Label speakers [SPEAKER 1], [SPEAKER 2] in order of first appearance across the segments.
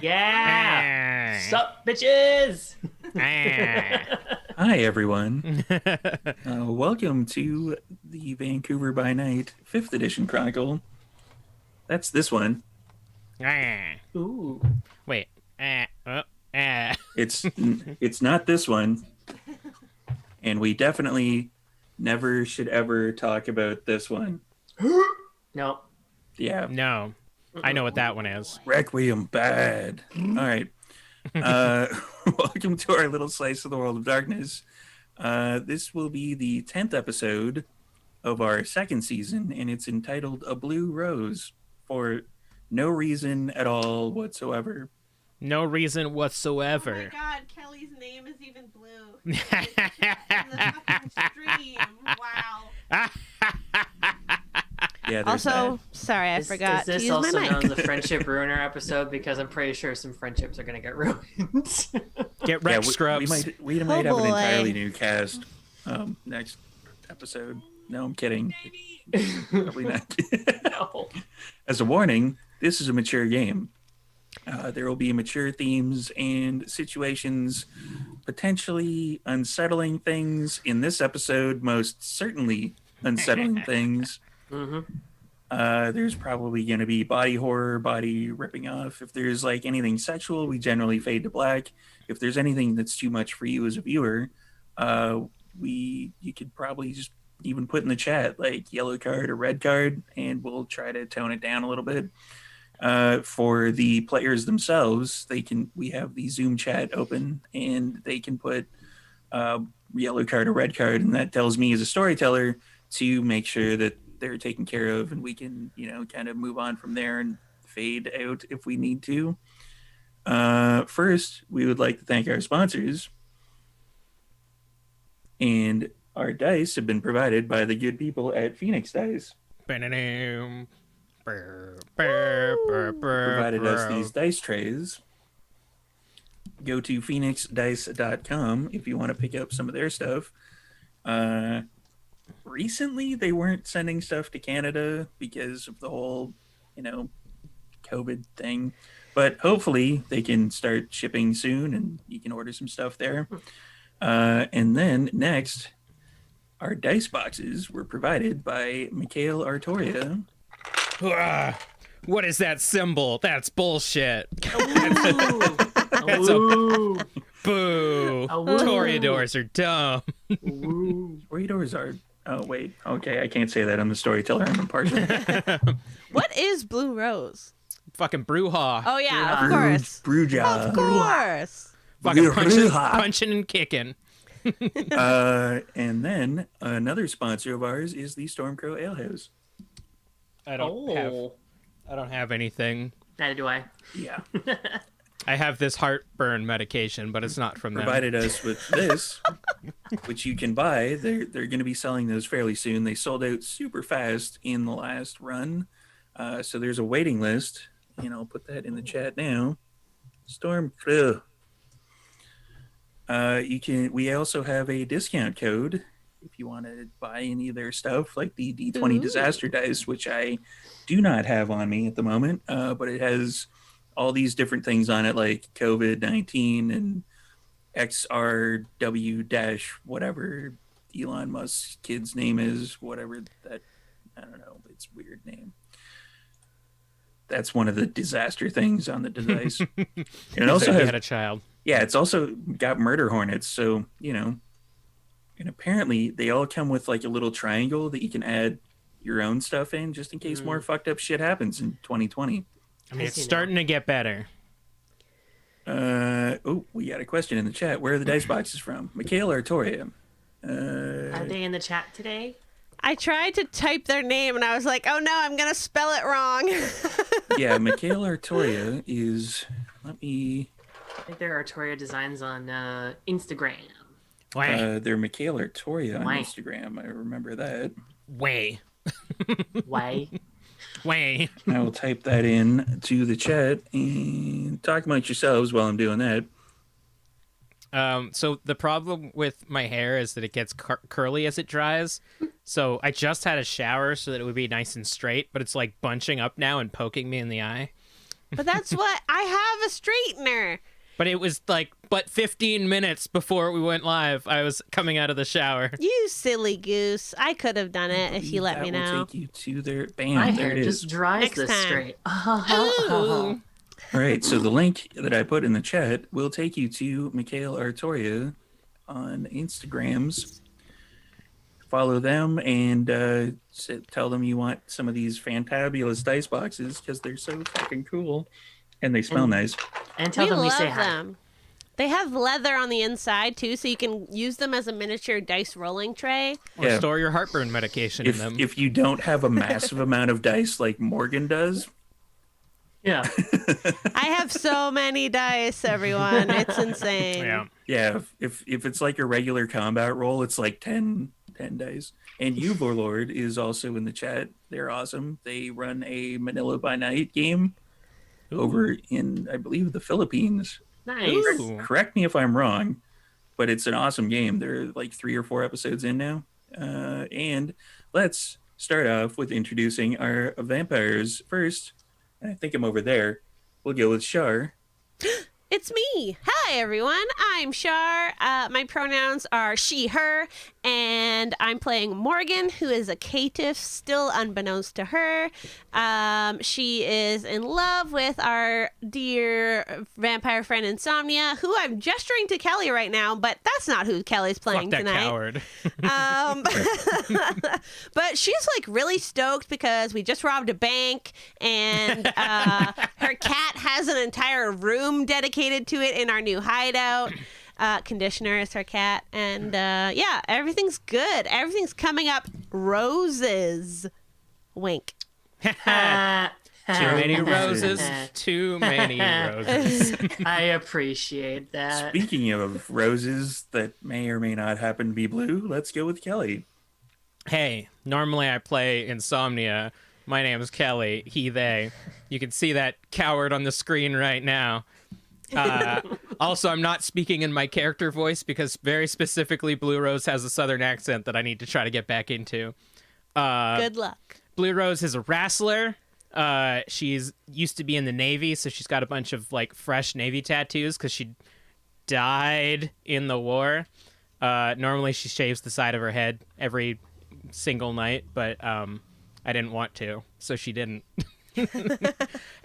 [SPEAKER 1] Yeah! Sup, bitches?
[SPEAKER 2] Hi, everyone. Welcome to the Vancouver by Night 5th edition Chronicle. That's this one.
[SPEAKER 1] Ooh.
[SPEAKER 3] Wait.
[SPEAKER 2] It's not this one, and we definitely never should ever talk about this one.
[SPEAKER 1] Nope.
[SPEAKER 2] Yeah,
[SPEAKER 3] No. I know what that one is.
[SPEAKER 2] Requiem bad. All right. Welcome to our little slice of the world of darkness. This will be the 10th episode of our second season, and it's entitled A Blue Rose for no reason at all whatsoever.
[SPEAKER 3] No reason
[SPEAKER 4] Oh
[SPEAKER 3] whatsoever.
[SPEAKER 4] my god, Kelly's name is even blue. It's a fucking stream. Wow.
[SPEAKER 2] Yeah, there's
[SPEAKER 4] Also, sorry, I forgot
[SPEAKER 1] Is
[SPEAKER 4] to
[SPEAKER 1] this
[SPEAKER 4] use my
[SPEAKER 1] also
[SPEAKER 4] mic.
[SPEAKER 1] known as the Friendship Ruiner episode? Because I'm pretty sure some friendships are going to get ruined.
[SPEAKER 3] Get
[SPEAKER 2] that.
[SPEAKER 3] wrecked,
[SPEAKER 2] We
[SPEAKER 3] scrubs.
[SPEAKER 2] might have an
[SPEAKER 4] boy.
[SPEAKER 2] entirely new cast next episode. No, I'm kidding. Probably not.
[SPEAKER 1] No.
[SPEAKER 2] As a warning, this is a mature game. There will be mature themes and situations, potentially unsettling things. In this episode, most certainly unsettling things.
[SPEAKER 1] Mm-hmm.
[SPEAKER 2] There's probably going to be body horror, body ripping off. If there's like anything sexual, we generally fade to black. If there's anything that's too much for you as a viewer, you could probably just even put in the chat like yellow card or red card, and we'll try to tone it down a little bit. For the players themselves, we have the Zoom chat open, and they can put yellow card or red card, and that tells me as a storyteller to make sure that they're taken care of, and we can, kind of move on from there and fade out if we need to. First, we would like to thank our sponsors, and our dice have been provided by the good people at Phoenix Dice.
[SPEAKER 3] Provided
[SPEAKER 2] Provided us these dice trays. Go to phoenixdice.com if you want to pick up some of their stuff. Recently, they weren't sending stuff to Canada because of the whole, COVID thing. But hopefully they can start shipping soon and you can order some stuff there. And then next, our dice boxes were provided by Mikhail Artoria.
[SPEAKER 3] What is that symbol? That's bullshit.
[SPEAKER 1] That's
[SPEAKER 3] Boo.
[SPEAKER 1] Ooh.
[SPEAKER 3] Toreadors are dumb.
[SPEAKER 2] Toreadors are... Oh, wait. Okay, I can't say that. I'm the storyteller. I'm impartial.
[SPEAKER 4] What is Blue Rose?
[SPEAKER 3] Fucking brouhaha.
[SPEAKER 4] Oh, yeah, of course.
[SPEAKER 2] Brewjaw.
[SPEAKER 4] Of course.
[SPEAKER 3] Fucking
[SPEAKER 2] Brouhaha.
[SPEAKER 3] punching and kicking.
[SPEAKER 2] And then another sponsor of ours is the Stormcrow Alehouse.
[SPEAKER 3] I don't have anything.
[SPEAKER 1] Neither do I.
[SPEAKER 2] Yeah.
[SPEAKER 3] I have this heartburn medication, but it's not from them.
[SPEAKER 2] Provided us with this, which you can buy. They're going to be selling those fairly soon. They sold out super fast in the last run. So there's a waiting list. And I'll put that in the chat now. Stormcrow. We also have a discount code if you want to buy any of their stuff, like the D20 Disaster Dice, which I do not have on me at the moment, but it has all these different things on it, like COVID-19 and XRW- whatever Elon Musk's kid's name is, whatever that, I don't know, it's a weird name. That's one of the disaster things on the device. And it also
[SPEAKER 3] had a child.
[SPEAKER 2] Yeah, it's also got murder hornets, so, and apparently they all come with like a little triangle that you can add your own stuff in just in case more fucked up shit happens in 2020.
[SPEAKER 3] I mean, it's starting to get better.
[SPEAKER 2] We got a question in the chat. Where are the dice boxes from? Mikhail Artoria.
[SPEAKER 1] Are they in the chat today?
[SPEAKER 4] I tried to type their name, and I was like, oh, no, I'm going to spell it wrong.
[SPEAKER 2] Yeah, Mikhail Artoria is... I
[SPEAKER 1] think there are Artoria designs on Instagram.
[SPEAKER 2] They're Mikhail Artoria on
[SPEAKER 1] Why?
[SPEAKER 2] Instagram. I remember that.
[SPEAKER 3] Way.
[SPEAKER 1] Why?
[SPEAKER 3] Way.
[SPEAKER 2] I will type that in to the chat and talk amongst yourselves while I'm doing that.
[SPEAKER 3] So the problem with my hair is that it gets curly as it dries. So I just had a shower so that it would be nice and straight, but it's like bunching up now and poking me in the eye.
[SPEAKER 4] But that's what I have a straightener.
[SPEAKER 3] But it was like, 15 minutes before we went live, I was coming out of the shower.
[SPEAKER 4] You silly goose. I could have done it if you let me
[SPEAKER 2] That will
[SPEAKER 4] know.
[SPEAKER 2] take you to their bam.
[SPEAKER 1] My
[SPEAKER 2] there
[SPEAKER 1] hair
[SPEAKER 2] it
[SPEAKER 1] just
[SPEAKER 2] is.
[SPEAKER 1] dries
[SPEAKER 4] Next
[SPEAKER 1] this
[SPEAKER 4] time.
[SPEAKER 1] straight.
[SPEAKER 3] Ooh.
[SPEAKER 2] All right, so the link that I put in the chat will take you to Mikhail Artoria on Instagrams. Follow them and tell them you want some of these fantabulous dice boxes because they're so fucking cool and they smell
[SPEAKER 1] And-
[SPEAKER 2] nice.
[SPEAKER 1] And tell
[SPEAKER 4] We
[SPEAKER 1] them we
[SPEAKER 4] love
[SPEAKER 1] say hi.
[SPEAKER 4] them. They have leather on the inside too, so you can use them as a miniature dice rolling tray.
[SPEAKER 3] Or
[SPEAKER 2] Yeah.
[SPEAKER 3] store your heartburn medication in them.
[SPEAKER 2] If you don't have a massive amount of dice like Morgan does,
[SPEAKER 1] Yeah.
[SPEAKER 4] I have so many dice, everyone. It's insane.
[SPEAKER 3] Yeah.
[SPEAKER 2] yeah, if it's like a regular combat roll, it's like 10 dice. And Uvorlord is also in the chat. They're awesome. They run a Manila by Night game over in, I believe, the Philippines.
[SPEAKER 1] Nice.
[SPEAKER 3] Ooh.
[SPEAKER 2] Correct me if I'm wrong, but it's an awesome game. They're like 3 or 4 episodes in now. And let's start off with introducing our vampires first. I think I'm over there. We'll go with Shar.
[SPEAKER 4] It's me. Hi, everyone. I'm Shar. My pronouns are she, her, and I'm playing Morgan, who is a caitiff, still unbeknownst to her. She is in love with our dear vampire friend Insomnia, who I'm gesturing to Kelly right now, but that's not who Kelly's playing
[SPEAKER 3] Fuck that
[SPEAKER 4] tonight.
[SPEAKER 3] coward.
[SPEAKER 4] But she's like really stoked because we just robbed a bank and her cat has an entire room dedicated to it in our new hideout. Conditioner is her cat. And yeah, everything's good. Everything's coming up roses. Wink.
[SPEAKER 3] Too many roses. Too many roses.
[SPEAKER 1] I appreciate that.
[SPEAKER 2] Speaking of roses that may or may not happen to be blue, let's go with Kelly.
[SPEAKER 3] Hey, normally I play Insomnia. My name is Kelly. He, they. You can see that coward on the screen right now. Also, I'm not speaking in my character voice because very specifically Blue Rose has a southern accent that I need to try to get back into.
[SPEAKER 4] Good luck.
[SPEAKER 3] Blue Rose is a wrestler. She's used to be in the Navy, so she's got a bunch of like fresh Navy tattoos because she died in the war. Normally she shaves the side of her head every single night, but I didn't want to, so she didn't.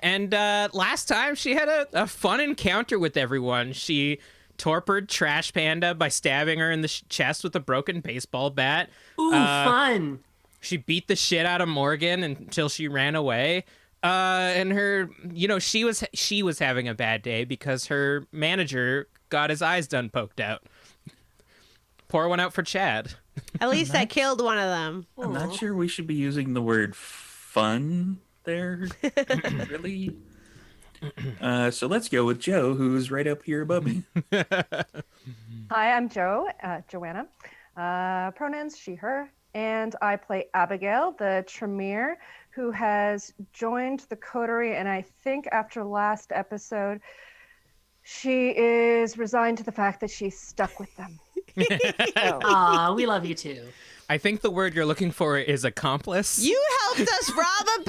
[SPEAKER 3] And last time she had a fun encounter with everyone. She torpered Trash Panda by stabbing her in the chest with a broken baseball bat.
[SPEAKER 1] Ooh, fun.
[SPEAKER 3] She beat the shit out of Morgan until she ran away. And her, she was having a bad day because her manager got his eyes done poked out. Pour one out for Chad.
[SPEAKER 4] At least I killed one of them.
[SPEAKER 2] I'm not sure we should be using the word fun there, really. So let's go with Joe, who's right up here above me.
[SPEAKER 5] Hi, I'm Joanna. Pronouns she, her, and I play Abigail, the Tremere, who has joined the coterie, and I think after last episode, she is resigned to the fact that she's stuck with them. So,
[SPEAKER 1] Aw, we love you too.
[SPEAKER 3] I think the word you're looking for is accomplice.
[SPEAKER 4] You helped us rob a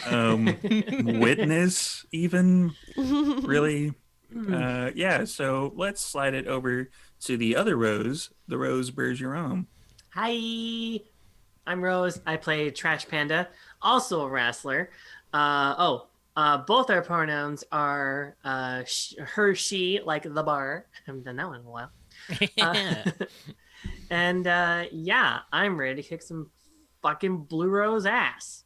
[SPEAKER 4] bank!
[SPEAKER 2] Witness, even, really. Yeah, so let's slide it over to the other Rose, the Rose Bergeron.
[SPEAKER 1] Hi, I'm Rose. I play Trash Panda, also a wrestler. Both our pronouns are her, she, like the bar. I haven't done that one in a while. And yeah, I'm ready to kick some fucking Blue Rose ass.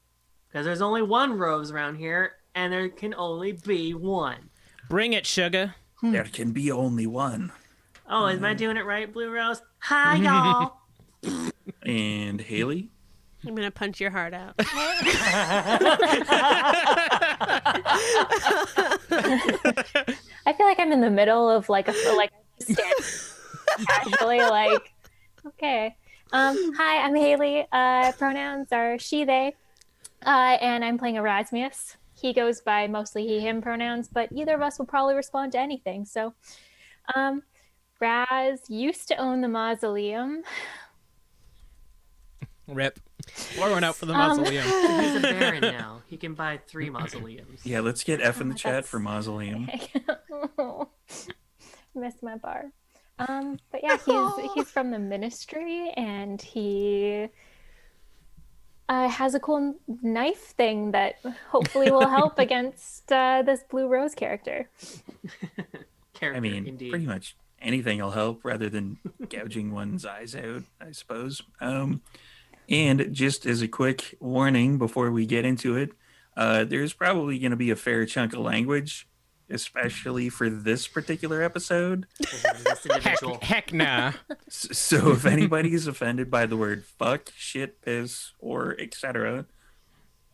[SPEAKER 1] Because there's only one Rose around here, and there can only be one.
[SPEAKER 3] Bring it, sugar.
[SPEAKER 2] There can be only one.
[SPEAKER 1] Oh, am I doing it right, Blue Rose? Hi, y'all.
[SPEAKER 2] And Haley?
[SPEAKER 4] I'm gonna punch your heart out.
[SPEAKER 6] I feel like I'm in the middle of like stand casually like, okay. Hi, I'm Haley. Pronouns are she, they, and I'm playing Erasmus. He goes by mostly he, him pronouns, but either of us will probably respond to anything. So, Raz used to own the mausoleum.
[SPEAKER 3] Rip. Pour one out for the
[SPEAKER 6] Um,
[SPEAKER 3] mausoleum.
[SPEAKER 1] He's a baron now. He can buy 3 mausoleums.
[SPEAKER 2] Yeah, let's get F in the chat
[SPEAKER 6] that's-
[SPEAKER 2] for mausoleum.
[SPEAKER 6] Missed my bar. But yeah, he's from the ministry, and he has a cool knife thing that hopefully will help against this Blue Rose character.
[SPEAKER 1] Character,
[SPEAKER 2] I mean,
[SPEAKER 1] indeed.
[SPEAKER 2] pretty much anything will help rather than gouging one's eyes out, I suppose. And just as a quick warning before we get into it, there's probably going to be a fair chunk of language, especially for this particular episode.
[SPEAKER 1] This individual.
[SPEAKER 3] Heck nah.
[SPEAKER 2] So if anybody's offended by the word fuck, shit, piss, or etc.,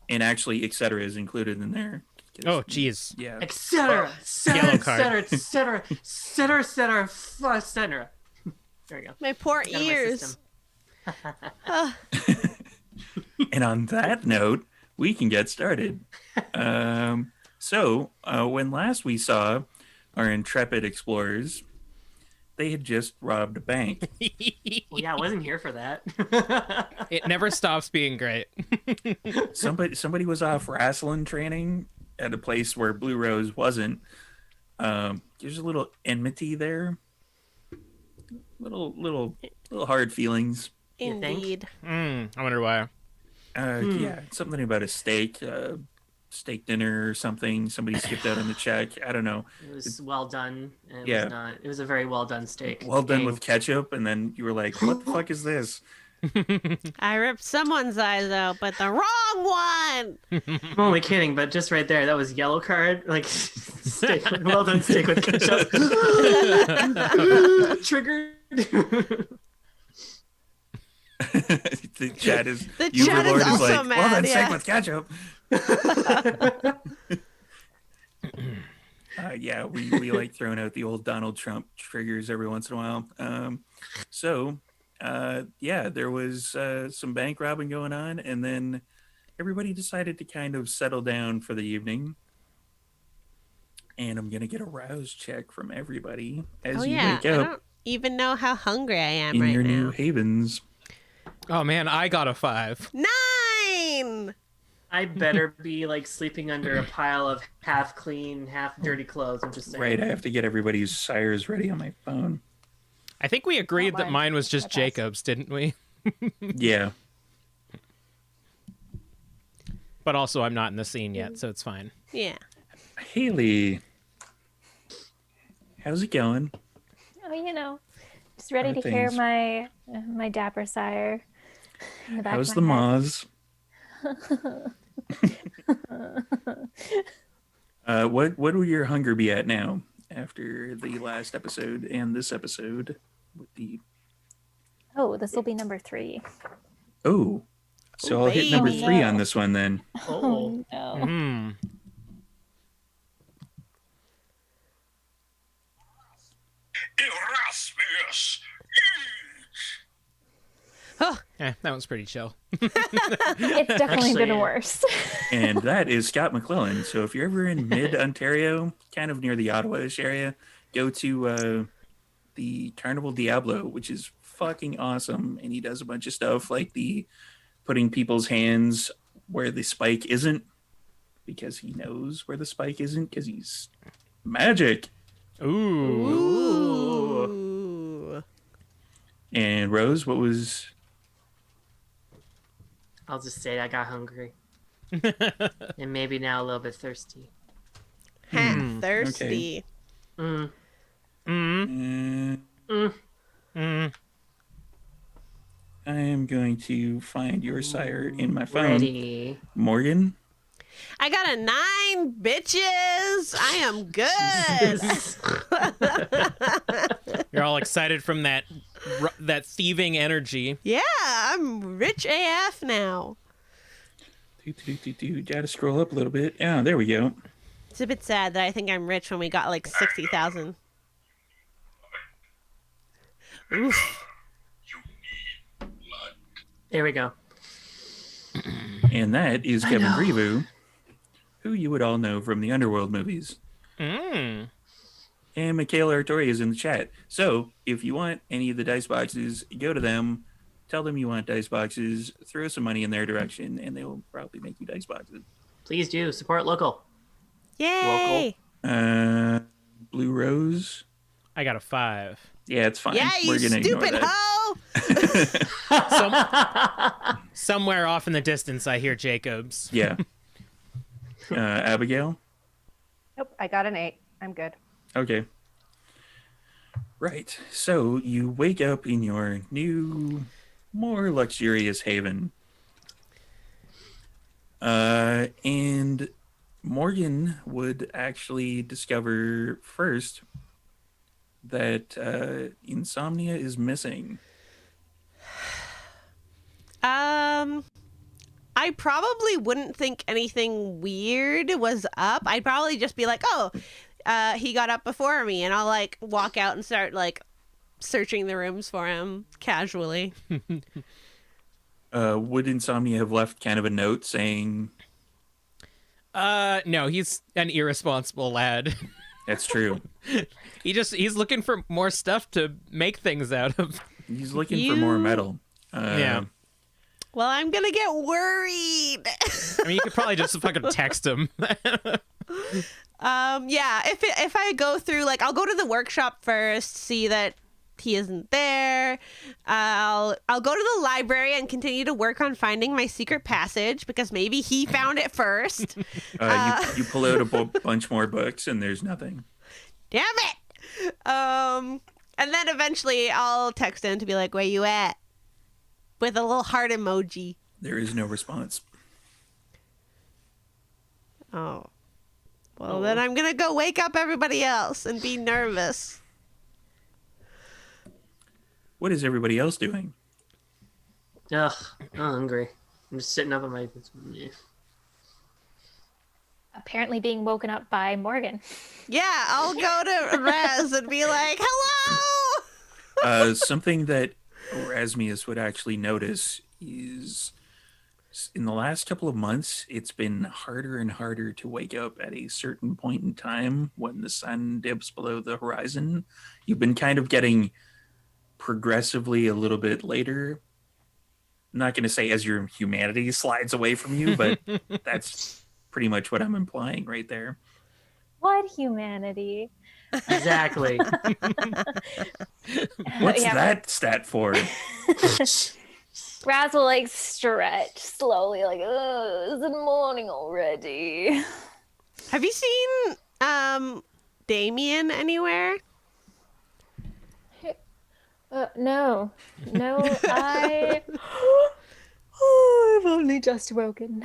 [SPEAKER 2] and actually etc. is included in there.
[SPEAKER 3] Oh, jeez.
[SPEAKER 2] Yeah.
[SPEAKER 1] Etc.
[SPEAKER 3] Yellow card.
[SPEAKER 1] Etc. There we go.
[SPEAKER 4] My poor
[SPEAKER 1] Got it in my
[SPEAKER 4] ears.
[SPEAKER 1] system.
[SPEAKER 2] And on that note, we can get started. So when last we saw our intrepid explorers, they had just robbed a bank.
[SPEAKER 1] Well, yeah, I wasn't here for that.
[SPEAKER 3] It never stops being great.
[SPEAKER 2] Somebody was off wrestling training at a place where Blue Rose wasn't. There's a little enmity there. Little hard feelings.
[SPEAKER 1] You think?
[SPEAKER 4] Indeed.
[SPEAKER 3] I wonder why.
[SPEAKER 2] Yeah, something about a steak dinner or something. Somebody skipped out on the check. I don't know.
[SPEAKER 1] It was well done. And
[SPEAKER 2] Yeah.
[SPEAKER 1] It was a very well done steak.
[SPEAKER 2] Well done
[SPEAKER 1] Dang.
[SPEAKER 2] with ketchup, and then you were like, "What the fuck is this?"
[SPEAKER 4] I ripped someone's eyes out, but the wrong one.
[SPEAKER 1] I'm only kidding, but just right there, that was yellow card. Like, steak, well done steak with ketchup. Triggered.
[SPEAKER 2] The chat is
[SPEAKER 4] The
[SPEAKER 2] you
[SPEAKER 4] chat is
[SPEAKER 2] Lord
[SPEAKER 4] also
[SPEAKER 2] like,
[SPEAKER 4] mad,
[SPEAKER 2] "Well done,
[SPEAKER 4] yeah.
[SPEAKER 2] steak with ketchup." Yeah, we like throwing out the old Donald Trump triggers every once in a while. Yeah, there was some bank robbing going on, and then everybody decided to kind of settle down for the evening. And I'm gonna get a rouse check from everybody as
[SPEAKER 4] Oh
[SPEAKER 2] you
[SPEAKER 4] yeah.
[SPEAKER 2] wake
[SPEAKER 4] I
[SPEAKER 2] up
[SPEAKER 4] don't even know how hungry I am
[SPEAKER 2] in
[SPEAKER 4] right
[SPEAKER 2] your
[SPEAKER 4] now.
[SPEAKER 2] new havens.
[SPEAKER 3] Oh man, I got a 5.
[SPEAKER 4] 9.
[SPEAKER 1] I better be like sleeping under a pile of half clean, half dirty clothes. I'm just saying.
[SPEAKER 2] Right, I have to get everybody's sires ready on my phone.
[SPEAKER 3] I think we agreed that
[SPEAKER 6] mine.
[SPEAKER 3] mine was just
[SPEAKER 6] I passed.
[SPEAKER 3] Jacob's, didn't we?
[SPEAKER 2] Yeah.
[SPEAKER 3] But also, I'm not in the scene yet, so it's fine.
[SPEAKER 4] Yeah.
[SPEAKER 2] Haley, how's it going?
[SPEAKER 6] Oh, just ready
[SPEAKER 2] How
[SPEAKER 6] to
[SPEAKER 2] are
[SPEAKER 6] hear
[SPEAKER 2] things?
[SPEAKER 6] my dapper sire in the back
[SPEAKER 2] How's
[SPEAKER 6] of
[SPEAKER 2] the
[SPEAKER 6] my head.
[SPEAKER 2] moths? What would your hunger be at now after the last episode and this episode with the
[SPEAKER 6] Oh, this will be number 3.
[SPEAKER 2] so
[SPEAKER 4] Oh,
[SPEAKER 2] I'll hit number
[SPEAKER 4] baby.
[SPEAKER 2] 3
[SPEAKER 6] No.
[SPEAKER 2] on this one then.
[SPEAKER 1] Oh,
[SPEAKER 6] no.
[SPEAKER 3] Hmm.
[SPEAKER 7] Erasmus!
[SPEAKER 3] That was pretty chill.
[SPEAKER 6] It's definitely
[SPEAKER 1] Actually,
[SPEAKER 6] been worse.
[SPEAKER 2] And that is Scott McClellan. So if you're ever in mid Ontario, kind of near the Ottawa-ish area, go to the Carnival Diablo, which is fucking awesome. And he does a bunch of stuff like the putting people's hands where the spike isn't, because he knows where the spike isn't, because he's magic.
[SPEAKER 3] Ooh.
[SPEAKER 4] Ooh.
[SPEAKER 2] And Rose, what was...
[SPEAKER 1] I'll just say I got hungry. And maybe now a little bit thirsty.
[SPEAKER 4] Thirsty.
[SPEAKER 1] Mm.
[SPEAKER 2] I am going to find your sire in my phone.
[SPEAKER 1] Ready.
[SPEAKER 2] Morgan?
[SPEAKER 4] I got a 9, bitches. I am good.
[SPEAKER 3] You're all excited from that thieving energy.
[SPEAKER 4] Yeah, I'm rich AF now.
[SPEAKER 2] Gotta scroll up a little bit. Yeah, there we go.
[SPEAKER 4] It's a bit sad that I think I'm rich when we got like 60,000. Oof.
[SPEAKER 1] There we go.
[SPEAKER 2] And that is Kevin Grievou, who you would all know from the Underworld movies.
[SPEAKER 3] Mm.
[SPEAKER 2] And Michaela Artori is in the chat. So if you want any of the dice boxes, go to them, tell them you want dice boxes, throw some money in their direction, and they will probably make you dice boxes.
[SPEAKER 1] Please do support local.
[SPEAKER 4] Yay!
[SPEAKER 2] Blue Rose.
[SPEAKER 3] I got a 5.
[SPEAKER 2] Yeah, it's fine.
[SPEAKER 4] Yeah, you
[SPEAKER 2] We're gonna ignore
[SPEAKER 4] stupid
[SPEAKER 2] that.
[SPEAKER 4] hoe!
[SPEAKER 3] Somewhere off in the distance, I hear Jacobs.
[SPEAKER 2] Yeah. Abigail.
[SPEAKER 5] Nope, I got an 8. I'm good.
[SPEAKER 2] Okay. Right. So you wake up in your new, more luxurious haven. And Morgan would actually discover first that Insomnia is missing.
[SPEAKER 4] I probably wouldn't think anything weird was up. I'd probably just be like, oh, he got up before me, and I'll like walk out and start like searching the rooms for him casually.
[SPEAKER 2] Would Insomnia have left kind of a note saying,
[SPEAKER 3] No, he's an irresponsible lad.
[SPEAKER 2] that's true.
[SPEAKER 3] He's looking for more stuff to make things out of.
[SPEAKER 2] He's looking for more metal.
[SPEAKER 3] Yeah.
[SPEAKER 4] Well, I'm gonna get worried.
[SPEAKER 3] I mean, you could probably just fucking text him.
[SPEAKER 4] Yeah, if I go through, like, I'll go to the workshop first, see that he isn't there. I'll go to the library and continue to work on finding my secret passage because maybe he found it first.
[SPEAKER 2] You pull out a bunch more books and there's nothing.
[SPEAKER 4] Damn it! And then eventually I'll text him to be like, where you at? With a little heart emoji.
[SPEAKER 2] There is no response.
[SPEAKER 4] Oh. Well, then I'm gonna go wake up everybody else and be nervous.
[SPEAKER 2] What is everybody else doing?
[SPEAKER 1] Ugh, I'm hungry. I'm just sitting up on my.
[SPEAKER 6] Apparently being woken up by Morgan.
[SPEAKER 4] Yeah, I'll go to Raz and be like, hello!
[SPEAKER 2] Something that Erasmus would actually notice is in the last couple of months, it's been harder and harder to wake up at a certain point in time when the sun dips below the horizon. You've been kind of getting progressively a little bit later. I'm not going to say as your humanity slides away from you, but that's pretty much what I'm implying right there.
[SPEAKER 6] What humanity?
[SPEAKER 1] Exactly.
[SPEAKER 2] What's that stat for?
[SPEAKER 6] Raz will like stretch slowly, like, oh, is it morning already?
[SPEAKER 4] Have you seen Damien anywhere?
[SPEAKER 6] No, I've only just woken.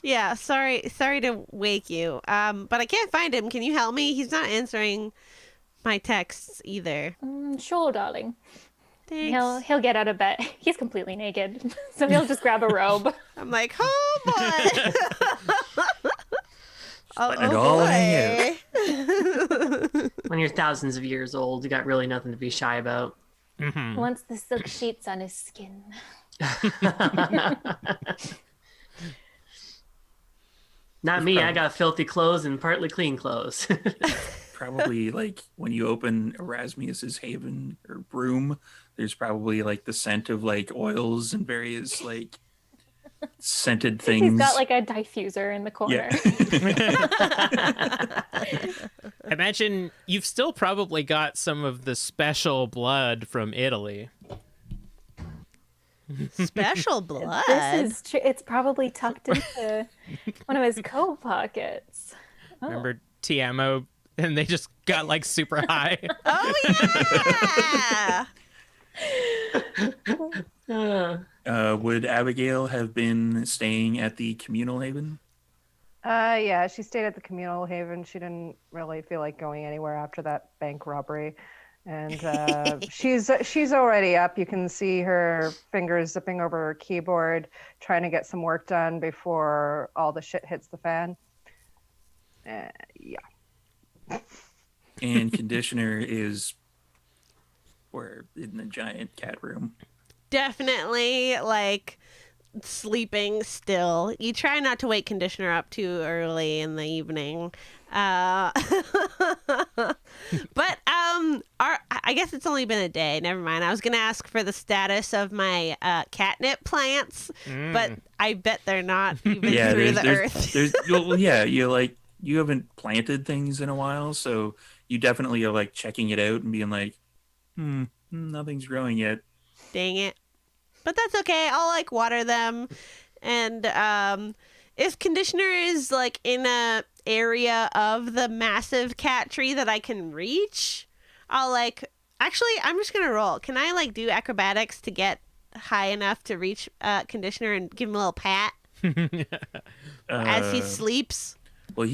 [SPEAKER 4] Yeah, sorry to wake you. But I can't find him. Can you help me? He's not answering my texts either.
[SPEAKER 6] Sure, darling.
[SPEAKER 4] Thanks.
[SPEAKER 6] He'll get out of bed. He's completely naked, so he'll just grab a robe.
[SPEAKER 4] I'm like, oh boy.
[SPEAKER 2] Letting it all hang out.
[SPEAKER 1] When you're thousands of years old, you got really nothing to be shy about.
[SPEAKER 3] Mm-hmm.
[SPEAKER 6] Wants the silk sheets on his skin.
[SPEAKER 1] Not me. I got filthy clothes and partly clean clothes.
[SPEAKER 2] Probably like when you open Erasmus's haven or room, there's probably like the scent of like oils and various like scented things.
[SPEAKER 6] He's got like a diffuser in the corner.
[SPEAKER 3] I imagine you've still probably got some of the special blood from Italy.
[SPEAKER 4] Special blood.
[SPEAKER 6] This is true. It's probably tucked into one of his coat pockets. Oh.
[SPEAKER 3] Remember Tiamo? And they just got like super high.
[SPEAKER 4] Oh yeah.
[SPEAKER 2] Would Abigail have been staying at the communal haven?
[SPEAKER 5] Yeah, she stayed at the communal haven. She didn't really feel like going anywhere after that bank robbery. And she's already up. You can see her fingers zipping over her keyboard, trying to get some work done before all the shit hits the fan. Yeah.
[SPEAKER 2] And Conditioner is where in the giant cat room.
[SPEAKER 4] Definitely like sleeping still. You try not to wake Conditioner up too early in the evening. But I guess it's only been a day. Never mind. I was gonna ask for the status of my catnip plants, but I bet they're not even through the earth.
[SPEAKER 2] Well, yeah, you haven't planted things in a while, so you definitely are like checking it out and being like, nothing's growing yet.
[SPEAKER 4] Dang it. But that's okay. I'll like water them. And if conditioner is like in a area of the massive cat tree that I can reach, I'll like actually I'm just gonna roll. Can I like do acrobatics to get high enough to reach conditioner and give him a little pat as he sleeps?
[SPEAKER 2] Well,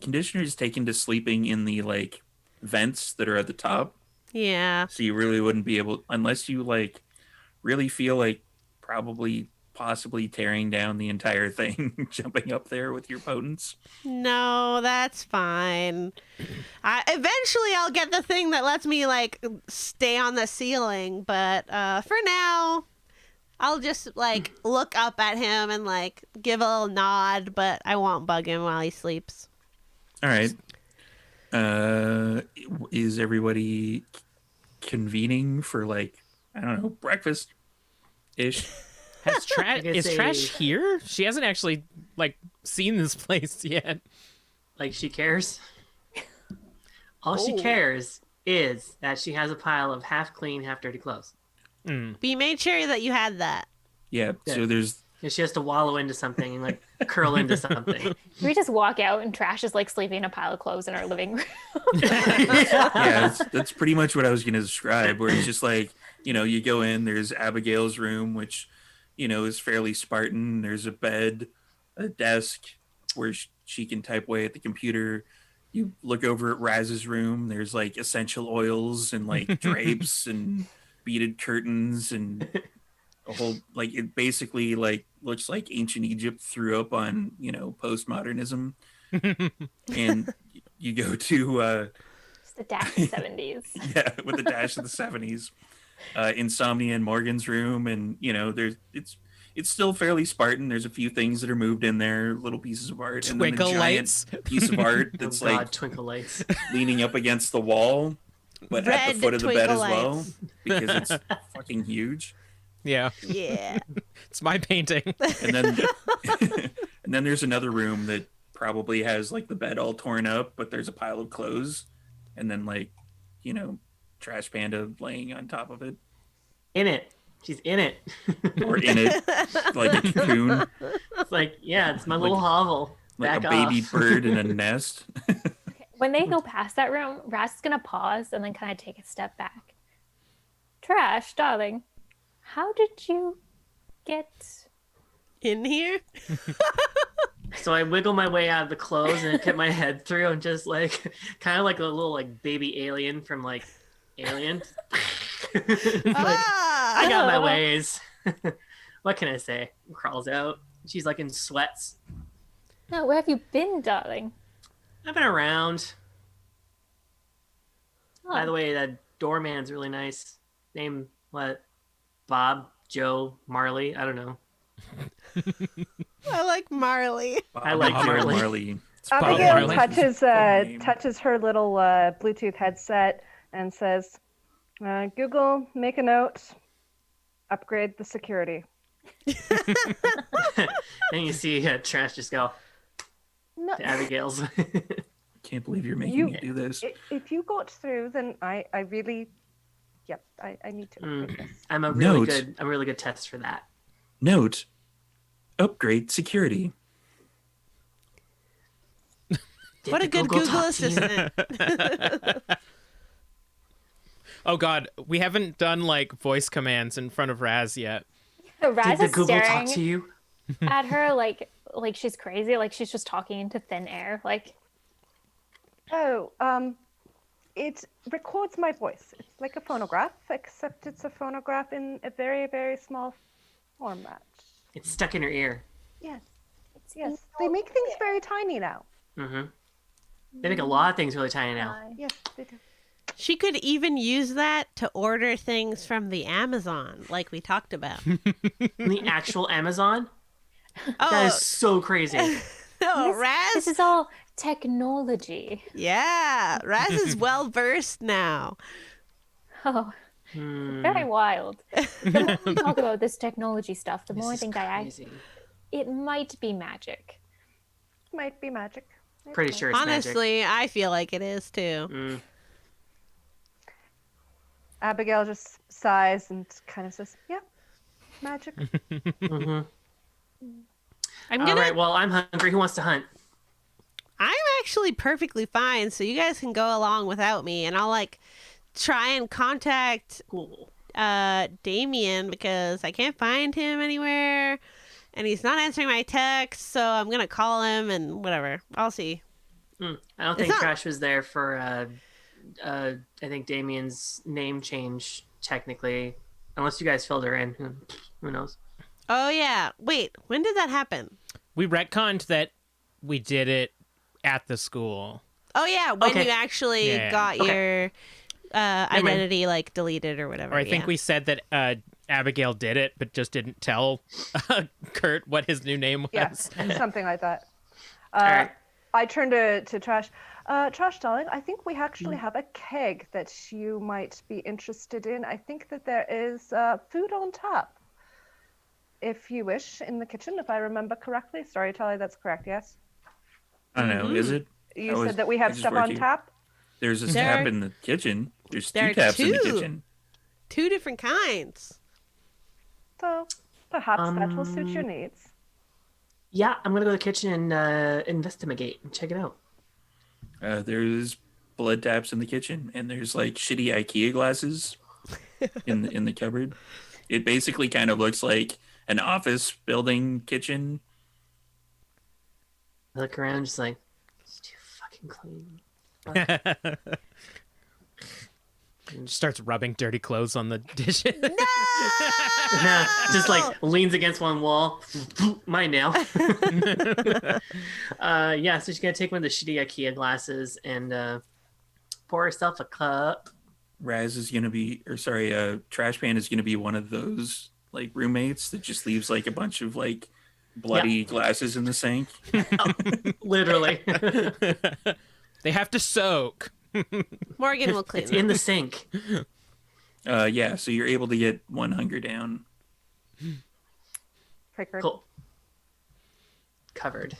[SPEAKER 2] conditioner is taken to sleeping in the like vents that are at the top.
[SPEAKER 4] Yeah.
[SPEAKER 2] So you really wouldn't be able, unless you like really feel like possibly tearing down the entire thing, jumping up there with your potence.
[SPEAKER 4] No, that's fine. Eventually I'll get the thing that lets me like stay on the ceiling, but for now I'll just like look up at him and like give a little nod, but I won't bug him while he sleeps.
[SPEAKER 2] All right. Is everybody convening for like, I don't know, breakfast ish?
[SPEAKER 3] Is Trash here? She hasn't actually like seen this place yet.
[SPEAKER 1] Like she cares. All she cares is that she has a pile of half clean, half dirty clothes.
[SPEAKER 4] But you made sure that you had that.
[SPEAKER 2] Yeah. So there's.
[SPEAKER 1] And she has to wallow into something and like curl into something.
[SPEAKER 6] We just walk out and Trash is like sleeping in a pile of clothes in our living room.
[SPEAKER 2] Yeah, that's pretty much what I was going to describe, where it's just like, you go in, there's Abigail's room, which, is fairly Spartan. There's a bed, a desk where she can type away at the computer. You look over at Raz's room, there's like essential oils and like drapes and beaded curtains and a whole, like, it basically like looks like ancient Egypt threw up on, postmodernism. And you go to
[SPEAKER 6] Just the dash of 70s.
[SPEAKER 2] yeah, with the dash of the 70s. Insomnia in Morgan's room, and it's still fairly Spartan. There's a few things that are moved in there, little pieces of art,
[SPEAKER 3] Twinkle
[SPEAKER 2] and then a giant
[SPEAKER 3] lights.
[SPEAKER 2] piece of art that's like
[SPEAKER 1] twinkle lights.
[SPEAKER 2] leaning up against the wall, but at
[SPEAKER 4] Red
[SPEAKER 2] the foot of the bed as
[SPEAKER 4] twinkle
[SPEAKER 2] well,
[SPEAKER 4] lights.
[SPEAKER 2] because it's fucking huge.
[SPEAKER 3] Yeah,
[SPEAKER 4] Yeah.
[SPEAKER 3] it's my painting.
[SPEAKER 2] And then and then there's another room that probably has like the bed all torn up, but there's a pile of clothes, and then like Trash Panda laying on top of it.
[SPEAKER 1] In it. She's in it.
[SPEAKER 2] Or in it, like a cocoon.
[SPEAKER 1] It's like, yeah, it's my little hovel.
[SPEAKER 2] Like
[SPEAKER 1] Back
[SPEAKER 2] a baby
[SPEAKER 1] off.
[SPEAKER 2] bird in a nest.
[SPEAKER 6] When they go past that room, Raz is going to pause and then kind of take a step back. Trash, darling, how did you get...
[SPEAKER 4] In here?
[SPEAKER 1] So I wiggle my way out of the clothes and get my head through and just like, kind of like a little like baby alien from like Alien. I got my ways. What can I say? Crawls out. She's like in sweats.
[SPEAKER 6] No, where have you been, darling?
[SPEAKER 1] I've been around.
[SPEAKER 6] Oh.
[SPEAKER 1] By the way, that doorman's really nice. Name what? Bob, Joe, Marley. I don't know.
[SPEAKER 4] I like Marley.
[SPEAKER 1] I like
[SPEAKER 2] Bob
[SPEAKER 1] Marley.
[SPEAKER 2] Marley.
[SPEAKER 5] Abigail
[SPEAKER 3] Marley.
[SPEAKER 5] touches her little Bluetooth headset and says, Google, make a note, upgrade the security.
[SPEAKER 1] And you see Trash just go
[SPEAKER 5] No,
[SPEAKER 1] to Abigail's.
[SPEAKER 2] Can't believe you're making me do this.
[SPEAKER 5] if you got through, then I really, yep, I need to upgrade this.
[SPEAKER 1] I'm a
[SPEAKER 2] Note.
[SPEAKER 1] really good test for that.
[SPEAKER 2] Note, upgrade security.
[SPEAKER 4] What a good Google
[SPEAKER 1] talk to you?
[SPEAKER 4] assistant.
[SPEAKER 3] Oh God, we haven't done like voice commands in front of Raz yet.
[SPEAKER 6] Raz
[SPEAKER 1] Did the
[SPEAKER 6] is
[SPEAKER 1] Google talk
[SPEAKER 6] staring
[SPEAKER 1] to you?
[SPEAKER 6] at her like she's crazy, like she's just talking into thin air. Like,
[SPEAKER 5] Oh, it records my voice. It's like a phonograph, except it's a phonograph in a very, very small format.
[SPEAKER 1] It's stuck in her ear.
[SPEAKER 5] Yes, yes. They make things very tiny now.
[SPEAKER 1] Mm-hmm. They make a lot of things really tiny now.
[SPEAKER 5] Yes, they do.
[SPEAKER 4] She could even use that to order things from the Amazon, like we talked about.
[SPEAKER 1] The actual Amazon? That
[SPEAKER 4] Oh,
[SPEAKER 1] is so crazy.
[SPEAKER 4] no,
[SPEAKER 6] this
[SPEAKER 4] Raz.
[SPEAKER 6] is all Technology.
[SPEAKER 4] Yeah, Raz is well versed now.
[SPEAKER 6] Oh,
[SPEAKER 1] Hmm,
[SPEAKER 6] very wild. The more we talk about this technology stuff, the
[SPEAKER 1] this
[SPEAKER 6] more I
[SPEAKER 1] is
[SPEAKER 6] think
[SPEAKER 1] crazy.
[SPEAKER 6] it might be magic.
[SPEAKER 5] Might be magic. It
[SPEAKER 1] Pretty
[SPEAKER 5] might.
[SPEAKER 1] sure it's magic.
[SPEAKER 4] Honestly, I feel like it is too.
[SPEAKER 1] Mm.
[SPEAKER 5] Abigail just sighs and kind of says, "Yeah, magic."
[SPEAKER 1] Hmm.
[SPEAKER 4] I'm
[SPEAKER 1] All
[SPEAKER 4] gonna.
[SPEAKER 1] right. Well, I'm hungry. Who wants to hunt?
[SPEAKER 4] I'm actually perfectly fine, so you guys can go along without me, and I'll like try and contact
[SPEAKER 1] Cool.
[SPEAKER 4] Damien because I can't find him anywhere, and he's not answering my texts. So I'm gonna call him and whatever. I'll see.
[SPEAKER 1] I don't
[SPEAKER 4] It's
[SPEAKER 1] think
[SPEAKER 4] not-
[SPEAKER 1] Trash was there for. I think Damien's name change technically, unless you guys filled her in. Who knows?
[SPEAKER 4] Oh yeah. Wait, when did that happen?
[SPEAKER 3] We retconned that we did it at the school.
[SPEAKER 4] Oh yeah, when
[SPEAKER 1] Okay.
[SPEAKER 4] you actually
[SPEAKER 3] Yeah.
[SPEAKER 4] got
[SPEAKER 1] Okay.
[SPEAKER 4] your
[SPEAKER 1] mind.
[SPEAKER 4] identity like deleted or whatever.
[SPEAKER 3] Or I think
[SPEAKER 4] yeah.
[SPEAKER 3] we said that Abigail did it, but just didn't tell Kurt what his new name was.
[SPEAKER 5] Yeah, something like that.
[SPEAKER 1] right.
[SPEAKER 5] I turn to Trash. Trash, darling, I think we actually have a keg that you might be interested in. I think that there is food on tap, if you wish, in the kitchen, if I remember correctly. Storyteller, that's correct, yes?
[SPEAKER 2] I don't know. Is it?
[SPEAKER 5] You
[SPEAKER 2] I
[SPEAKER 5] said that we have
[SPEAKER 2] just
[SPEAKER 5] stuff
[SPEAKER 2] work
[SPEAKER 5] on
[SPEAKER 2] here.
[SPEAKER 5] tap?
[SPEAKER 2] There's a
[SPEAKER 4] There-
[SPEAKER 2] tap in the kitchen. There's
[SPEAKER 4] there
[SPEAKER 2] two
[SPEAKER 4] are
[SPEAKER 2] taps in the
[SPEAKER 4] two.
[SPEAKER 2] kitchen.
[SPEAKER 4] 2 different kinds.
[SPEAKER 5] So perhaps that will suit your needs.
[SPEAKER 1] Yeah, I'm gonna go to the kitchen and investigate and check it out.
[SPEAKER 2] There's blood taps in the kitchen, and there's like shitty IKEA glasses in the cupboard. It basically kind of looks like an office building kitchen.
[SPEAKER 1] I look around, just like it's too fucking clean.
[SPEAKER 3] Starts rubbing dirty clothes on the dishes.
[SPEAKER 1] Nah, just like leans against one wall. Mine now. Yeah, so she's gonna take one of the shitty IKEA glasses and pour herself a cup.
[SPEAKER 2] Raz is gonna be, or sorry, Trash Pan is gonna be one of those like roommates that just leaves like a bunch of like bloody glasses in the sink.
[SPEAKER 1] Literally.
[SPEAKER 3] They have to soak.
[SPEAKER 4] Morgan will clean
[SPEAKER 1] It's
[SPEAKER 4] them.
[SPEAKER 1] in the sink.
[SPEAKER 2] Yeah, so you're able to get one hunger down.
[SPEAKER 5] Prickard.
[SPEAKER 1] Cool. Covered.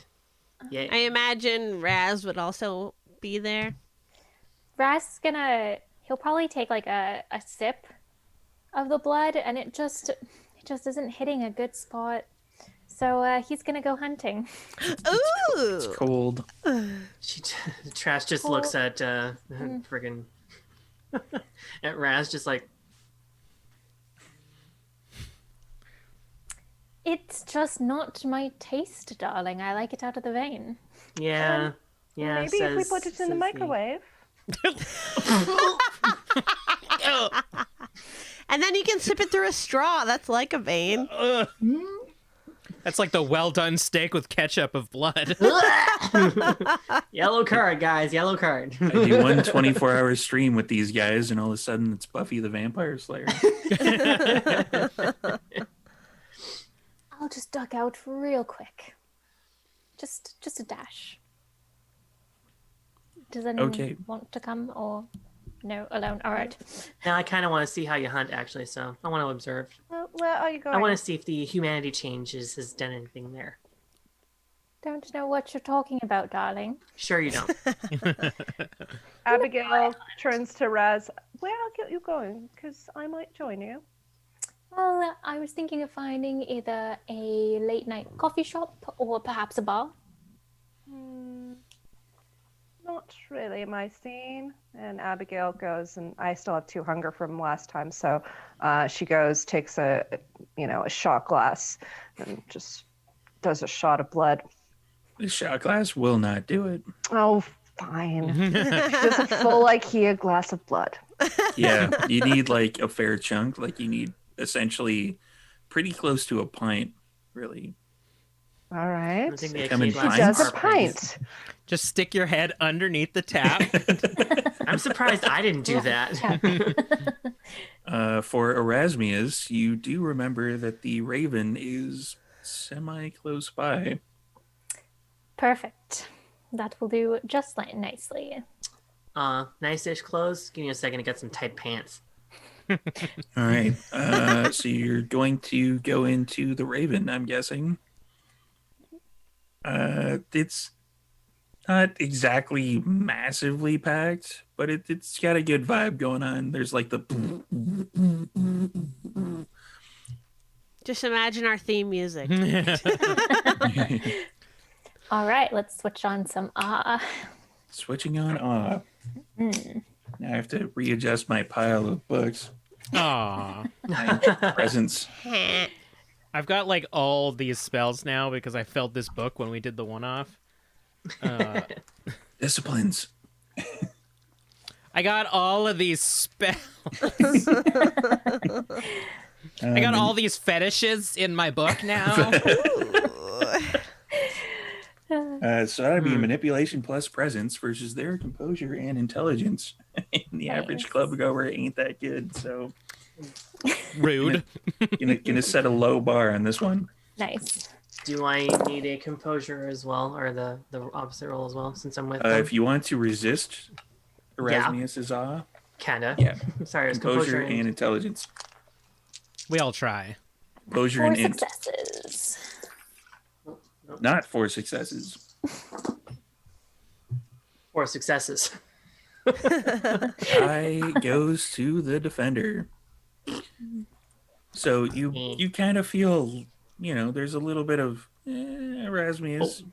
[SPEAKER 1] Yay.
[SPEAKER 4] I imagine Raz would also be there.
[SPEAKER 6] Raz is he'll probably take like a sip of the blood, and it just isn't hitting a good spot. So he's gonna go hunting.
[SPEAKER 4] Ooh.
[SPEAKER 2] Cold.
[SPEAKER 1] Trash just looks at friggin' at Raz, just like
[SPEAKER 6] It's just not my taste, darling. I like it out of the vein.
[SPEAKER 1] yeah.
[SPEAKER 5] Maybe if we put it in the microwave.
[SPEAKER 4] And then you can sip it through a straw. That's like a vein.
[SPEAKER 3] That's like the well done steak with ketchup of blood.
[SPEAKER 1] Yellow card, guys. Yellow card.
[SPEAKER 2] I do one 24-hour stream with these guys, and all of a sudden it's Buffy the Vampire Slayer.
[SPEAKER 6] I'll just duck out real quick. Just a dash. Does anyone
[SPEAKER 2] Okay.
[SPEAKER 6] want to come or no? Alone. All right.
[SPEAKER 1] Now I kind of want to see how you hunt, actually. So I want to observe.
[SPEAKER 5] Where are you going?
[SPEAKER 1] I want to see if the humanity changes has done anything there.
[SPEAKER 6] Don't know what you're talking about, darling.
[SPEAKER 1] Sure, you don't.
[SPEAKER 5] Abigail turns to Raz. Where are you going? Because I might join you.
[SPEAKER 6] Well, I was thinking of finding either a late night coffee shop or perhaps a bar.
[SPEAKER 5] Not really my scene. And Abigail goes, and I still have 2 hunger from last time, so she goes, takes a shot glass, and just does a shot of blood.
[SPEAKER 2] The shot glass will not do it.
[SPEAKER 5] Oh, fine. Just a full IKEA glass of blood.
[SPEAKER 2] Yeah, you need like a fair chunk. Like you need essentially pretty close to a pint, really.
[SPEAKER 5] All right.
[SPEAKER 1] I think the
[SPEAKER 2] Come in
[SPEAKER 1] IKEA
[SPEAKER 5] She
[SPEAKER 1] glasses
[SPEAKER 5] does
[SPEAKER 1] are
[SPEAKER 5] a pint.
[SPEAKER 3] Just stick your head underneath the tap.
[SPEAKER 1] I'm surprised I didn't do that.
[SPEAKER 2] For Erasmius, you do remember that the Raven is semi close by.
[SPEAKER 6] Perfect. That will do just nicely.
[SPEAKER 1] Nice-ish clothes. Give me a second to get some tight pants.
[SPEAKER 2] All right. So you're going to go into the Raven, I'm guessing. It's not exactly massively packed, but it's got a good vibe going on. There's like the
[SPEAKER 4] Just imagine our theme music.
[SPEAKER 6] All right, let's switch on some
[SPEAKER 2] switching on off. Now I have to readjust my pile of books.
[SPEAKER 3] Aw.
[SPEAKER 2] My presents.
[SPEAKER 3] I've got like all these spells now because I filled this book when we did the one-off.
[SPEAKER 2] Disciplines.
[SPEAKER 3] I got all of these spells. I got all these fetishes in my book now.
[SPEAKER 2] So that'd be manipulation plus presence versus their composure and intelligence. And the average club goer ain't that good, so
[SPEAKER 3] Rude.
[SPEAKER 2] gonna set a low bar on this one.
[SPEAKER 6] nice.
[SPEAKER 1] Do I need a composure as well, or the opposite roll as well, since I'm with them?
[SPEAKER 2] If you want to resist Erasmus's awe,
[SPEAKER 1] Kinda.
[SPEAKER 2] yeah,
[SPEAKER 1] Sorry, it was
[SPEAKER 2] composure and intelligence.
[SPEAKER 3] We all try.
[SPEAKER 2] Composure
[SPEAKER 6] 4
[SPEAKER 2] and int.
[SPEAKER 6] successes.
[SPEAKER 2] Not 4 successes.
[SPEAKER 1] 4 successes.
[SPEAKER 2] I goes to the defender. So you kind of feel, there's a little bit of Erasmus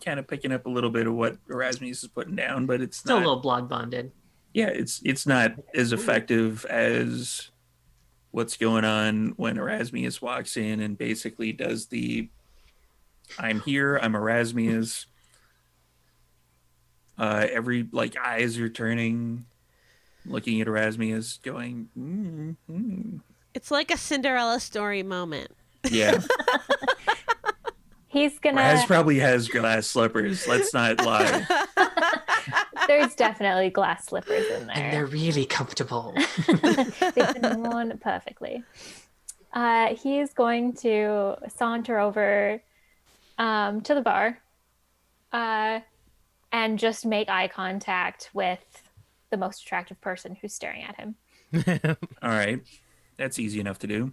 [SPEAKER 2] kind of picking up a little bit of what Erasmus is putting down, but it's
[SPEAKER 1] Still
[SPEAKER 2] not.
[SPEAKER 1] a little blood bonded.
[SPEAKER 2] Yeah, it's not as effective as what's going on when Erasmus walks in and basically does the "I'm here, I'm Erasmus." Every eyes are turning, looking at Erasmus, going,
[SPEAKER 4] It's like a Cinderella story moment.
[SPEAKER 2] yeah.
[SPEAKER 6] He's gonna.
[SPEAKER 2] Raz probably has glass slippers. Let's not lie.
[SPEAKER 6] There's definitely glass slippers in
[SPEAKER 1] And they're
[SPEAKER 6] there.
[SPEAKER 1] really comfortable.
[SPEAKER 6] They've been worn perfectly. He's going to saunter over to the bar and just make eye contact with the most attractive person who's staring at him.
[SPEAKER 2] All right. That's easy enough to do.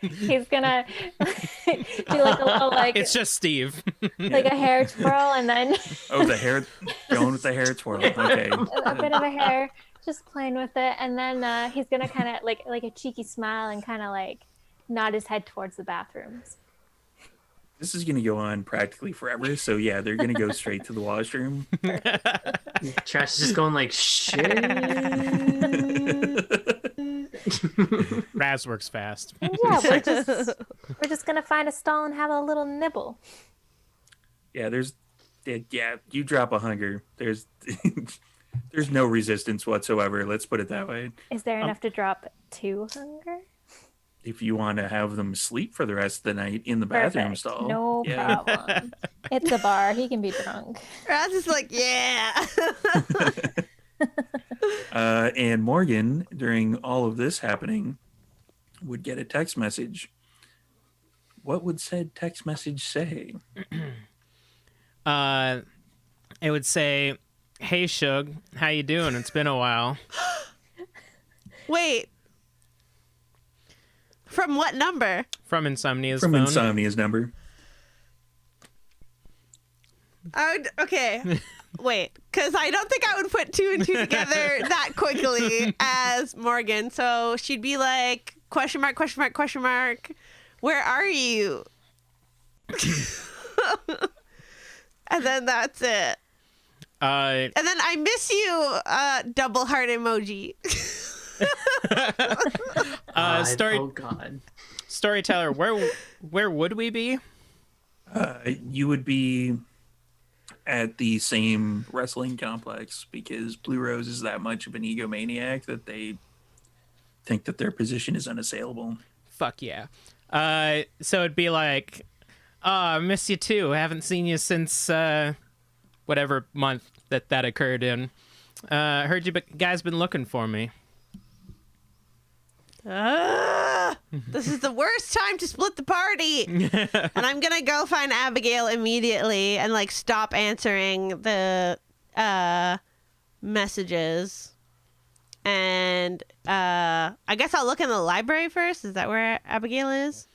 [SPEAKER 6] He's gonna do like a little
[SPEAKER 3] It's just Steve.
[SPEAKER 6] like a hair twirl and then
[SPEAKER 2] Oh, the hair, going with the hair twirl. Okay.
[SPEAKER 6] a bit of a hair, just playing with it, and then he's gonna kind of like a cheeky smile and kind of nod his head towards the bathrooms.
[SPEAKER 2] This is going to go on practically forever. So, yeah, they're going to go straight to the washroom.
[SPEAKER 1] Trash is just going like, shit.
[SPEAKER 3] Raz works fast.
[SPEAKER 6] And yeah, we're just gonna find a stall and have a little nibble.
[SPEAKER 2] Yeah, you drop a hunger. There's no resistance whatsoever. Let's put it that way.
[SPEAKER 6] Is there enough to drop 2 hunger?
[SPEAKER 2] If you want to have them sleep for the rest of the night in the bathroom
[SPEAKER 6] Perfect.
[SPEAKER 2] stall.
[SPEAKER 6] No
[SPEAKER 2] yeah.
[SPEAKER 6] problem. It's a bar. He can be drunk.
[SPEAKER 4] Raz is like, yeah.
[SPEAKER 2] And Morgan, during all of this happening, would get a text message. What would said text message say?
[SPEAKER 3] It would say, "Hey Shug, how you doing? It's been a while."
[SPEAKER 4] Wait. From what number?
[SPEAKER 3] From Insomnia's
[SPEAKER 2] From
[SPEAKER 3] phone.
[SPEAKER 2] Insomnia's number.
[SPEAKER 4] Okay. Wait, because I don't think I would put 2 and 2 together that quickly as Morgan. So she'd be like, question mark, question mark, question mark. Where are you? And then that's it. And then I miss you, double heart emoji.
[SPEAKER 1] Oh God.
[SPEAKER 3] Storyteller, where would we be?
[SPEAKER 2] You would be at the same wrestling complex because Blue Rose is that much of an egomaniac that they think that their position is unassailable.
[SPEAKER 3] Fuck yeah. So it'd be like, "Oh, I miss you too. Haven't seen you since whatever month that occurred in. Heard you guys been looking for me."
[SPEAKER 4] This is the worst time to split the party. And I'm gonna go find Abigail immediately and like stop answering the messages. And I guess I'll look in the library first. Is that where Abigail is?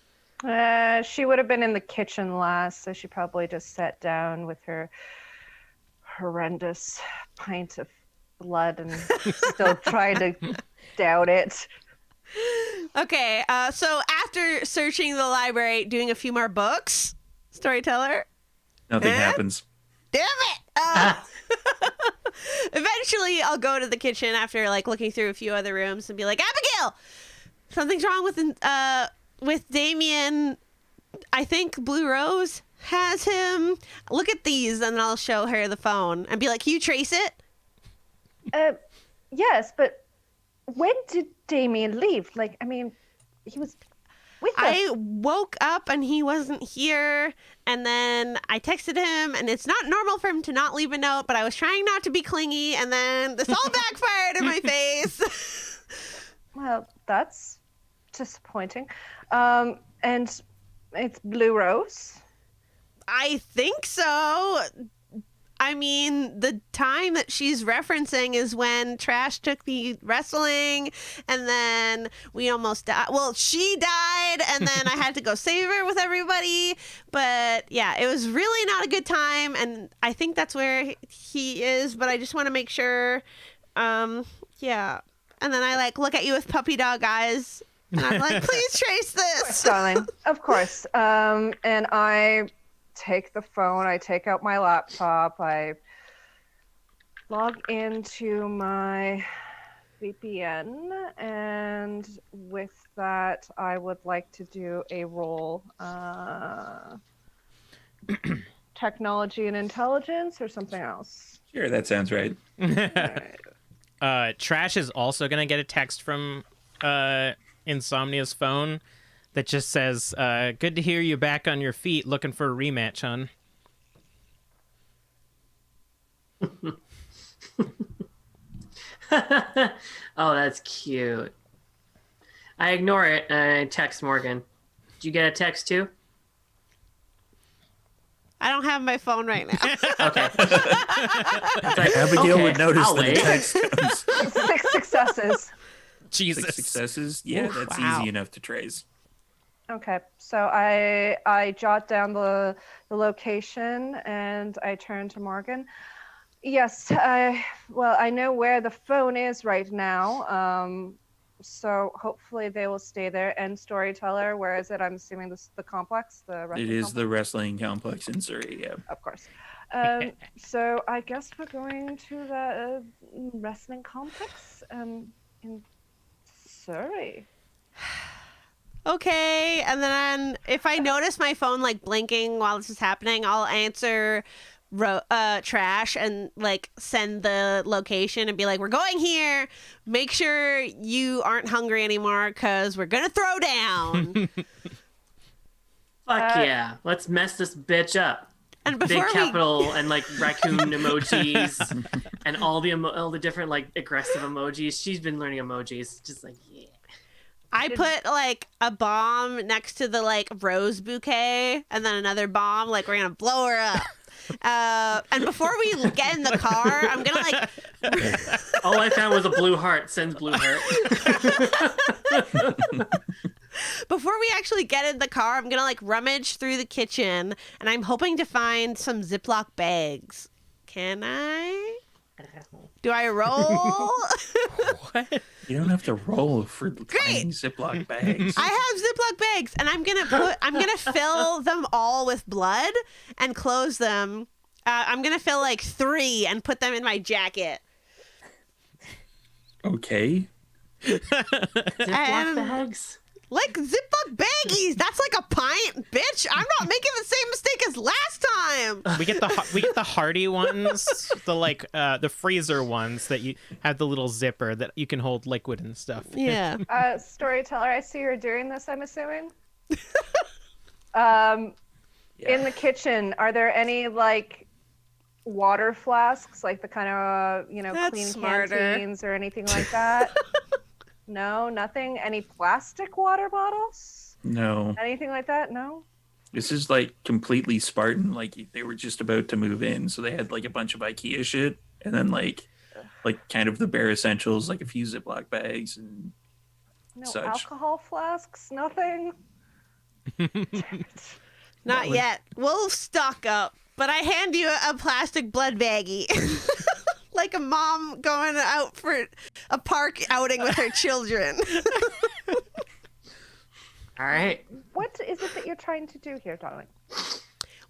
[SPEAKER 5] She would have been in the kitchen last, so she probably just sat down with her horrendous pint of blood and still trying to down it.
[SPEAKER 4] Okay, so after searching the library, doing a few more books, storyteller.
[SPEAKER 2] Nothing happens.
[SPEAKER 4] Damn it! Eventually, I'll go to the kitchen after like looking through a few other rooms and be like, Abigail, something's wrong with Damien. I think Blue Rose has him. Look at these, and I'll show her the phone and be like, can you trace it?
[SPEAKER 5] Yes, but when did Damien leave? Like, I mean, he was with us.
[SPEAKER 4] I woke up and he wasn't here, and then I texted him, and it's not normal for him to not leave a note, but I was trying not to be clingy, and then this all backfired in my face.
[SPEAKER 5] Well, that's disappointing. And it's Blue Rose?
[SPEAKER 4] I think so. I mean, the time that she's referencing is when Trash took me wrestling, and then we almost died. Well, she died, and then I had to go save her with everybody. But yeah, it was really not a good time, and I think that's where he is. But I just want to make sure. Yeah. And then I like look at you with puppy dog eyes, and I'm like, please trace this,
[SPEAKER 5] Darling. Of course. And I take the phone, I take out my laptop, I log into my VPN, and with that, I would like to do a roll. Technology and intelligence or something else?
[SPEAKER 2] Sure, that sounds right.
[SPEAKER 3] Trash is also going to get a text from Insomnia's phone that just says, good to hear you back on your feet, looking for a rematch, hon.
[SPEAKER 1] Oh, that's cute. I ignore it and I text Morgan. Did you get a text too?
[SPEAKER 4] I don't have my phone right now.
[SPEAKER 1] Okay.
[SPEAKER 2] Abigail
[SPEAKER 1] okay,
[SPEAKER 2] would notice
[SPEAKER 1] I'll
[SPEAKER 2] when the
[SPEAKER 1] wait.
[SPEAKER 2] text comes.
[SPEAKER 5] 6 successes.
[SPEAKER 3] Jesus.
[SPEAKER 2] 6 successes? Yeah, that's
[SPEAKER 4] Wow.
[SPEAKER 2] easy enough to trace.
[SPEAKER 5] Okay, so I jot down the location and I turn to Morgan. Yes, I know where the phone is right now. So hopefully they will stay there. And storyteller, where is it? I'm assuming this the complex, the wrestling
[SPEAKER 2] It is
[SPEAKER 5] complex?
[SPEAKER 2] the wrestling complex in Surrey, yeah.
[SPEAKER 5] Of course. So I guess we're going to the wrestling complex in Surrey.
[SPEAKER 4] Okay, and then if I notice my phone like blinking while this is happening, I'll answer Trash and like send the location and be like, we're going here. Make sure you aren't hungry anymore because we're gonna throw down.
[SPEAKER 1] Fuck yeah. Let's mess this bitch up.
[SPEAKER 4] And
[SPEAKER 1] Big
[SPEAKER 4] before we
[SPEAKER 1] capital and like raccoon emojis and all the different like aggressive emojis. She's been learning emojis. Just like, yeah.
[SPEAKER 4] I put like a bomb next to the like rose bouquet and then another bomb, like we're gonna blow her up. And before we get in the car, I'm gonna like
[SPEAKER 1] All I found was a blue heart. Sends blue heart.
[SPEAKER 4] before we actually get in the car, I'm gonna like rummage through the kitchen and I'm hoping to find some Ziploc bags. Can I? Do I roll?
[SPEAKER 3] What?
[SPEAKER 2] You don't have to roll for finding Ziploc bags.
[SPEAKER 4] I have Ziploc bags, and I'm gonna fill them all with blood and close them. I'm gonna fill like 3 and put them in my jacket.
[SPEAKER 2] Okay.
[SPEAKER 1] Ziploc
[SPEAKER 4] And-
[SPEAKER 1] bags.
[SPEAKER 4] Like Ziploc baggies. That's like a pint, bitch. I'm not making the same mistake as last time.
[SPEAKER 3] We get the hearty ones, the like the freezer ones that you have the little zipper that you can hold liquid and stuff.
[SPEAKER 4] Yeah.
[SPEAKER 5] Storyteller, I see you're doing this, I'm assuming. In the kitchen, are there any like water flasks, like the kind of
[SPEAKER 4] That's
[SPEAKER 5] clean
[SPEAKER 4] smarter.
[SPEAKER 5] canteens or anything like that? No, nothing. Any plastic water bottles?
[SPEAKER 2] No.
[SPEAKER 5] Anything like that? No.
[SPEAKER 2] This is like completely Spartan. Like they were just about to move in, so they had like a bunch of IKEA shit, and then like kind of the bare essentials, like a few Ziploc bags and
[SPEAKER 5] No
[SPEAKER 2] such.
[SPEAKER 5] alcohol flasks? Nothing?
[SPEAKER 4] Not yet. We'll stock up. But I hand you a plastic blood baggie. Like a mom going out for a park outing with her children.
[SPEAKER 1] All right.
[SPEAKER 5] What is it that you're trying to do here, darling?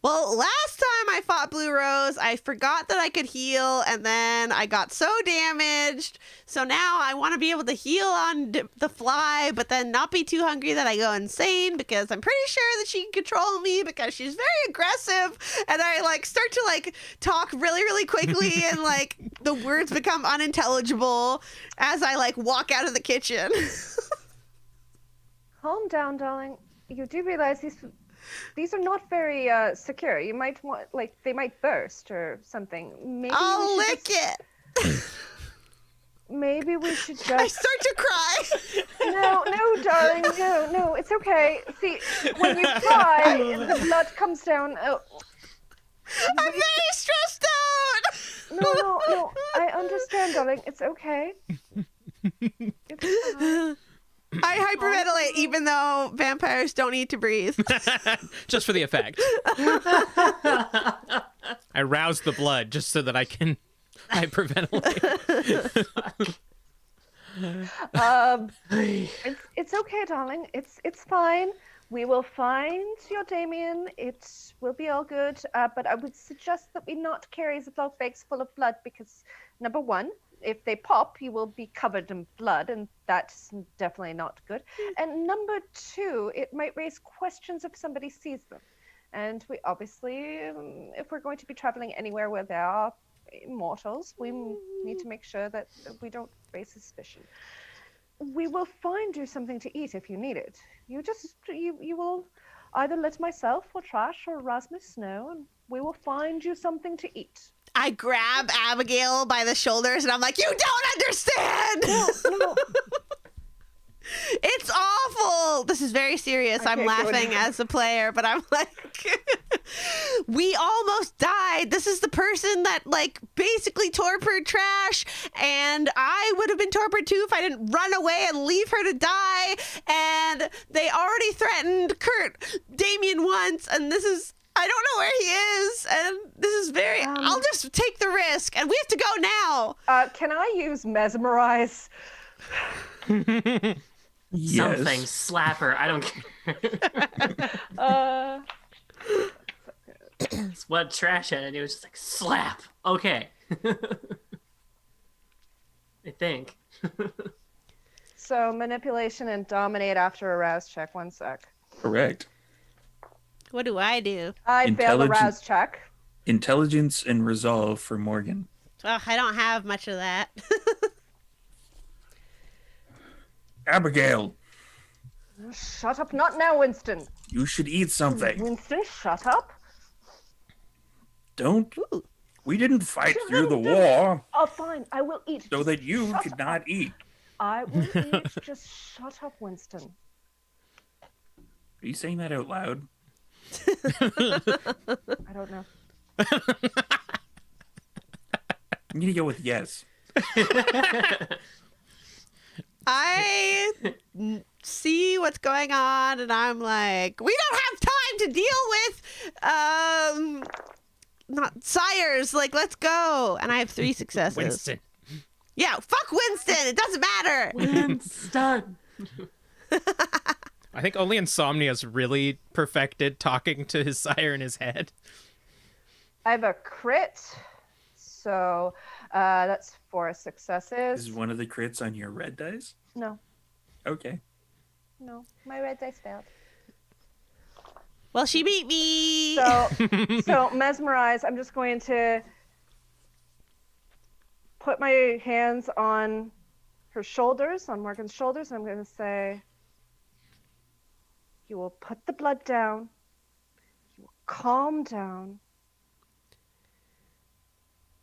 [SPEAKER 4] Well, last time I fought Blue Rose, I forgot that I could heal, and then I got so damaged. So now I want to be able to heal on the fly, but then not be too hungry that I go insane, because I'm pretty sure that she can control me because she's very aggressive, and I like start to like talk really, really quickly, and like the words become unintelligible as I like walk out of the kitchen.
[SPEAKER 5] Calm down, darling. You do realize these are not very secure. You might want, like, they might burst or something. Maybe
[SPEAKER 4] I'll
[SPEAKER 5] we should
[SPEAKER 4] lick it.
[SPEAKER 5] Maybe we should just.
[SPEAKER 4] I start to cry.
[SPEAKER 5] No, darling, no, it's okay. See, when you cry, the blood comes down. Oh.
[SPEAKER 4] I'm very stressed out.
[SPEAKER 5] No, I understand, darling. It's okay. It's fine.
[SPEAKER 4] I hyperventilate even though vampires don't need to breathe.
[SPEAKER 3] Just for the effect. I rouse the blood just so that I can hyperventilate.
[SPEAKER 5] It's okay, darling. It's fine. We will find your Damien. It will be all good. But I would suggest that we not carry Ziploc bags full of blood because, number one, if they pop, you will be covered in blood, and that's definitely not good. And number two, it might raise questions if somebody sees them. And we obviously, if we're going to be traveling anywhere where there are mortals, we need to make sure that we don't raise suspicion. We will find you something to eat if you need it. You will either let myself or Trash or Rasmus know, and we will find you something to eat.
[SPEAKER 4] I grab Abigail by the shoulders and I'm like, you don't understand!
[SPEAKER 5] No.
[SPEAKER 4] It's awful! This is very serious. I'm laughing as a player, but I'm like, we almost died. This is the person that, like, basically tortured Trash, and I would have been tortured too if I didn't run away and leave her to die, and they already threatened Damien once, and this is... I don't know where he is, and this is very... I'll just take the risk, and we have to go now.
[SPEAKER 5] Can I use Mesmerize?
[SPEAKER 2] Yes.
[SPEAKER 1] Something. Slap her. I don't care. It's what Trash had to do. It was just like, slap. Okay. I think.
[SPEAKER 5] So manipulation and dominate after a rouse check. 1 sec.
[SPEAKER 2] Correct.
[SPEAKER 4] What do I do?
[SPEAKER 5] I failed the rouse check.
[SPEAKER 2] Intelligence and resolve for Morgan.
[SPEAKER 4] Oh, I don't have much of that.
[SPEAKER 2] Abigail,
[SPEAKER 5] Shut up. Not now, Winston.
[SPEAKER 2] you should eat something.
[SPEAKER 5] Winston, shut up.
[SPEAKER 2] Don't. We didn't fight through the war
[SPEAKER 5] Oh, fine. I will eat.
[SPEAKER 2] so that you
[SPEAKER 5] Shut
[SPEAKER 2] could
[SPEAKER 5] up.
[SPEAKER 2] not eat.
[SPEAKER 5] I will eat. Just shut up, Winston.
[SPEAKER 2] Are you saying that out loud?
[SPEAKER 5] I don't know.
[SPEAKER 2] I'm gonna go with yes.
[SPEAKER 4] I see what's going on, and I'm like, we don't have time to deal with, not sires. Like, let's go. And I have 3 successes.
[SPEAKER 3] Winston.
[SPEAKER 4] Yeah, fuck Winston. It doesn't matter.
[SPEAKER 1] Winston.
[SPEAKER 3] I think only Insomnia's really perfected talking to his sire in his head.
[SPEAKER 5] I have a crit. So that's 4 successes.
[SPEAKER 2] Is one of the crits on your red dice?
[SPEAKER 5] No.
[SPEAKER 2] Okay.
[SPEAKER 5] No. My red dice failed.
[SPEAKER 4] Well, she beat me.
[SPEAKER 5] So mesmerize. I'm just going to put my hands on her shoulders, on Morgan's shoulders, and I'm going to say, you will put the blood down. You will calm down.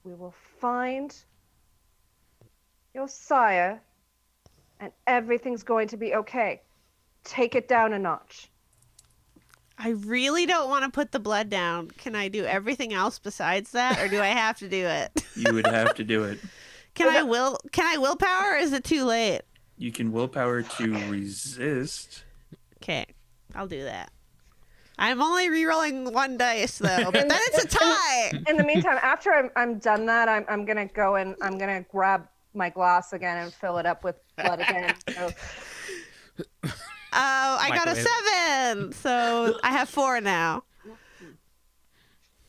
[SPEAKER 5] We will find your sire, and everything's going to be okay. Take it down a notch.
[SPEAKER 4] I really don't want to put the blood down. Can I do everything else besides that, or do I have to do it?
[SPEAKER 2] You would have to do it.
[SPEAKER 4] Can I willpower, or is it too late?
[SPEAKER 2] You can willpower to resist.
[SPEAKER 4] Okay, I'll do that. I'm only re-rolling 1 dice though, but then it's a tie.
[SPEAKER 5] In the meantime, after I'm done that, I'm gonna go and I'm gonna grab my glass again and fill it up with blood again. So.
[SPEAKER 4] I got a 7, so I have 4 now.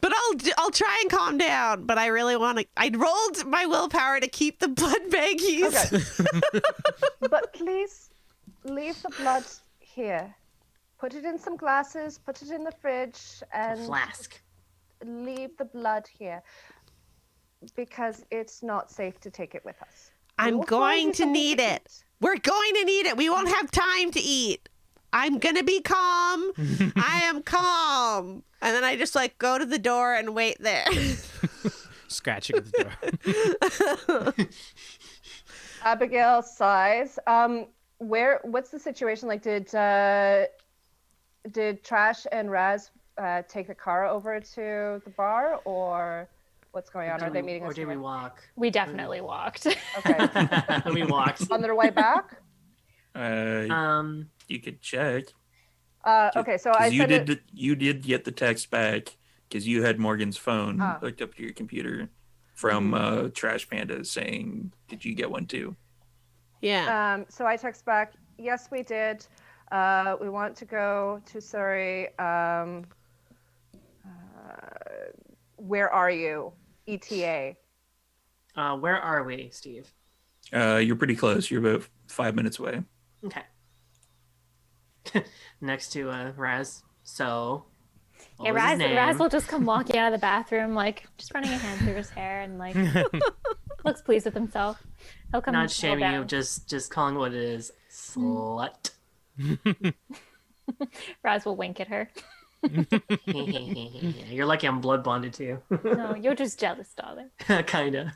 [SPEAKER 4] But I'll try and calm down. But I really want to. I rolled my willpower to keep the blood baggies.
[SPEAKER 5] Okay. But please leave the blood here. Put it in some glasses. Put it in the fridge and
[SPEAKER 1] Flask.
[SPEAKER 5] leave the blood here because it's not safe to take it with us.
[SPEAKER 4] I'm
[SPEAKER 5] We'll find
[SPEAKER 4] going
[SPEAKER 5] you
[SPEAKER 4] to
[SPEAKER 5] something
[SPEAKER 4] need it.
[SPEAKER 5] eat.
[SPEAKER 4] We're going to need it. We won't have time to eat. I'm gonna be calm. I am calm. And then I just like go to the door and wait there.
[SPEAKER 3] Scratching at the door.
[SPEAKER 5] Abigail sighs. What's the situation like? Did Trash and Raz take the car over to the bar, or what's going on? Are they meeting
[SPEAKER 1] Or
[SPEAKER 5] us
[SPEAKER 1] did we
[SPEAKER 5] here?
[SPEAKER 1] walk?
[SPEAKER 6] We definitely walked.
[SPEAKER 5] Okay.
[SPEAKER 1] We walked.
[SPEAKER 5] On their way back?
[SPEAKER 2] You could check.
[SPEAKER 5] Okay, so I
[SPEAKER 2] You
[SPEAKER 5] said
[SPEAKER 2] did.
[SPEAKER 5] it,
[SPEAKER 2] You did get the text back because you had Morgan's phone
[SPEAKER 5] Ah.
[SPEAKER 2] hooked up to your computer from Trash Panda saying, "Did you get one too?"
[SPEAKER 4] Yeah.
[SPEAKER 5] so I text back, yes, we did. We want to go to Surrey. Where are you? ETA.
[SPEAKER 1] Where are we, Steve?
[SPEAKER 2] You're pretty close. You're about 5 minutes away.
[SPEAKER 1] Okay. Next to Raz. So.
[SPEAKER 6] Yeah,
[SPEAKER 1] what was his name?
[SPEAKER 6] Raz will just come walking out of the bathroom, like just running a hand through his hair and like looks pleased with himself. He'll come.
[SPEAKER 1] Not
[SPEAKER 6] settle
[SPEAKER 1] shaming you,
[SPEAKER 6] down.
[SPEAKER 1] just calling what it is. Slut.
[SPEAKER 6] Raz will wink at her.
[SPEAKER 1] You're lucky I'm blood bonded to you.
[SPEAKER 6] No, you're just jealous, darling.
[SPEAKER 1] Kinda.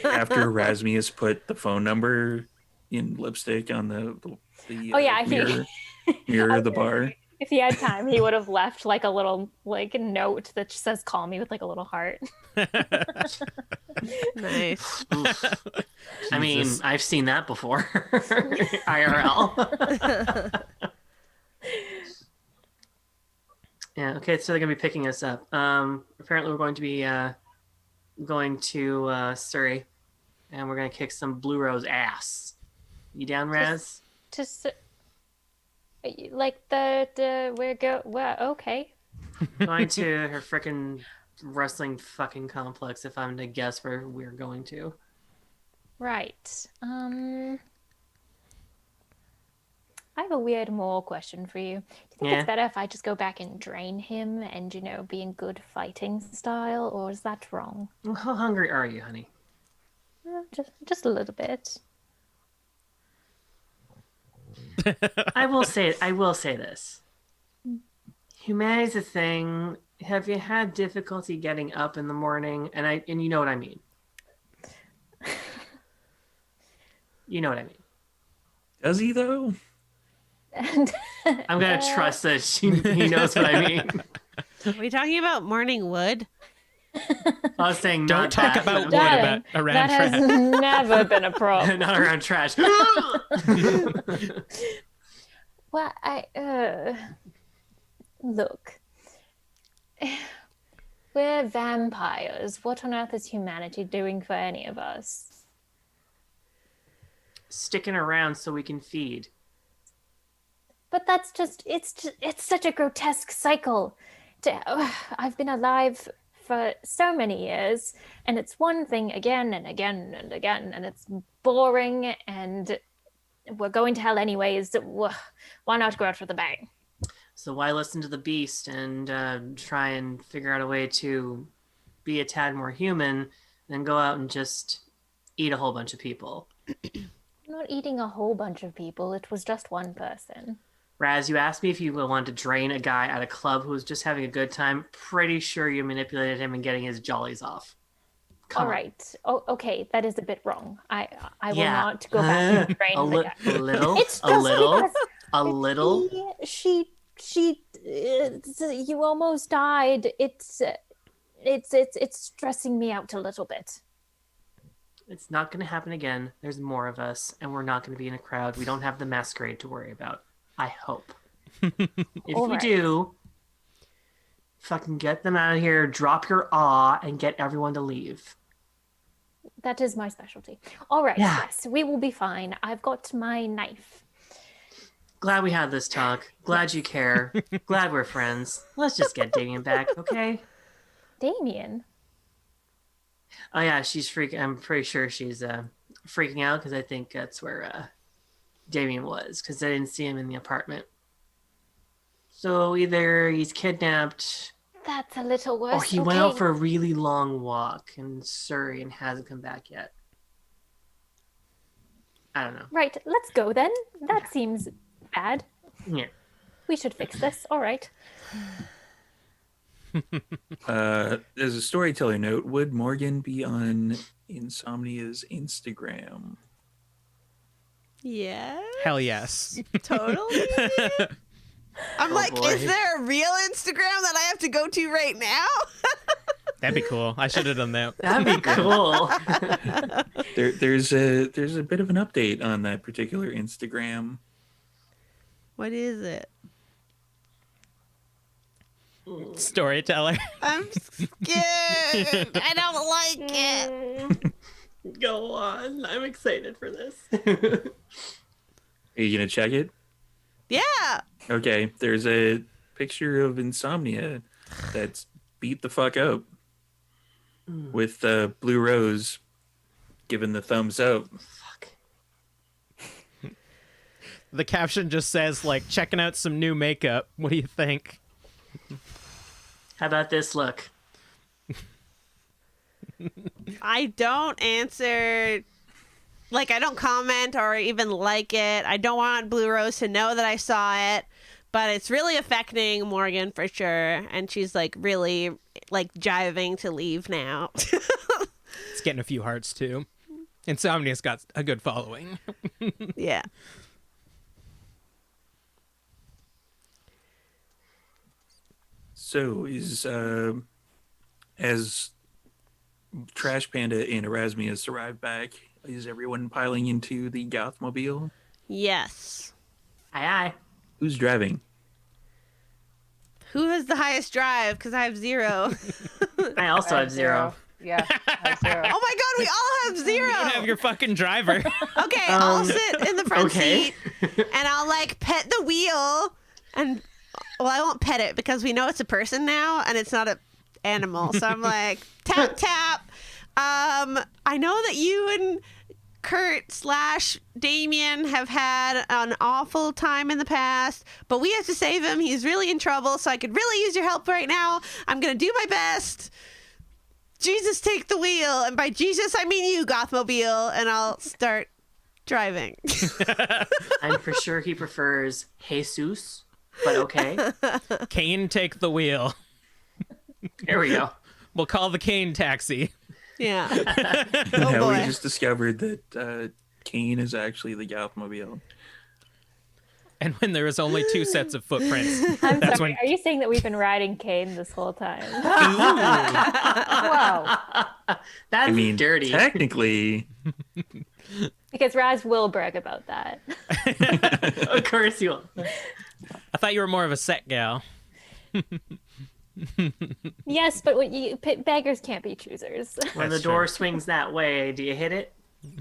[SPEAKER 2] After Rasmius put the phone number in lipstick on the
[SPEAKER 6] Oh, yeah,
[SPEAKER 2] mirror of the bar.
[SPEAKER 6] If he had time, he would have left like a little like note that just says "call me" with like a little heart.
[SPEAKER 4] Nice.
[SPEAKER 1] I mean, I've seen that before. IRL. Yeah, okay, so they're gonna be picking us up. Apparently we're going to be going to Surrey, and we're gonna kick some Blue Rose ass. You down, Raz?
[SPEAKER 6] Just like we're okay.
[SPEAKER 1] Going to her frickin' wrestling fucking complex, if I'm to guess where we're going to.
[SPEAKER 6] Right. I have a weird moral question for you. Do you think
[SPEAKER 1] Yeah.
[SPEAKER 6] it's better if I just go back and drain him and, be in good fighting style, or is that wrong?
[SPEAKER 1] How hungry are you, honey?
[SPEAKER 6] Just a little bit.
[SPEAKER 1] I will say this. Humanity's a thing. Have you had difficulty getting up in the morning? And you know what I mean. You know what I mean.
[SPEAKER 2] Does he though?
[SPEAKER 6] And
[SPEAKER 1] I'm gonna trust that he knows what I mean.
[SPEAKER 4] Are we talking about morning wood?
[SPEAKER 1] I was saying
[SPEAKER 3] Don't
[SPEAKER 1] not
[SPEAKER 3] talk
[SPEAKER 1] that,
[SPEAKER 3] about
[SPEAKER 1] but-
[SPEAKER 3] wood
[SPEAKER 6] Darling,
[SPEAKER 3] around
[SPEAKER 6] that has
[SPEAKER 3] trash.
[SPEAKER 6] never been a problem.
[SPEAKER 1] not around trash.
[SPEAKER 6] Well, look. We're vampires. What on earth is humanity doing for any of us?
[SPEAKER 1] Sticking around so we can feed.
[SPEAKER 6] But that's it's such a grotesque cycle. I've been alive for so many years, and it's one thing again and again and again, and it's boring, and we're going to hell anyways. Why not go out with a bang?
[SPEAKER 1] So why listen to the beast and try and figure out a way to be a tad more human than go out and just eat a whole bunch of people?
[SPEAKER 6] I'm not eating a whole bunch of people. It was just one person.
[SPEAKER 1] Raz, you asked me if you wanted to drain a guy at a club who was just having a good time. Pretty sure you manipulated him and getting his jollies off. Come
[SPEAKER 6] All
[SPEAKER 1] on.
[SPEAKER 6] right. Oh, okay. That is a bit wrong. I will
[SPEAKER 1] Yeah.
[SPEAKER 6] not go back and train
[SPEAKER 1] a
[SPEAKER 6] again.
[SPEAKER 1] little,
[SPEAKER 6] It's
[SPEAKER 1] a
[SPEAKER 6] just
[SPEAKER 1] little,
[SPEAKER 6] because
[SPEAKER 1] a little.
[SPEAKER 6] you almost died. It's stressing me out a little bit.
[SPEAKER 1] It's not going to happen again. There's more of us, and we're not going to be in a crowd. We don't have the masquerade to worry about. I hope. If
[SPEAKER 6] All
[SPEAKER 1] we
[SPEAKER 6] right.
[SPEAKER 1] do, fucking get them out of here, drop your awe, and get everyone to leave.
[SPEAKER 6] That is my specialty. All right.
[SPEAKER 1] Yeah.
[SPEAKER 6] Yes, we will be fine. I've got my knife.
[SPEAKER 1] Glad we had this talk. Glad you care. Glad we're friends. Let's just get Damien back, okay?
[SPEAKER 6] Damien.
[SPEAKER 1] Oh yeah, she's freaking. I'm pretty sure she's freaking out because I think that's where Damien was because I didn't see him in the apartment. So either he's kidnapped
[SPEAKER 6] That's a little worse.
[SPEAKER 1] or he went out for a really long walk in Surrey and hasn't come back yet. I don't know.
[SPEAKER 6] Right. Let's go then. That seems bad.
[SPEAKER 1] Yeah.
[SPEAKER 6] We should fix this. All right.
[SPEAKER 2] As a storyteller note, would Morgan be on Insomnia's Instagram?
[SPEAKER 4] Yeah,
[SPEAKER 3] Hell yes.
[SPEAKER 4] totally. I'm
[SPEAKER 1] Oh,
[SPEAKER 4] like,
[SPEAKER 1] boy.
[SPEAKER 4] is there a real Instagram that I have to go to right now?
[SPEAKER 3] That'd be cool. I should have done that.
[SPEAKER 1] That'd be cool.
[SPEAKER 2] There's a bit of an update on that particular Instagram.
[SPEAKER 4] What is it?
[SPEAKER 3] Storyteller.
[SPEAKER 4] I'm scared. I don't like it.
[SPEAKER 1] Go on. I'm excited for this.
[SPEAKER 2] Are you gonna check it?
[SPEAKER 4] Yeah.
[SPEAKER 2] Okay, there's a picture of Insomnia that's beat the fuck up with Blue Rose giving the thumbs up.
[SPEAKER 1] Fuck.
[SPEAKER 3] The caption just says, like, checking out some new makeup. What do you think?
[SPEAKER 1] How about this look?
[SPEAKER 4] I don't answer. Like, I don't comment or even like it. I don't want Blue Rose to know that I saw it, but it's really affecting Morgan for sure. And she's like really like jiving to leave now.
[SPEAKER 3] It's getting a few hearts, too. Insomnia's got a good following.
[SPEAKER 4] Yeah.
[SPEAKER 2] So is as Trash Panda and Erasmus arrive back, is everyone piling into the Gothmobile?
[SPEAKER 4] Yes.
[SPEAKER 1] Aye aye.
[SPEAKER 2] Who's driving?
[SPEAKER 4] Who has the highest drive? Because I have 0.
[SPEAKER 1] I also have 0.
[SPEAKER 5] Yeah, I have 0.
[SPEAKER 4] Oh my god, we all have 0.
[SPEAKER 3] You don't have your fucking driver.
[SPEAKER 4] Okay, I'll sit in the front
[SPEAKER 1] okay.
[SPEAKER 4] seat and I'll like pet the wheel and well, I won't pet it because we know it's a person now and it's not a animal. So I'm like tap tap. I know that you and Kurt / Damien have had an awful time in the past, but we have to save him. He's really in trouble, so I could really use your help right now. I'm gonna do my best. Jesus, take the wheel. And by Jesus, I mean you, Gothmobile. And I'll start driving.
[SPEAKER 1] I'm for sure he prefers Jesus, but okay.
[SPEAKER 3] Kane, take the wheel.
[SPEAKER 1] Here we go.
[SPEAKER 3] We'll call the Kane taxi.
[SPEAKER 4] Yeah.
[SPEAKER 2] Now
[SPEAKER 4] boy.
[SPEAKER 2] we just discovered that Kane is actually the Gothmobile.
[SPEAKER 3] And when there is only 2 sets of footprints,
[SPEAKER 6] I'm
[SPEAKER 3] that's
[SPEAKER 6] sorry.
[SPEAKER 3] when
[SPEAKER 6] Are you saying that we've been riding Kane this whole time? Whoa.
[SPEAKER 1] That's
[SPEAKER 2] I mean,
[SPEAKER 1] dirty.
[SPEAKER 2] technically,
[SPEAKER 6] Because Raz will brag about that.
[SPEAKER 1] Of course you will.
[SPEAKER 3] I thought you were more of a set gal.
[SPEAKER 6] Yes, but beggars can't be choosers.
[SPEAKER 1] When the
[SPEAKER 3] That's
[SPEAKER 1] door
[SPEAKER 3] true.
[SPEAKER 1] swings that way, do you hit it?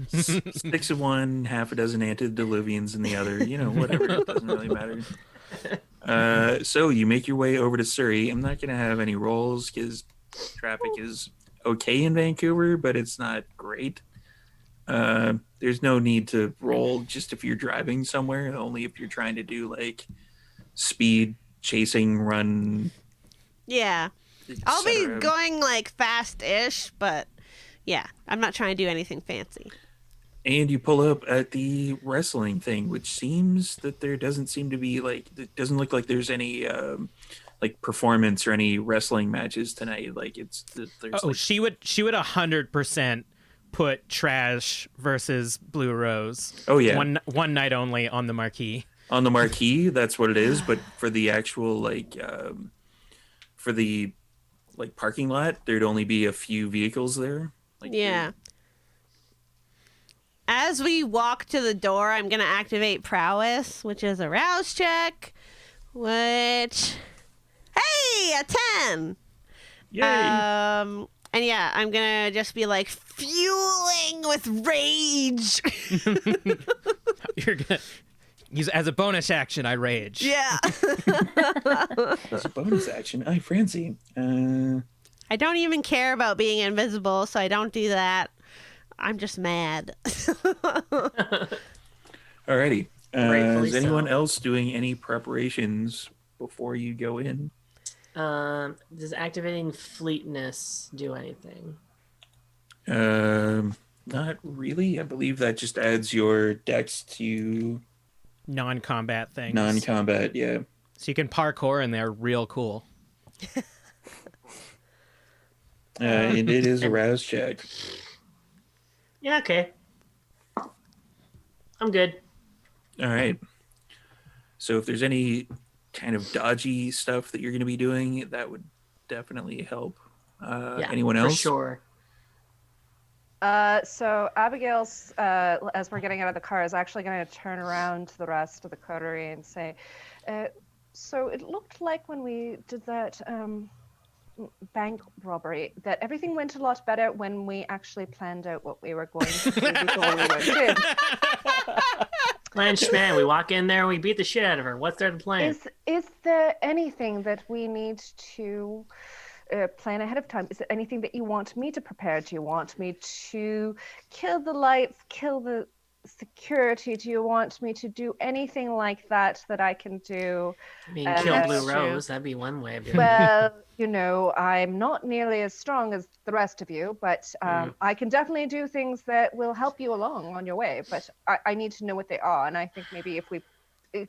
[SPEAKER 2] 6 of one, half a dozen antediluvians in the other. You know, whatever. It doesn't really matter. So you make your way over to Surrey. I'm not going to have any rolls because traffic is okay in Vancouver, but it's not great. There's no need to roll just if you're driving somewhere, only if you're trying to do like speed, chasing, run.
[SPEAKER 4] Yeah. I'll be
[SPEAKER 2] etc.
[SPEAKER 4] going like fast-ish, but yeah, I'm not trying to do anything fancy.
[SPEAKER 2] And you pull up at the wrestling thing, which seems that there doesn't seem to be like, it doesn't look like there's any like performance or any wrestling matches tonight. Like there's like,
[SPEAKER 3] she would 100% put Trash versus Blue Rose.
[SPEAKER 2] oh yeah,
[SPEAKER 3] One night only on the marquee.
[SPEAKER 2] on the marquee. That's what it is. But for the actual for the like parking lot, there'd only be a few vehicles there. Like
[SPEAKER 4] Yeah. As we walk to the door, I'm going to activate Prowess, which is a rouse check, which... Hey, a 10!
[SPEAKER 2] yay!
[SPEAKER 4] And yeah, I'm going to just be like fueling with rage.
[SPEAKER 3] You're gonna use as a bonus action. I rage.
[SPEAKER 4] Yeah.
[SPEAKER 2] As a bonus action, Francie.
[SPEAKER 4] I don't even care about being invisible, so I don't do that. I'm just mad.
[SPEAKER 2] Alrighty.
[SPEAKER 1] Rightfully
[SPEAKER 2] Is anyone
[SPEAKER 1] so.
[SPEAKER 2] else doing any preparations before you go in?
[SPEAKER 1] Does activating fleetness do anything?
[SPEAKER 2] Not really. I believe that just adds your dex to
[SPEAKER 3] Non-combat things.
[SPEAKER 2] non-combat. Yeah.
[SPEAKER 3] So you can parkour and they're real cool.
[SPEAKER 2] And it is a rouse check.
[SPEAKER 1] Yeah, okay. I'm good.
[SPEAKER 2] All right. So if there's any kind of dodgy stuff that you're going to be doing, that would definitely help.
[SPEAKER 1] Yeah,
[SPEAKER 2] Anyone else?
[SPEAKER 1] For sure.
[SPEAKER 5] So Abigail's, as we're getting out of the car, is actually going to turn around to the rest of the coterie and say, so it looked like when we did that bank robbery that everything went a lot better when we actually planned out what we were going to do before we went in.
[SPEAKER 1] Plan Schman, we walk in there and we beat the shit out of her. What's there to plan?
[SPEAKER 5] Is there anything that we need to plan ahead of time? Is there anything that you want me to prepare? Do you want me to kill the lights, kill the security? Do you want me to do anything like that I can do?
[SPEAKER 1] I mean, kill
[SPEAKER 5] that's
[SPEAKER 1] Blue
[SPEAKER 4] true.
[SPEAKER 1] Rose. That'd be one way of doing it.
[SPEAKER 5] Well, you know, I'm not nearly as strong as the rest of you, but I can definitely do things that will help you along on your way. But I need to know what they are, and I think maybe if we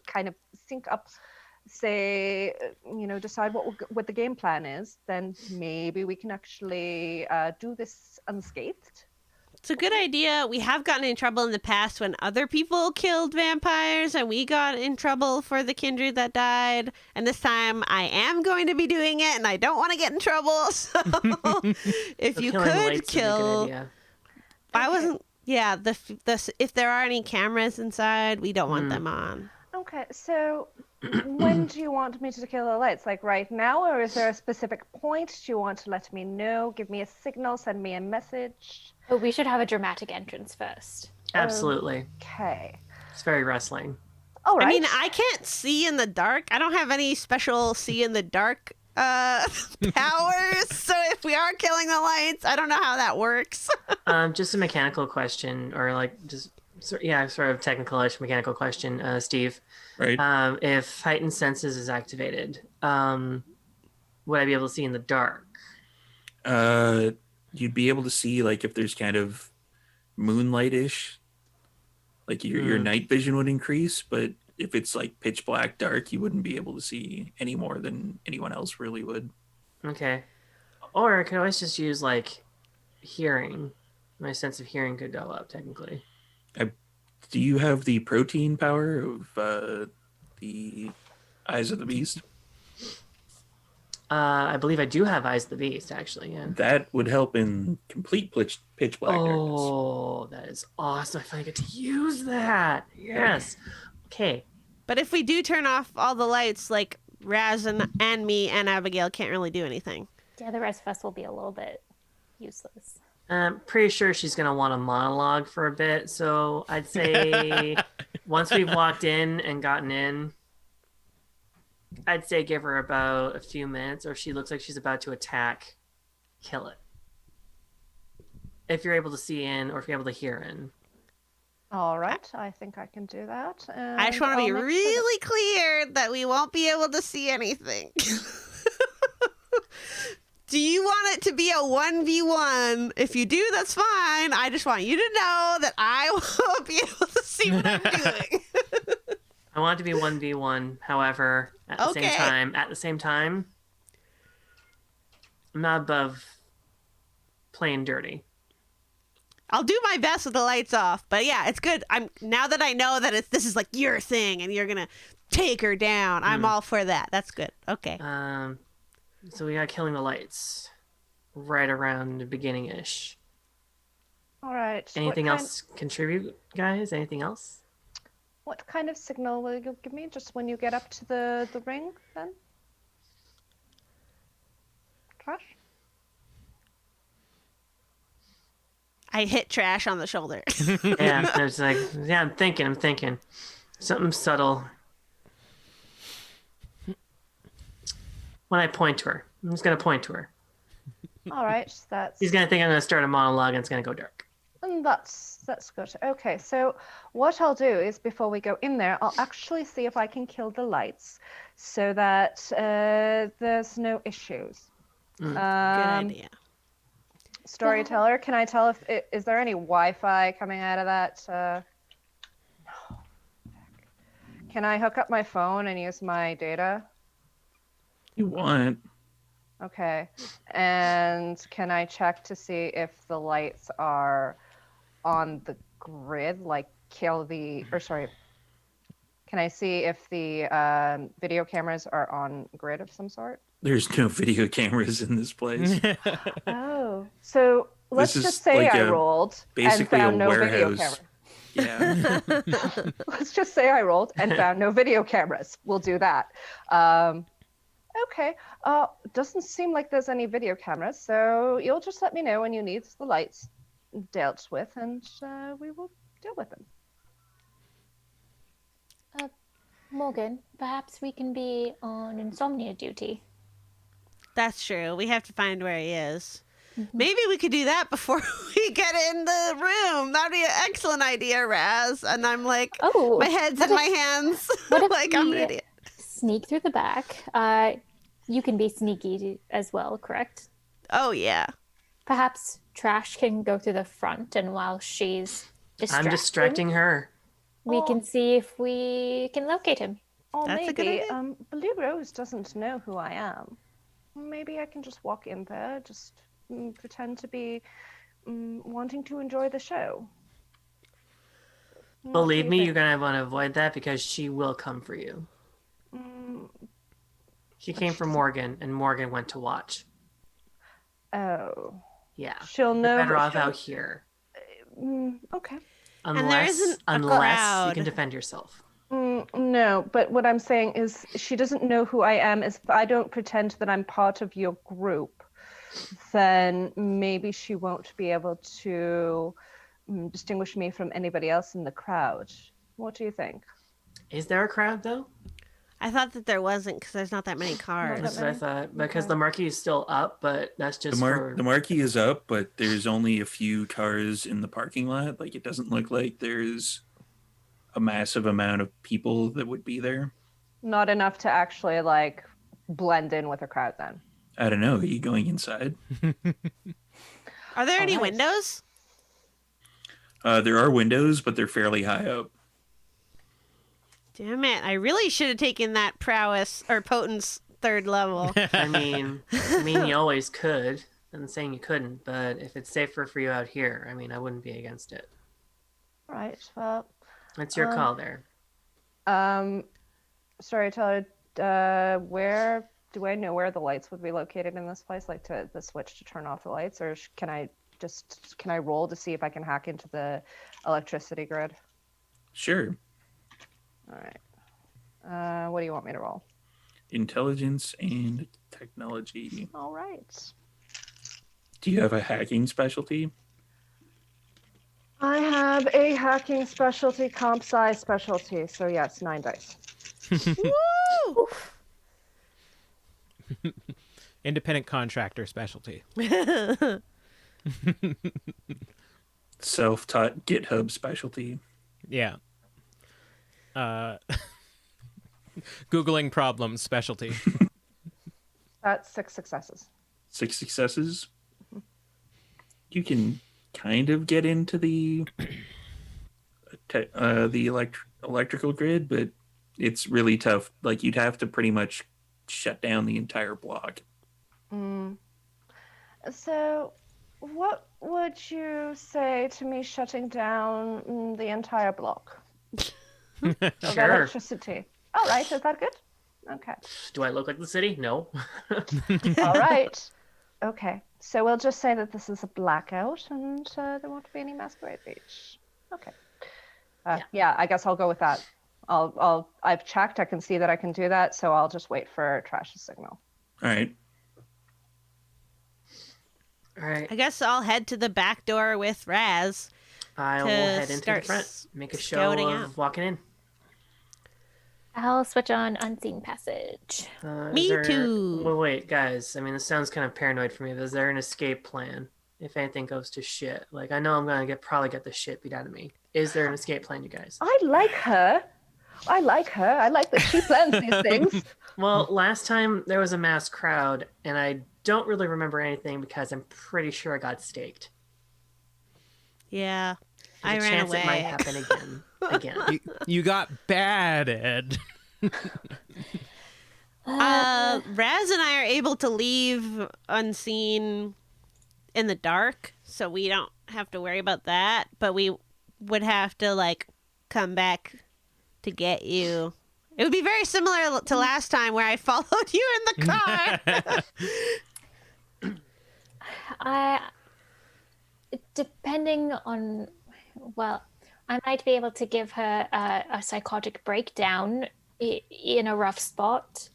[SPEAKER 5] kind of sync up, say, you know, decide what the game plan is, then maybe we can actually do this unscathed.
[SPEAKER 4] It's a good idea. We have gotten in trouble in the past when other people killed vampires, and we got in trouble for the kindred that died. And this time I am going to be doing it, and I don't want to get in trouble. So if
[SPEAKER 1] So
[SPEAKER 4] you
[SPEAKER 1] killing
[SPEAKER 4] could
[SPEAKER 1] lights is a good
[SPEAKER 4] kill...
[SPEAKER 1] idea.
[SPEAKER 4] I wasn't... Yeah, if there are any cameras inside, we don't want them on.
[SPEAKER 5] Okay, so when do you want me to kill the lights? Like right now, or is there a specific point? Do you want to let me know? Give me a signal, send me a message?
[SPEAKER 6] But we should have a dramatic entrance first.
[SPEAKER 1] Absolutely.
[SPEAKER 5] Okay.
[SPEAKER 1] It's very wrestling.
[SPEAKER 5] All right.
[SPEAKER 4] I mean, I can't see in the dark. I don't have any special see in the dark powers. So if we are killing the lights, I don't know how that works.
[SPEAKER 1] Just a mechanical question, or like just sort of technical-ish mechanical question, Steve.
[SPEAKER 2] Right.
[SPEAKER 1] If heightened senses is activated, would I be able to see in the dark?
[SPEAKER 2] You'd be able to see like if there's kind of moonlight-ish, like your night vision would increase, but if it's like pitch black dark, you wouldn't be able to see any more than anyone else really would.
[SPEAKER 1] Okay. Or I could always just use like hearing. My sense of hearing could go up technically.
[SPEAKER 2] Do you have the protein power of the Eyes of the Beast?
[SPEAKER 1] I believe I do have Eyes of the Beast, actually, yeah.
[SPEAKER 2] That would help in complete pitch black darkness.
[SPEAKER 1] Oh, that is awesome. I finally get to use that. Yes. Okay.
[SPEAKER 4] But if we do turn off all the lights, like Raz and me and Abigail can't really do anything.
[SPEAKER 6] Yeah, the rest of us will be a little bit useless.
[SPEAKER 1] I'm pretty sure she's going to want a monologue for a bit, so I'd say once we've walked in and gotten in, I'd say give her about a few minutes, or if she looks like she's about to attack, kill it. If you're able to see in, or if you're able to hear in.
[SPEAKER 5] All right, I think I can do that.
[SPEAKER 4] I just want to be really clear that we won't be able to see anything. Do you want it to be a 1v1? If you do, that's fine. I just want you to know that I won't be able to see what I'm doing.
[SPEAKER 1] I want it to be 1v1. However,
[SPEAKER 4] Okay.
[SPEAKER 1] at the same time, I'm not above playing dirty.
[SPEAKER 4] I'll do my best with the lights off, but yeah, it's good. I'm now that I know that this is like your thing and you're gonna take her down. I'm all for that. That's good. Okay.
[SPEAKER 1] So we got killing the lights right around the beginning ish.
[SPEAKER 5] All right.
[SPEAKER 1] Anything else contribute, guys? Anything else?
[SPEAKER 5] What kind of signal will you give me? Just when you get up to the ring, then? Trash?
[SPEAKER 4] I hit Trash on the shoulder.
[SPEAKER 1] Yeah, it's like, yeah, I'm thinking. Something subtle. When I point to her, I'm just gonna point to her.
[SPEAKER 5] All right, that's
[SPEAKER 1] He's gonna think I'm gonna start a monologue and it's gonna go dark.
[SPEAKER 5] that's good. Okay, so what I'll do is before we go in there, I'll actually see if I can kill the lights so that there's no issues.
[SPEAKER 4] Good idea.
[SPEAKER 5] Storyteller, can I tell if is there any Wi-Fi coming out of that? No. Can I hook up my phone and use my data?
[SPEAKER 2] You want?
[SPEAKER 5] Okay. And can I check to see if the lights are on the grid, like can I see if the video cameras are on grid of some sort?
[SPEAKER 2] There's no video cameras in this place.
[SPEAKER 5] Oh, so let's
[SPEAKER 2] is
[SPEAKER 5] just say
[SPEAKER 2] like
[SPEAKER 5] I rolled and
[SPEAKER 2] basically
[SPEAKER 5] found
[SPEAKER 2] a
[SPEAKER 5] no video
[SPEAKER 2] warehouse.
[SPEAKER 5] camera.
[SPEAKER 2] Yeah.
[SPEAKER 5] Let's just say I rolled and found no video cameras. We'll do that. Okay. Doesn't seem like there's any video cameras, so you'll just let me know when you need the lights dealt with, and we will deal with them.
[SPEAKER 6] Morgan, perhaps we can be on insomnia duty.
[SPEAKER 4] That's true. We have to find where he is. Maybe we could do that before we get in the room. That'd be an excellent idea, Raz. And I'm like,
[SPEAKER 6] Oh,
[SPEAKER 4] my head's in my hands.
[SPEAKER 6] What if
[SPEAKER 4] like I'm an
[SPEAKER 6] we
[SPEAKER 4] idiot.
[SPEAKER 6] sneak through the back? You can be sneaky as well, correct?
[SPEAKER 4] Oh, yeah.
[SPEAKER 6] Perhaps Trash can go through the front, and while she's
[SPEAKER 1] I'm distracting her.
[SPEAKER 6] we can see if we can locate him.
[SPEAKER 5] Or
[SPEAKER 4] That's a good
[SPEAKER 5] maybe
[SPEAKER 4] idea.
[SPEAKER 5] Blue Rose doesn't know who I am. Maybe I can just walk in there, just pretend to be wanting to enjoy the show. What
[SPEAKER 1] Believe
[SPEAKER 5] do
[SPEAKER 1] me,
[SPEAKER 5] think?
[SPEAKER 1] you're gonna want to avoid that because she will come for you. She came for Morgan, and Morgan went to watch.
[SPEAKER 5] Oh,
[SPEAKER 1] Yeah,
[SPEAKER 5] she'll know.
[SPEAKER 1] you're better off out here.
[SPEAKER 5] Okay.
[SPEAKER 1] Unless
[SPEAKER 4] isn't a
[SPEAKER 1] you
[SPEAKER 4] crowd.
[SPEAKER 1] can defend yourself.
[SPEAKER 5] No, but what I'm saying is she doesn't know who I am. If I don't pretend that I'm part of your group, then maybe she won't be able to distinguish me from anybody else in the crowd. What do you think?
[SPEAKER 1] Is there a crowd though?
[SPEAKER 4] I thought that there wasn't because there's not that many cars.
[SPEAKER 1] That's what I thought. Because the marquee is still up, but that's just
[SPEAKER 2] The marquee is up, but there's only a few cars in the parking lot. Like, it doesn't look like there's a massive amount of people that would be there.
[SPEAKER 5] Not enough to actually like blend in with a crowd then.
[SPEAKER 2] I don't know. Are you going inside?
[SPEAKER 4] Are there any
[SPEAKER 5] Alright.
[SPEAKER 4] windows?
[SPEAKER 2] There are windows, but they're fairly high up.
[SPEAKER 4] Damn it. I really should have taken that prowess or potence third level.
[SPEAKER 1] I mean, you always could. I'm saying you couldn't, but if it's safer for you out here, I mean, I wouldn't be against it.
[SPEAKER 5] Right. Well,
[SPEAKER 1] It's your call there.
[SPEAKER 5] storyteller, where do I know where the lights would be located in this place? Like the switch to turn off the lights, or can I roll to see if I can hack into the electricity grid?
[SPEAKER 2] Sure.
[SPEAKER 5] All right. What do you want me to roll?
[SPEAKER 2] Intelligence and technology.
[SPEAKER 5] All right.
[SPEAKER 2] Do you have a hacking specialty?
[SPEAKER 5] I have a hacking specialty, comp sci specialty. So yes, 9 dice.
[SPEAKER 4] Woo!
[SPEAKER 3] Independent contractor specialty.
[SPEAKER 2] Self-taught GitHub specialty.
[SPEAKER 3] Yeah. Googling problems specialty.
[SPEAKER 5] That's 6 successes.
[SPEAKER 2] 6 successes. You can kind of get into the electrical grid, but it's really tough. Like you'd have to pretty much shut down the entire block.
[SPEAKER 5] Mm. So, what would you say to me shutting down the entire block of
[SPEAKER 1] Sure.
[SPEAKER 5] electricity? All right, is that good? Okay.
[SPEAKER 1] Do I look like the city? No.
[SPEAKER 5] All right. Okay. So we'll just say that this is a blackout and there won't be any Masquerade Beach. Okay. Yeah, I guess I'll go with that. I've checked. I can see that I can do that, so I'll just wait for Trash's signal.
[SPEAKER 2] All right.
[SPEAKER 1] All right.
[SPEAKER 4] I guess I'll head to the back door with Raz.
[SPEAKER 1] I will
[SPEAKER 4] to
[SPEAKER 1] head into the
[SPEAKER 4] start
[SPEAKER 1] front. Make a show
[SPEAKER 4] scouting
[SPEAKER 1] of
[SPEAKER 4] out.
[SPEAKER 1] walking in.
[SPEAKER 6] I'll switch on unseen passage.
[SPEAKER 4] Me
[SPEAKER 1] Is there...
[SPEAKER 4] too.
[SPEAKER 1] Well, wait, guys. I mean, this sounds kind of paranoid for me. But is there an escape plan if anything goes to shit? Like, I know I'm gonna probably get the shit beat out of me. Is there an escape plan, you guys?
[SPEAKER 5] I like her. I like that she plans these things.
[SPEAKER 1] Well, last time there was a mass crowd, and I don't really remember anything because I'm pretty sure I got staked.
[SPEAKER 4] Yeah, I
[SPEAKER 1] There's a
[SPEAKER 4] ran
[SPEAKER 1] chance
[SPEAKER 4] away.
[SPEAKER 1] it might happen again.
[SPEAKER 3] You got batted.
[SPEAKER 4] Raz and I are able to leave unseen in the dark, so we don't have to worry about that. But we would have to like come back to get you. It would be very similar to last time where I followed you in the car.
[SPEAKER 6] Depending on, well, I might be able to give her a psychotic breakdown in a rough spot.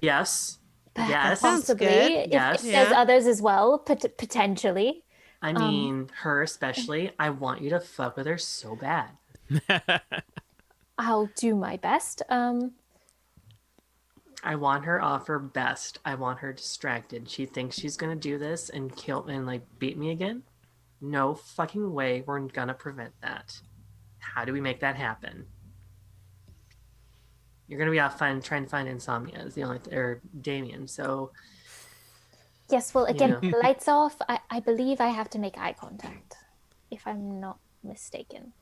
[SPEAKER 1] Yes. Yes.
[SPEAKER 4] Sounds
[SPEAKER 6] Possibly.
[SPEAKER 4] good.
[SPEAKER 6] If
[SPEAKER 1] Yes.
[SPEAKER 6] there's
[SPEAKER 4] Yeah.
[SPEAKER 6] others as well, potentially.
[SPEAKER 1] I mean, her especially. I want you to fuck with her so bad.
[SPEAKER 6] I'll do my best.
[SPEAKER 1] I want her off her best. I want her distracted. She thinks she's gonna do this and kill and like beat me again. No fucking way we're gonna prevent that. How do we make that happen? You're gonna be off trying to find Insomnia is the only or Damien. So
[SPEAKER 6] Yes, well, again,
[SPEAKER 1] Yeah.
[SPEAKER 6] lights off. I believe I have to make eye contact, if I'm not mistaken.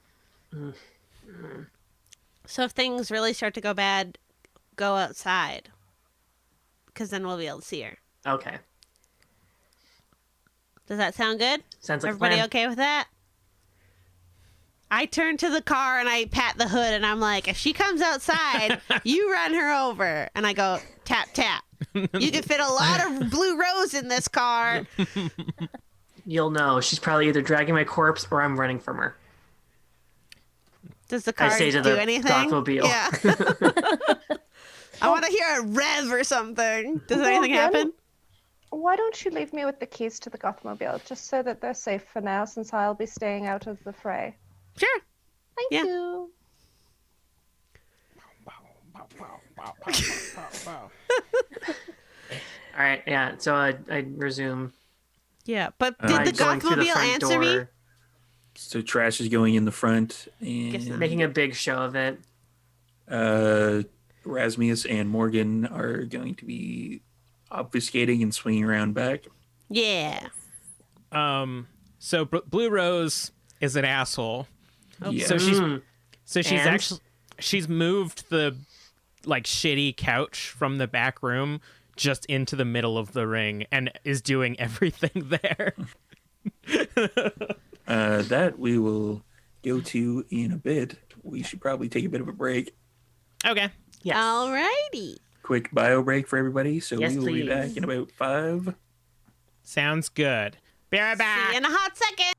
[SPEAKER 4] So if things really start to go bad, go outside, because then we'll be able to see her.
[SPEAKER 1] okay,
[SPEAKER 4] Does that sound good?
[SPEAKER 1] sounds like a
[SPEAKER 4] Everybody
[SPEAKER 1] plan.
[SPEAKER 4] okay with that? I turn to the car and I pat the hood and I'm like, if she comes outside, you run her over. And I go, tap, tap. You can fit a lot of blue rose in this car.
[SPEAKER 1] You'll know she's probably either dragging my corpse or I'm running from her.
[SPEAKER 4] Does the car
[SPEAKER 1] say to
[SPEAKER 4] do
[SPEAKER 1] the
[SPEAKER 4] anything?
[SPEAKER 1] Gothmobile.
[SPEAKER 4] Yeah. I want to hear a rev or something. Does anything
[SPEAKER 5] Morgan?
[SPEAKER 4] happen?
[SPEAKER 5] Why don't you leave me with the keys to the Gothmobile, just so that they're safe for now, since I'll be staying out of the fray.
[SPEAKER 4] Sure.
[SPEAKER 5] Thank
[SPEAKER 4] Yeah.
[SPEAKER 5] you.
[SPEAKER 1] All right, yeah. So I resume.
[SPEAKER 4] Yeah, but
[SPEAKER 2] I'm
[SPEAKER 4] did the
[SPEAKER 1] going through the
[SPEAKER 4] Gothmobile
[SPEAKER 1] front
[SPEAKER 4] answer me?
[SPEAKER 1] door,
[SPEAKER 2] So Trash is going in the front,
[SPEAKER 4] Guess not.
[SPEAKER 2] and
[SPEAKER 1] making a big show of it.
[SPEAKER 2] Rasmius and Morgan are going to be obfuscating and swinging around back.
[SPEAKER 4] Yeah.
[SPEAKER 3] So Blue Rose is an asshole.
[SPEAKER 2] Yeah.
[SPEAKER 3] So she's
[SPEAKER 1] And?
[SPEAKER 3] actually she's moved the like shitty couch from the back room just into the middle of the ring and is doing everything there.
[SPEAKER 2] That we will go to in a bit. We should probably take a bit of a break.
[SPEAKER 3] Okay.
[SPEAKER 1] Yes.
[SPEAKER 4] Alrighty.
[SPEAKER 2] Quick bio break for everybody. So
[SPEAKER 1] Yes,
[SPEAKER 2] we will be
[SPEAKER 1] please.
[SPEAKER 2] back in about 5.
[SPEAKER 3] Sounds good. Be right
[SPEAKER 4] See
[SPEAKER 3] back.
[SPEAKER 4] you in a hot second.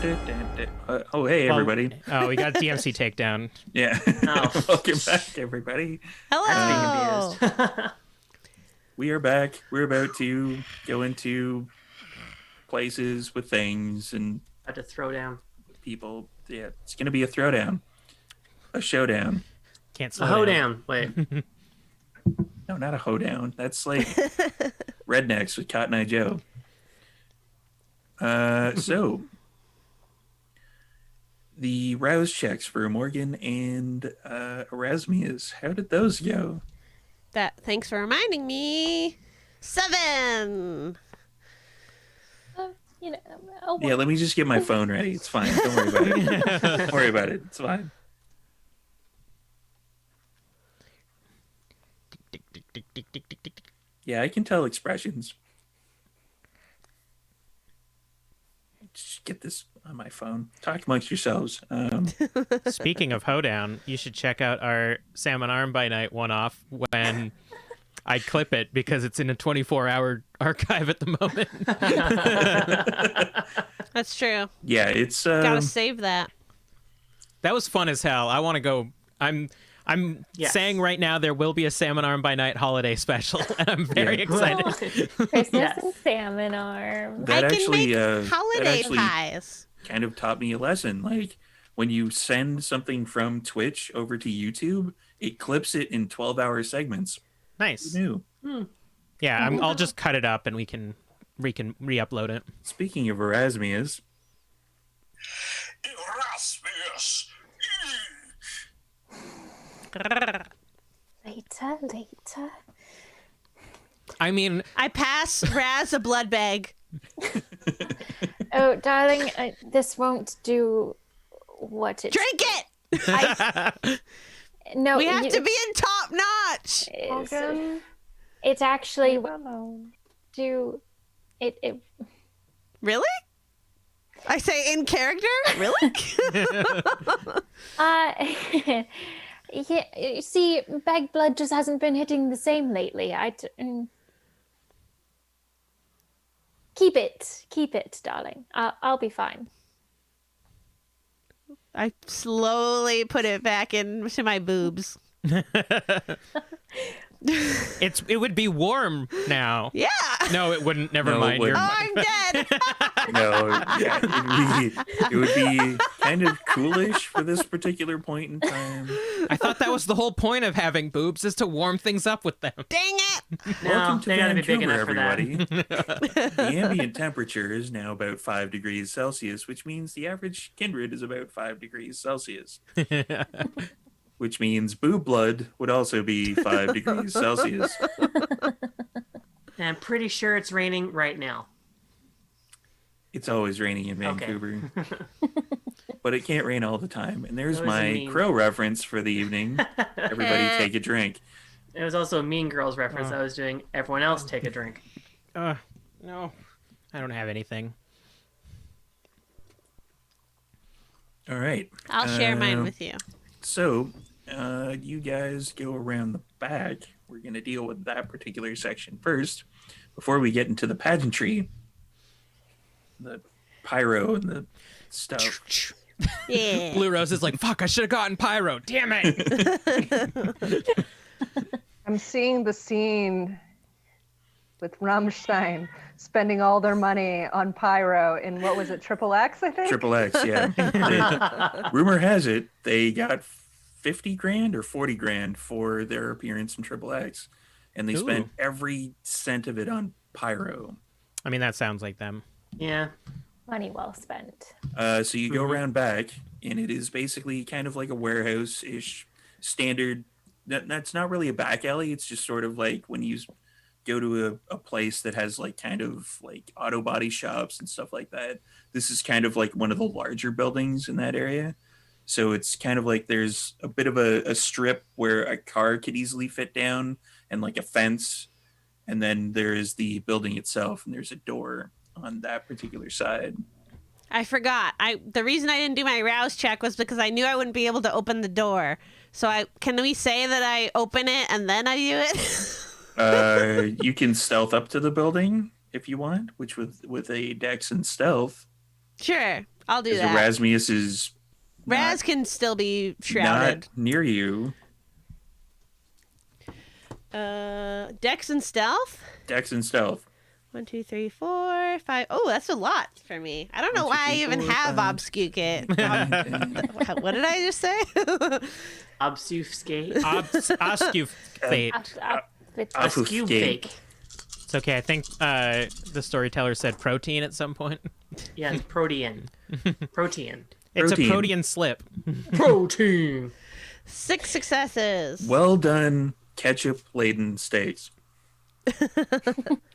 [SPEAKER 2] Oh, hey,
[SPEAKER 3] Well,
[SPEAKER 2] everybody.
[SPEAKER 3] Oh, we got DMC takedown.
[SPEAKER 2] Yeah.
[SPEAKER 1] Oh.
[SPEAKER 2] Welcome back, everybody.
[SPEAKER 4] Hello.
[SPEAKER 1] Being abused.
[SPEAKER 2] We are back. We're about to go into places with things and
[SPEAKER 1] About to throw down.
[SPEAKER 2] people. Yeah, it's going to be a throwdown, a showdown.
[SPEAKER 3] Can't
[SPEAKER 1] A
[SPEAKER 3] slow
[SPEAKER 1] hoedown. Wait.
[SPEAKER 2] No, not a hoedown. That's like rednecks with Cotton Eye Joe. So the rouse checks for Morgan and Erasmius. How did those go?
[SPEAKER 4] Thanks for reminding me. 7.
[SPEAKER 6] You know, oh,
[SPEAKER 2] Yeah, let me just get my phone ready. It's fine. Don't worry about it. Don't worry about it. It's fine. Yeah, I can tell expressions. Just get this on my phone. Talk amongst yourselves.
[SPEAKER 3] Speaking of hoedown, you should check out our Salmon Arm by Night one-off when I clip it because it's in a 24-hour archive at the moment.
[SPEAKER 4] That's true.
[SPEAKER 2] Yeah, it's
[SPEAKER 4] Gotta save that.
[SPEAKER 3] That was fun as hell. I want to go. I'm
[SPEAKER 1] Yes.
[SPEAKER 3] saying right now there will be a Salmon Arm by Night holiday special, and I'm very
[SPEAKER 2] Yeah.
[SPEAKER 3] excited.
[SPEAKER 6] Christmas
[SPEAKER 1] Yes.
[SPEAKER 6] and salmon arm.
[SPEAKER 2] that
[SPEAKER 4] I can
[SPEAKER 2] actually
[SPEAKER 4] make
[SPEAKER 2] that
[SPEAKER 4] holiday
[SPEAKER 2] actually
[SPEAKER 4] pies.
[SPEAKER 2] kind of taught me a lesson. Like when you send something from Twitch over to YouTube, it clips it in 12-hour segments.
[SPEAKER 3] Nice.
[SPEAKER 2] Who knew?
[SPEAKER 3] Yeah, I'll just cut it up and we can re-upload it.
[SPEAKER 2] Speaking of Erasmius,
[SPEAKER 7] Erasmus!
[SPEAKER 6] Later.
[SPEAKER 3] I mean,
[SPEAKER 4] I pass Raz a blood bag.
[SPEAKER 6] Oh, darling, this won't do what it.
[SPEAKER 4] Drink it!
[SPEAKER 6] No,
[SPEAKER 4] We have to be in top notch.
[SPEAKER 5] Morgan,
[SPEAKER 6] It actually
[SPEAKER 5] leave alone.
[SPEAKER 6] do. It.
[SPEAKER 4] Really? I say in character? Really?
[SPEAKER 6] Yeah. You see, bag blood just hasn't been hitting the same lately. Keep it, darling. I'll be fine.
[SPEAKER 4] I slowly put it back into my boobs.
[SPEAKER 3] it would be warm now.
[SPEAKER 4] Yeah.
[SPEAKER 3] No, it wouldn't. Never
[SPEAKER 2] No, it
[SPEAKER 3] mind.
[SPEAKER 2] wouldn't.
[SPEAKER 4] Oh, I'm dead.
[SPEAKER 2] no, yeah, it would be kind of coolish for this particular point in time.
[SPEAKER 3] I thought that was the whole point of having boobs is to warm things up with them.
[SPEAKER 4] Dang it.
[SPEAKER 1] No,
[SPEAKER 2] Welcome to
[SPEAKER 1] they gotta be big
[SPEAKER 2] Vancouver,
[SPEAKER 1] enough for that.
[SPEAKER 2] everybody. The ambient temperature is now about 5 degrees Celsius, which means the average kindred is about 5 degrees Celsius. Which means boob blood would also be 5 degrees Celsius.
[SPEAKER 1] And I'm pretty sure it's raining right now.
[SPEAKER 2] It's always raining in
[SPEAKER 1] Okay.
[SPEAKER 2] Vancouver. But it can't rain all the time. And there's
[SPEAKER 1] That was a
[SPEAKER 2] my
[SPEAKER 1] mean-
[SPEAKER 2] crow reference for the evening. Everybody take a drink.
[SPEAKER 1] It was also a Mean Girls reference I was doing. Everyone else take a drink.
[SPEAKER 3] No, I don't have anything.
[SPEAKER 2] All right.
[SPEAKER 4] I'll share mine with you.
[SPEAKER 2] So, you guys go around the back. We're going to deal with that particular section first before we get into the pageantry, the pyro, and the stuff.
[SPEAKER 4] Yeah.
[SPEAKER 3] Blue Rose is like, fuck, I should have gotten pyro. Damn it.
[SPEAKER 5] I'm seeing the scene with Rammstein spending all their money on pyro in what was it, Triple X, I think?
[SPEAKER 2] Triple X, yeah. Rumor has it they got 50 grand or 40 grand for their appearance in Triple X, and they spent every cent of it on pyro.
[SPEAKER 3] I mean, that sounds like them.
[SPEAKER 1] Yeah.
[SPEAKER 6] Money well spent.
[SPEAKER 2] So you go around back, and it is basically kind of like a warehouse-ish standard. That's not really a back alley. It's just sort of like when you go to a place that has like kind of like auto body shops and stuff like that. This is kind of like one of the larger buildings in that area. So it's kind of like there's a bit of a strip where a car could easily fit down and like a fence. And then there's the building itself, and there's a door on that particular side.
[SPEAKER 4] I forgot. The reason I didn't do my rouse check was because I knew I wouldn't be able to open the door. So can we say that I open it and then I do it?
[SPEAKER 2] You can stealth up to the building if you want, which with a dex and stealth.
[SPEAKER 4] Sure, I'll do
[SPEAKER 2] Because
[SPEAKER 4] that.
[SPEAKER 2] Erasmus is
[SPEAKER 4] Raz can still be shrouded.
[SPEAKER 2] not near you.
[SPEAKER 4] Dex and stealth.
[SPEAKER 2] Dex and stealth.
[SPEAKER 4] 1, 2, 3, 4, 5. Oh, that's a lot for me. I don't know
[SPEAKER 2] 1, 2,
[SPEAKER 4] why I
[SPEAKER 2] 3,
[SPEAKER 4] even
[SPEAKER 2] 4,
[SPEAKER 4] have
[SPEAKER 2] 5.
[SPEAKER 4] obfuscate.
[SPEAKER 2] 10.
[SPEAKER 4] What did I just say?
[SPEAKER 1] Obfuscate.
[SPEAKER 3] Obfuscate.
[SPEAKER 1] Obfuscate.
[SPEAKER 3] It's okay. I think the storyteller said protein at some point.
[SPEAKER 1] Yeah, protein. Protein.
[SPEAKER 3] It's
[SPEAKER 2] Protein.
[SPEAKER 3] a protein slip.
[SPEAKER 1] Protein.
[SPEAKER 4] 6 successes.
[SPEAKER 2] Well done, ketchup-laden steaks.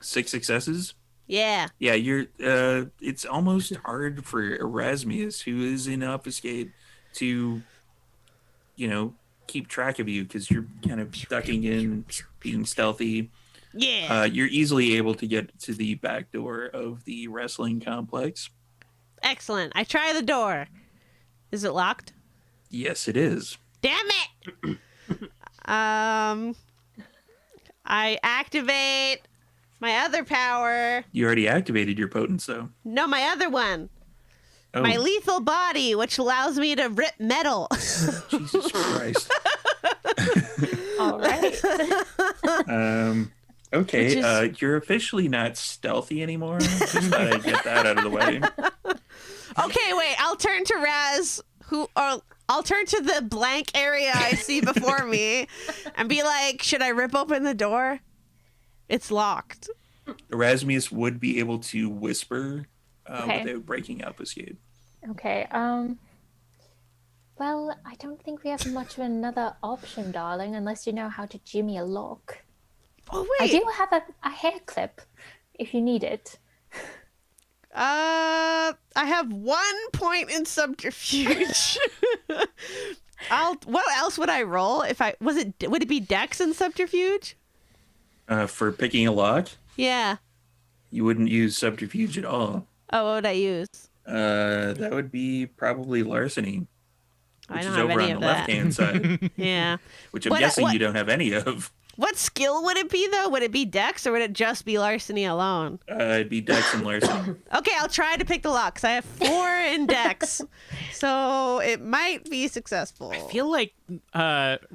[SPEAKER 2] 6 successes.
[SPEAKER 4] Yeah.
[SPEAKER 2] Yeah, you're. It's almost hard for Erasmus, who is in obfuscate, to, keep track of you because you're kind of ducking in, being stealthy.
[SPEAKER 4] Yeah.
[SPEAKER 2] You're easily able to get to the back door of the wrestling complex.
[SPEAKER 4] Excellent. I try the door. Is it locked?
[SPEAKER 2] Yes, it is.
[SPEAKER 4] Damn it. I activate my other power.
[SPEAKER 2] You already activated your potence, though.
[SPEAKER 4] No, my other one.
[SPEAKER 2] Oh,
[SPEAKER 4] My lethal body, which allows me to rip metal.
[SPEAKER 2] Jesus Christ.
[SPEAKER 6] All right.
[SPEAKER 2] Okay,
[SPEAKER 4] Which is-
[SPEAKER 2] you're officially not stealthy anymore. Just thought I'd get that out of the way.
[SPEAKER 4] Okay, wait. I'll turn to Raz, I'll turn to the blank area I see before me and be like, should I rip open the door? It's locked.
[SPEAKER 2] Erasmus would be able to whisper
[SPEAKER 6] Okay.
[SPEAKER 2] without breaking obfuscate.
[SPEAKER 6] Okay. Well, I don't think we have much of another option, darling, unless you know how to jimmy a lock.
[SPEAKER 4] Oh,
[SPEAKER 6] I
[SPEAKER 4] wait.
[SPEAKER 6] do have a hair clip, if you need it.
[SPEAKER 4] I have 1 point in subterfuge. What else would I roll if would it be Dex and subterfuge?
[SPEAKER 2] For picking a lock,
[SPEAKER 4] Yeah.
[SPEAKER 2] you wouldn't use subterfuge at all.
[SPEAKER 4] Oh, what would I use?
[SPEAKER 2] That would be probably larceny,
[SPEAKER 4] I
[SPEAKER 2] which
[SPEAKER 4] don't
[SPEAKER 2] is
[SPEAKER 4] have
[SPEAKER 2] over
[SPEAKER 4] any
[SPEAKER 2] on
[SPEAKER 4] of
[SPEAKER 2] the
[SPEAKER 4] that.
[SPEAKER 2] left-hand side,
[SPEAKER 4] Yeah.
[SPEAKER 2] which I'm
[SPEAKER 4] What-
[SPEAKER 2] guessing
[SPEAKER 4] what-
[SPEAKER 2] you don't have any of.
[SPEAKER 4] What skill would it be though? Would it be Dex or would it just be larceny alone?
[SPEAKER 2] It'd be Dex and larceny.
[SPEAKER 4] Okay, I'll try to pick the lock 'cause I have 4 in Dex, so it might be successful.
[SPEAKER 3] I feel like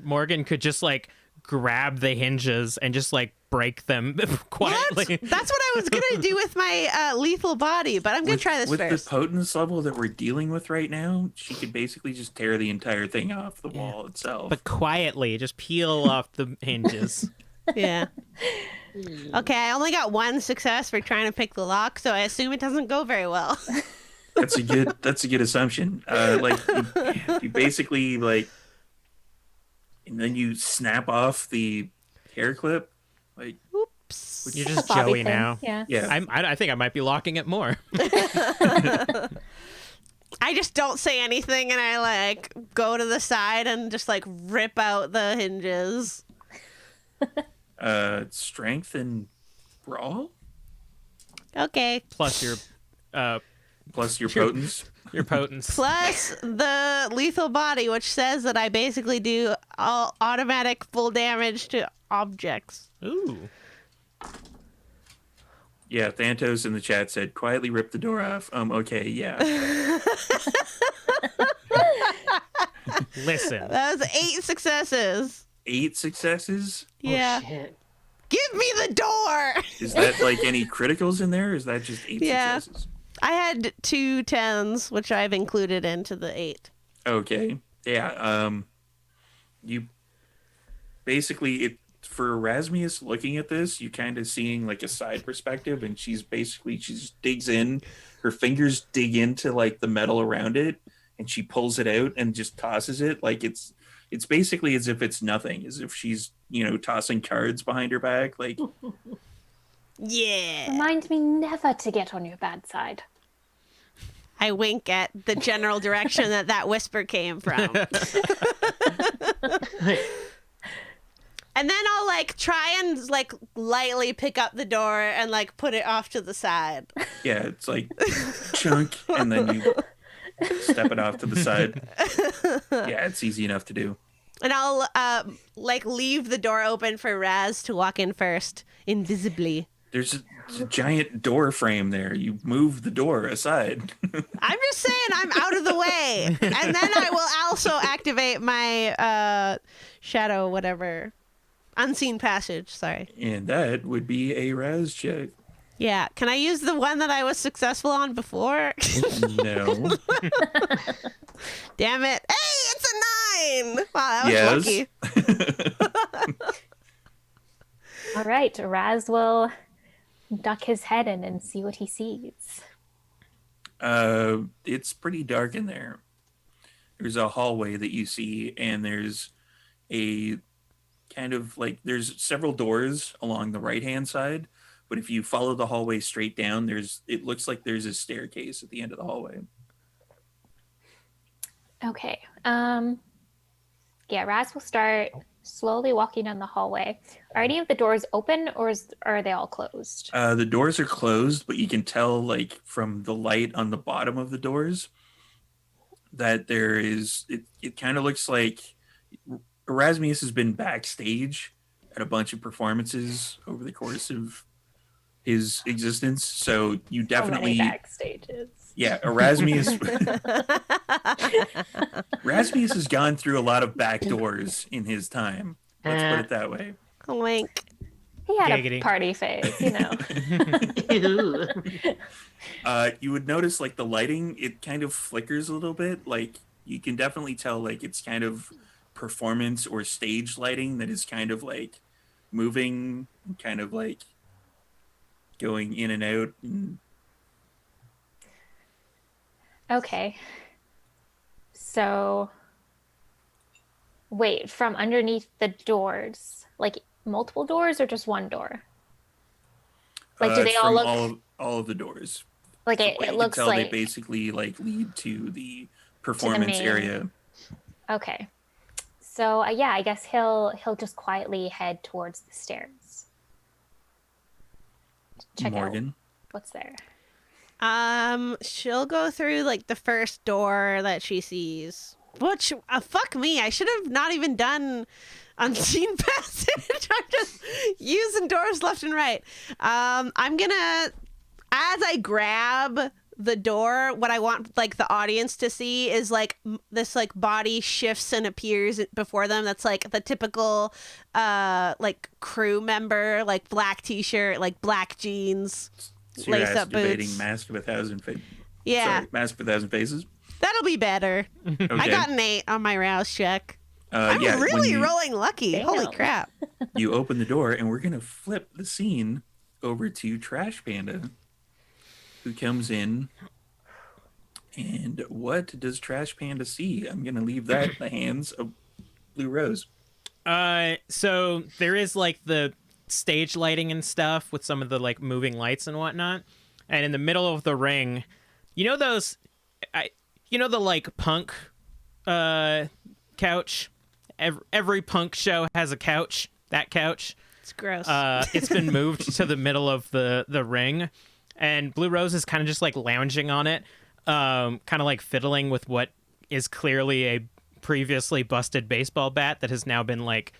[SPEAKER 3] Morgan could just like grab the hinges and just like break them quietly.
[SPEAKER 4] That's what I was gonna do with my lethal body, but I'm gonna try this
[SPEAKER 2] with
[SPEAKER 4] first.
[SPEAKER 2] the potence level that we're dealing with right now, she could basically just tear the entire thing off the wall itself.
[SPEAKER 3] But quietly, just peel off the hinges.
[SPEAKER 4] Yeah. Okay, I only got 1 success for trying to pick the lock, so I assume it doesn't go very well.
[SPEAKER 2] That's a good assumption. You basically and then you snap off the hair clip.
[SPEAKER 4] Oops.
[SPEAKER 3] You're
[SPEAKER 6] It's a
[SPEAKER 3] just
[SPEAKER 6] Bobby
[SPEAKER 3] Joey
[SPEAKER 6] thing,
[SPEAKER 3] now.
[SPEAKER 6] Yeah.
[SPEAKER 2] Yeah.
[SPEAKER 3] I think I might be locking it more.
[SPEAKER 4] I just don't say anything and I go to the side and just rip out the hinges.
[SPEAKER 2] Strength and brawl
[SPEAKER 4] Okay.
[SPEAKER 3] Plus your
[SPEAKER 2] plus your
[SPEAKER 3] Sure.
[SPEAKER 2] potence.
[SPEAKER 3] your potence.
[SPEAKER 4] Plus the lethal body, which says that I basically do all automatic full damage to objects.
[SPEAKER 3] Ooh.
[SPEAKER 2] Yeah, Thantos in the chat said, quietly rip the door off. Okay, yeah.
[SPEAKER 3] Listen.
[SPEAKER 4] That was 8 successes.
[SPEAKER 2] 8 successes?
[SPEAKER 4] Yeah.
[SPEAKER 1] Oh, shit.
[SPEAKER 4] Give me the door.
[SPEAKER 2] Is that any criticals in there? Or is that just 8
[SPEAKER 4] Yeah.
[SPEAKER 2] successes?
[SPEAKER 4] I had 2 10s, which I've included into the 8.
[SPEAKER 2] Okay. Yeah, you basically for Erasmus looking at this, you kind of seeing a side perspective, and she just digs in, her fingers dig into the metal around it, and she pulls it out and just tosses it it's basically as if it's nothing, as if she's tossing cards behind her back.
[SPEAKER 4] Yeah.
[SPEAKER 6] Remind me never to get on your bad side.
[SPEAKER 4] I wink at the general direction that whisper came from. And then I'll try and lightly pick up the door and put it off to the side.
[SPEAKER 2] Yeah, it's chunk, and then you step it off to the side. Yeah, it's easy enough to do.
[SPEAKER 4] And I'll leave the door open for Raz to walk in first, invisibly.
[SPEAKER 2] There's a giant door frame there. You move the door aside.
[SPEAKER 4] I'm just saying I'm out of the way. And then I will also activate my shadow, whatever. Unseen passage, sorry.
[SPEAKER 2] And that would be a Raz check.
[SPEAKER 4] Yeah. Can I use the one that I was successful on before?
[SPEAKER 2] No.
[SPEAKER 4] Damn it. Hey, it's a 9! Wow, that was lucky.
[SPEAKER 6] All right, Raz will duck his head in and see what he sees.
[SPEAKER 2] It's pretty dark in there. There's a hallway that you see, and there's a kind of like there's several doors along the right-hand side, but if you follow the hallway straight down, it looks like there's a staircase at the end of the hallway.
[SPEAKER 6] Okay. Yeah, Raz will start slowly walking down the hallway. Are any of the doors open, or are they all closed?
[SPEAKER 2] The doors are closed, but you can tell, like, from the light on the bottom of the doors that there is. It kind of looks like Erasmus has been backstage at a bunch of performances over the course of his existence. So you definitely
[SPEAKER 6] backstages.
[SPEAKER 2] Yeah, Erasmus. Erasmus has gone through a lot of back doors in his time. Let's put it that way.
[SPEAKER 4] Wink.
[SPEAKER 6] He had
[SPEAKER 3] Giggity.
[SPEAKER 6] a party phase, you know.
[SPEAKER 1] Ew.
[SPEAKER 2] You would notice, like, the lighting, it kind of flickers a little bit. Like, you can definitely tell, like, it's kind of performance or stage lighting that is kind of, like, moving, kind of, like, going in and out.
[SPEAKER 6] Okay. So, wait, from underneath the doors, like multiple doors or just one door? Like, do they
[SPEAKER 2] It's
[SPEAKER 6] all
[SPEAKER 2] from
[SPEAKER 6] look
[SPEAKER 2] all of the doors?
[SPEAKER 6] like
[SPEAKER 2] From
[SPEAKER 6] it?
[SPEAKER 2] what
[SPEAKER 6] It
[SPEAKER 2] you
[SPEAKER 6] looks
[SPEAKER 2] can tell,
[SPEAKER 6] like
[SPEAKER 2] they basically, like, lead to the performance
[SPEAKER 6] main.
[SPEAKER 2] area.
[SPEAKER 6] Okay. So yeah, I guess he'll just quietly head towards the stairs. Check
[SPEAKER 2] Morgan.
[SPEAKER 6] out what's there.
[SPEAKER 4] She'll go through like the first door that she sees. Which, fuck me, I should have not even done unseen passage. I'm just using doors left and right. I'm gonna, as I grab the door, what I want like the audience to see is like this like body shifts and appears before them. That's like the typical like crew member, like black t-shirt, like black jeans.
[SPEAKER 2] So you're
[SPEAKER 4] Lace up
[SPEAKER 2] debating
[SPEAKER 4] boots.
[SPEAKER 2] Mask of a Thousand Faces.
[SPEAKER 4] Yeah.
[SPEAKER 2] Sorry, Mask of a Thousand Faces.
[SPEAKER 4] That'll be better.
[SPEAKER 2] Okay.
[SPEAKER 4] I got an 8 on my rouse check. I'm
[SPEAKER 2] yeah, when
[SPEAKER 4] really rolling lucky.
[SPEAKER 6] Damn.
[SPEAKER 4] Holy crap.
[SPEAKER 2] you open the door, and we're gonna flip the scene over to Trash Panda, who comes in. And what does Trash Panda see? I'm gonna leave that in the hands of Blue Rose.
[SPEAKER 3] So there is like the stage lighting and stuff with some of the like moving lights and whatnot, and in the middle of the ring, you know those, the like punk, couch. Every punk show has a couch. That couch.
[SPEAKER 4] It's gross.
[SPEAKER 3] It's been moved to the middle of the ring, and Blue Rose is kind of just like lounging on it, kind of like fiddling with what is clearly a previously busted baseball bat that has now been like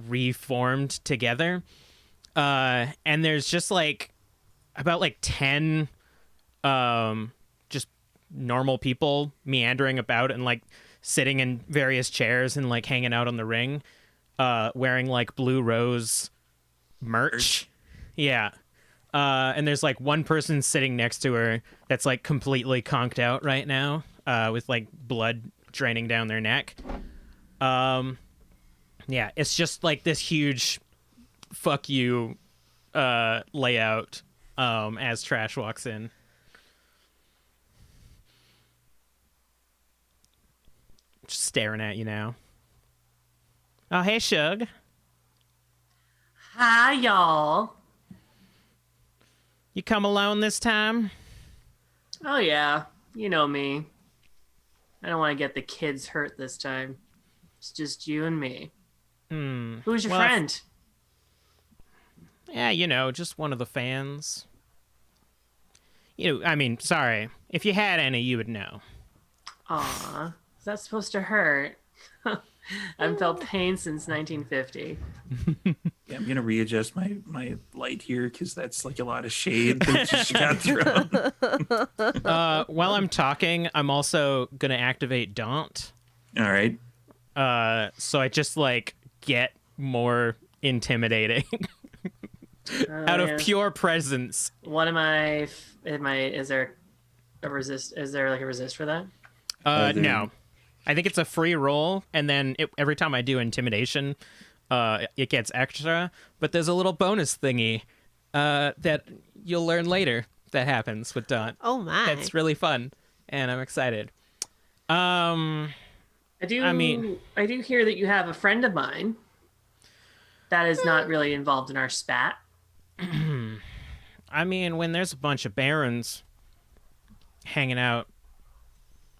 [SPEAKER 3] reformed together. And there's just like about like 10 just normal people meandering about and like sitting in various chairs and like hanging out on the ring, wearing like Blue Rose merch. Yeah. And there's like one person sitting next to her that's like completely conked out right now, with like blood draining down their neck. Yeah, it's just like this huge fuck you layout as Trash walks in. Just staring at you now. Oh, hey, Shug.
[SPEAKER 1] Hi, y'all.
[SPEAKER 3] You come alone this time?
[SPEAKER 1] Oh, yeah. You know me. I don't want to get the kids hurt this time. It's just you and me. Who's your
[SPEAKER 3] Well,
[SPEAKER 1] friend?
[SPEAKER 3] Yeah, just one of the fans. Sorry. If you had any, you would know.
[SPEAKER 1] Aw. Is that supposed to hurt? I haven't felt pain since 1950.
[SPEAKER 2] Yeah, I'm gonna readjust my light here because that's like a lot of shade that just got thrown.
[SPEAKER 3] While I'm talking, I'm also gonna activate Daunt.
[SPEAKER 2] All right.
[SPEAKER 3] So I just like get more intimidating out of
[SPEAKER 1] Yeah.
[SPEAKER 3] pure presence.
[SPEAKER 1] What am I? Is there a resist? Is there like a resist for that?
[SPEAKER 3] No. I think it's a free roll, and then every time I do intimidation, it gets extra. But there's a little bonus thingy that you'll learn later that happens with Daunt.
[SPEAKER 4] Oh my.
[SPEAKER 3] That's really fun, and I'm excited.
[SPEAKER 1] I do. I do hear that you have a friend of mine that is not really involved in our spat.
[SPEAKER 3] I mean, when there's a bunch of barons hanging out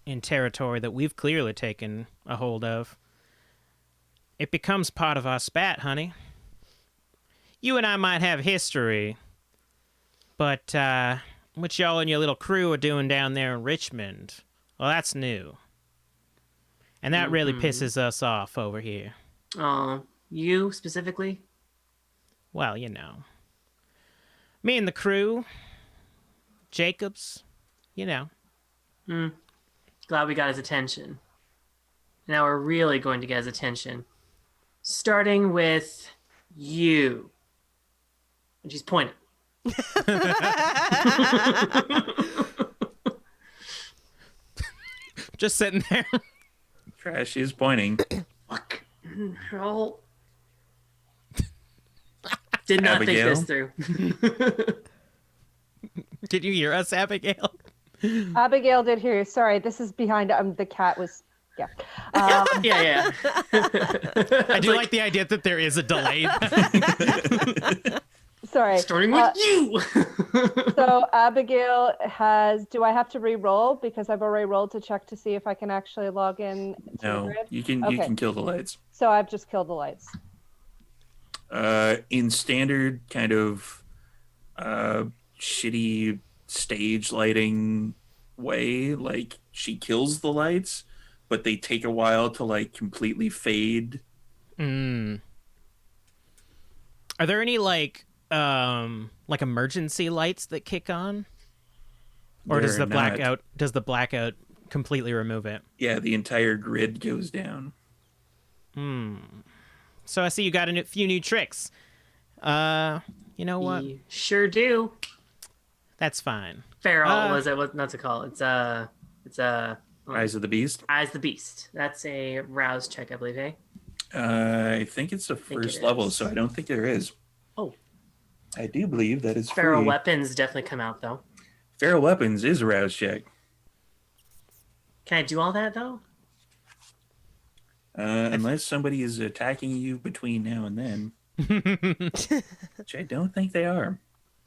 [SPEAKER 3] in territory that we've clearly taken a hold of, it becomes part of our spat, honey. You and I might have history, but what y'all and your little crew are doing down there in Richmond, well, that's new. And that really pisses us off over here.
[SPEAKER 1] Oh, you specifically?
[SPEAKER 3] Well, you know. Me and the crew, Jacobs, you know.
[SPEAKER 1] Glad we got his attention. Now we're really going to get his attention. Starting with you. And she's pointing.
[SPEAKER 3] Just sitting there.
[SPEAKER 2] Trash is pointing.
[SPEAKER 1] Fuck. Roll. Did not
[SPEAKER 2] Abigail?
[SPEAKER 1] think this through.
[SPEAKER 3] Did you hear us, Abigail?
[SPEAKER 5] Abigail did hear you. Sorry, this is behind. The cat was. Yeah.
[SPEAKER 1] Yeah.
[SPEAKER 3] I do like the idea that there is a delay.
[SPEAKER 5] Sorry.
[SPEAKER 1] Starting with you.
[SPEAKER 5] So Abigail has. Do I have to re-roll because I've already rolled to check to see if I can actually log in? To the
[SPEAKER 2] No,
[SPEAKER 5] grid?
[SPEAKER 2] you can
[SPEAKER 5] Okay.
[SPEAKER 2] kill the lights.
[SPEAKER 5] So I've just killed the lights.
[SPEAKER 2] In standard kind of shitty stage lighting way, like she kills the lights, but they take a while to like completely fade.
[SPEAKER 3] Are there any like emergency lights that kick on? Or does
[SPEAKER 2] They're
[SPEAKER 3] the
[SPEAKER 2] not.
[SPEAKER 3] blackout completely remove it?
[SPEAKER 2] Yeah, the entire grid goes down.
[SPEAKER 3] So I see you got a few new tricks. You know what?
[SPEAKER 1] You sure do.
[SPEAKER 3] That's fine.
[SPEAKER 1] Feral was it? What not to call it? It's
[SPEAKER 2] Eyes of the Beast.
[SPEAKER 1] Eyes the Beast. That's a rouse check, I believe. Hey.
[SPEAKER 2] I think it's the
[SPEAKER 1] think
[SPEAKER 2] first
[SPEAKER 1] it
[SPEAKER 2] level,
[SPEAKER 1] is.
[SPEAKER 2] so I don't think there is.
[SPEAKER 1] Oh,
[SPEAKER 2] I do believe that it's
[SPEAKER 1] feral
[SPEAKER 2] free.
[SPEAKER 1] weapons definitely come out though.
[SPEAKER 2] Feral weapons is a rouse check.
[SPEAKER 1] Can I do all that though?
[SPEAKER 2] Unless somebody is attacking you between now and then. Which I don't think they are.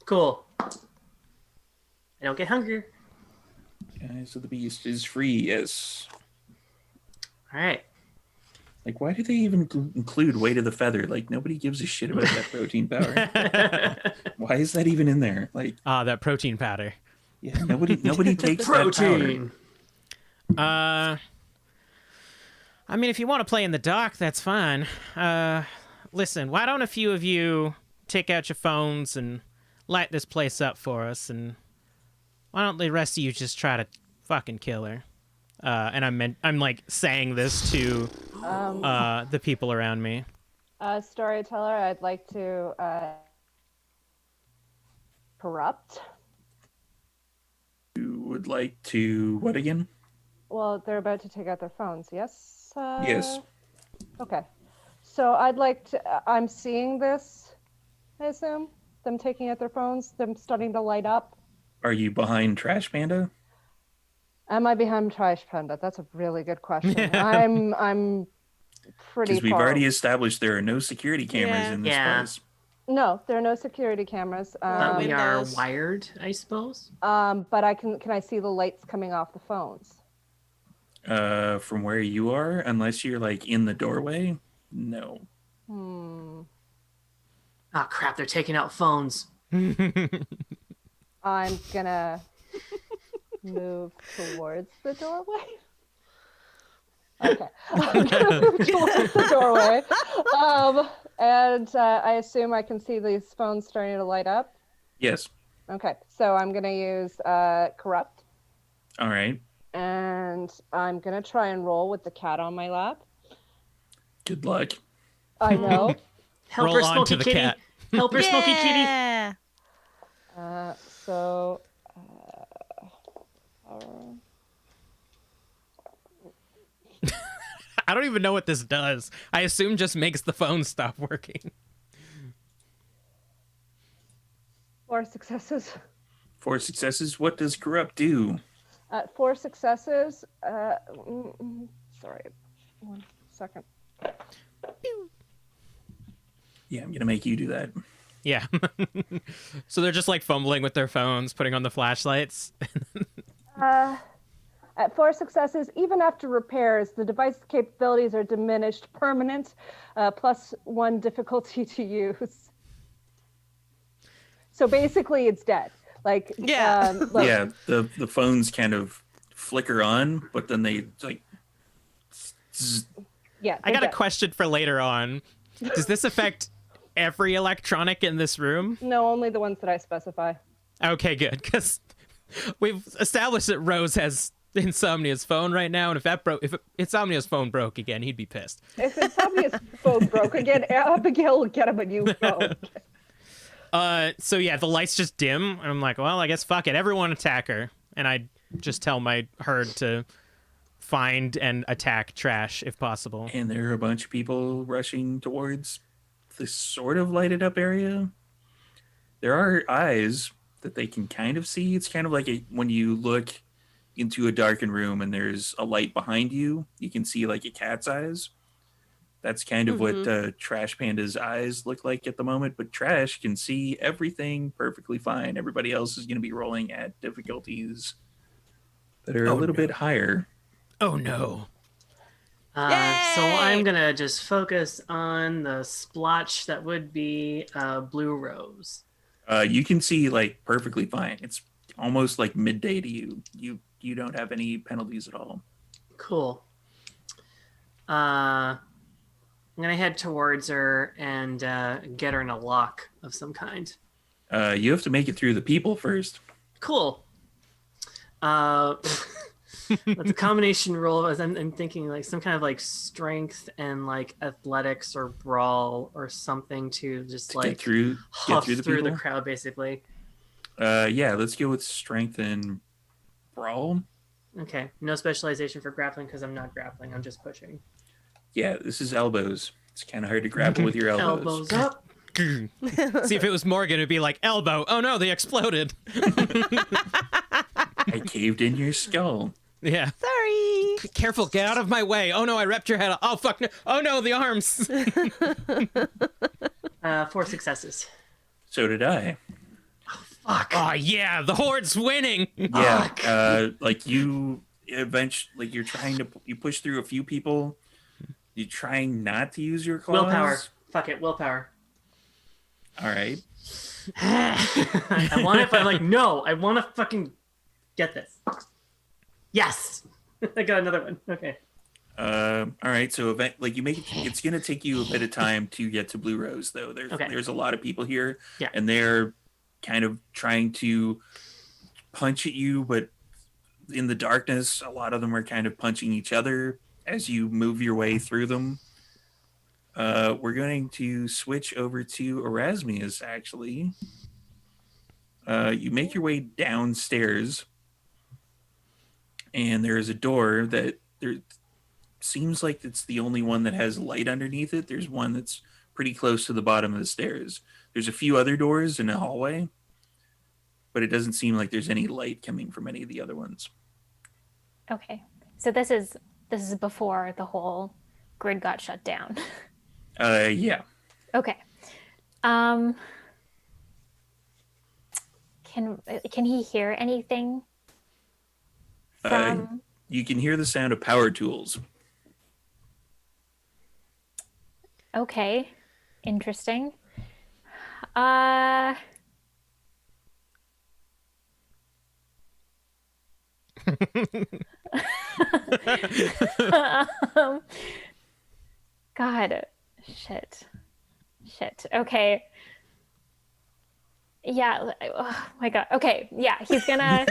[SPEAKER 1] Cool. I don't get hungry.
[SPEAKER 2] Eyes of the Beast is free, yes.
[SPEAKER 1] All right.
[SPEAKER 2] Like, why do they even include weight of the feather? Like, nobody gives a shit about that protein powder. Why is that even in there? Like,
[SPEAKER 3] That protein powder.
[SPEAKER 2] yeah, nobody takes that powder.
[SPEAKER 1] Protein.
[SPEAKER 3] I mean, if you want to play in the dark, that's fine. Listen, why don't a few of you take out your phones and light this place up for us, and why don't the rest of you just try to fucking kill her? And I'm like saying this to the people around me.
[SPEAKER 5] Storyteller, I'd like to corrupt.
[SPEAKER 2] You would like to what again?
[SPEAKER 5] Well, they're about to take out their phones. Yes.
[SPEAKER 2] Yes.
[SPEAKER 5] Okay. So I'd like to. I'm seeing this. I assume them taking out their phones, them starting to light up.
[SPEAKER 2] Are you behind Trash Panda?
[SPEAKER 5] Am I behind Trash Panda? That's a really good question. I'm pretty.
[SPEAKER 2] Because we've
[SPEAKER 5] far.
[SPEAKER 2] already established there are no security cameras
[SPEAKER 4] Yeah.
[SPEAKER 2] in this
[SPEAKER 1] Yeah.
[SPEAKER 2] place.
[SPEAKER 5] No, there are no security cameras.
[SPEAKER 1] But we are
[SPEAKER 4] Windows.
[SPEAKER 1] wired, I suppose.
[SPEAKER 5] But I can I see the lights coming off the phones?
[SPEAKER 2] From where you are, unless you're like in the doorway, no.
[SPEAKER 5] Hmm.
[SPEAKER 1] Oh crap! They're taking out phones.
[SPEAKER 5] I'm gonna move towards the doorway. Okay. I'm gonna move towards the doorway. And I assume I can see these phones starting to light up.
[SPEAKER 2] Yes.
[SPEAKER 5] Okay, so I'm gonna use corrupt,
[SPEAKER 2] All right.
[SPEAKER 5] and I'm gonna try and roll with the cat on my lap.
[SPEAKER 2] Good luck.
[SPEAKER 5] I know.
[SPEAKER 1] Help
[SPEAKER 3] Roll
[SPEAKER 1] her,
[SPEAKER 3] on
[SPEAKER 1] Smoky
[SPEAKER 3] to the
[SPEAKER 1] Kitty.
[SPEAKER 3] cat.
[SPEAKER 1] Help her, Smoky Kitty.
[SPEAKER 4] Yeah.
[SPEAKER 5] So.
[SPEAKER 3] I don't even know what this does. I assume just makes the phone stop working.
[SPEAKER 5] 4 successes.
[SPEAKER 2] 4 successes. What does corrupt do?
[SPEAKER 5] 4 successes. Sorry, 1 second.
[SPEAKER 2] Yeah, I'm gonna make you do that.
[SPEAKER 3] Yeah. So they're just like fumbling with their phones, putting on the flashlights.
[SPEAKER 5] At 4 successes, even after repairs, the device's capabilities are diminished permanent, +1 difficulty to use. So basically, it's dead. Like,
[SPEAKER 4] Yeah.
[SPEAKER 5] look,
[SPEAKER 2] Yeah, the phones kind of flicker on, but then they like.
[SPEAKER 5] yeah.
[SPEAKER 3] I got a
[SPEAKER 5] they're dead.
[SPEAKER 3] question for later on. Does this affect every electronic in this room?
[SPEAKER 5] No, only the ones that I specify.
[SPEAKER 3] Okay, good, because we've established that Rose has Insomnia's phone right now, and if Insomnia's phone broke again, he'd be pissed.
[SPEAKER 5] If Insomnia's phone broke again, Abigail will get him a new phone.
[SPEAKER 3] So yeah, the lights just dim. And I'm like, well, I guess fuck it. Everyone attack her. And I just tell my herd to find and attack Trash if possible.
[SPEAKER 2] And there are a bunch of people rushing towards this sort of lighted up area. There are eyes that they can kind of see. It's kind of like when you look into a darkened room and there's a light behind you, you can see like a cat's eyes. That's kind of what Trash Panda's eyes look like at the moment. But Trash can see everything perfectly fine. Everybody else is going to be rolling at difficulties that are a little bit higher.
[SPEAKER 3] Oh no.
[SPEAKER 1] So I'm gonna just focus on the splotch that would be Blue Rose.
[SPEAKER 2] You can see like perfectly fine. It's almost like midday to you. You don't have any penalties at all.
[SPEAKER 1] Cool. I'm gonna head towards her and get her in a lock of some kind.
[SPEAKER 2] You have to make it through the people first.
[SPEAKER 1] Cool. That's a combination roll. As I'm thinking like some kind of like strength and like athletics or brawl or something to just like
[SPEAKER 2] Get through
[SPEAKER 1] huff
[SPEAKER 2] the
[SPEAKER 1] through the
[SPEAKER 2] people.
[SPEAKER 1] crowd, basically.
[SPEAKER 2] Yeah, let's go with strength and brawl.
[SPEAKER 1] Okay. No specialization for grappling because I'm not grappling. I'm just pushing.
[SPEAKER 2] Yeah, this is elbows. It's kind of hard to grapple with your elbows.
[SPEAKER 1] Elbows up.
[SPEAKER 3] See, if it was Morgan, it'd be like, elbow. Oh no, they exploded.
[SPEAKER 2] I caved in your skull.
[SPEAKER 3] Yeah.
[SPEAKER 4] Sorry.
[SPEAKER 3] Careful, get out of my way. Oh no, I ripped your head off. Oh fuck no. Oh no, the arms.
[SPEAKER 1] 4 successes.
[SPEAKER 2] So did I.
[SPEAKER 1] Fuck.
[SPEAKER 3] Oh yeah, the Horde's winning.
[SPEAKER 2] Yeah, like you eventually, like you push through a few people. You're trying not to use your claws.
[SPEAKER 1] Willpower. Fuck it. Willpower.
[SPEAKER 2] All right.
[SPEAKER 1] I want it, but I'm like, no. I want to fucking get this. Yes. I got another one. Okay.
[SPEAKER 2] All right. So like you make it. It's gonna take you a bit of time to get to Blue Rose, though. There's a lot of people here,
[SPEAKER 1] Yeah.
[SPEAKER 2] and they're kind of trying to punch at you, but in the darkness, a lot of them are kind of punching each other as you move your way through them. We're going to switch over to Erasmius, actually. You make your way downstairs, and there is a door that there seems like it's the only one that has light underneath it. There's one that's pretty close to the bottom of the stairs. There's a few other doors in the hallway, but it doesn't seem like there's any light coming from any of the other ones.
[SPEAKER 6] Okay. So this is before the whole grid got shut down.
[SPEAKER 2] Yeah.
[SPEAKER 6] Okay. Can he hear anything from
[SPEAKER 2] You can hear the sound of power tools.
[SPEAKER 6] Okay. Interesting. um, God, shit. Okay. Yeah. Oh my God. Okay. Yeah. He's gonna.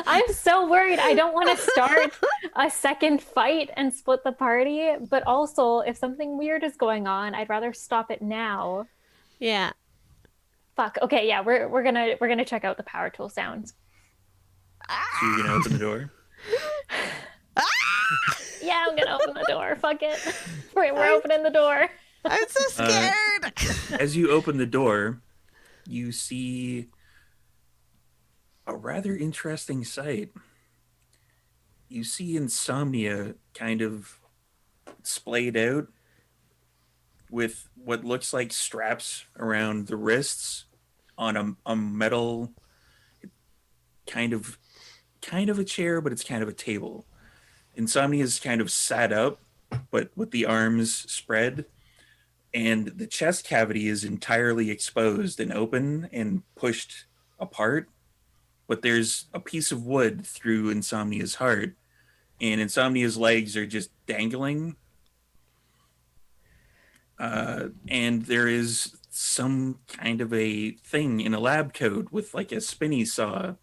[SPEAKER 6] I'm so worried. I don't want to start a second fight and split the party. But also, if something weird is going on, I'd rather stop it now.
[SPEAKER 4] Yeah.
[SPEAKER 6] Fuck. Okay. Yeah. We're gonna check out the power tool sounds.
[SPEAKER 2] So you're gonna open the door.
[SPEAKER 6] Yeah. I'm gonna open the door. Fuck it. We're opening the door.
[SPEAKER 4] I'm so scared.
[SPEAKER 2] As you open the door, you see a rather interesting sight. You see Insomnia kind of splayed out with what looks like straps around the wrists on a metal kind of a chair, but it's kind of a table. Insomnia's kind of sat up, but with the arms spread, and the chest cavity is entirely exposed and open and pushed apart. But there's a piece of wood through Insomnia's heart, and Insomnia's legs are just dangling. And there is some kind of a thing in a lab coat with like a spinny saw.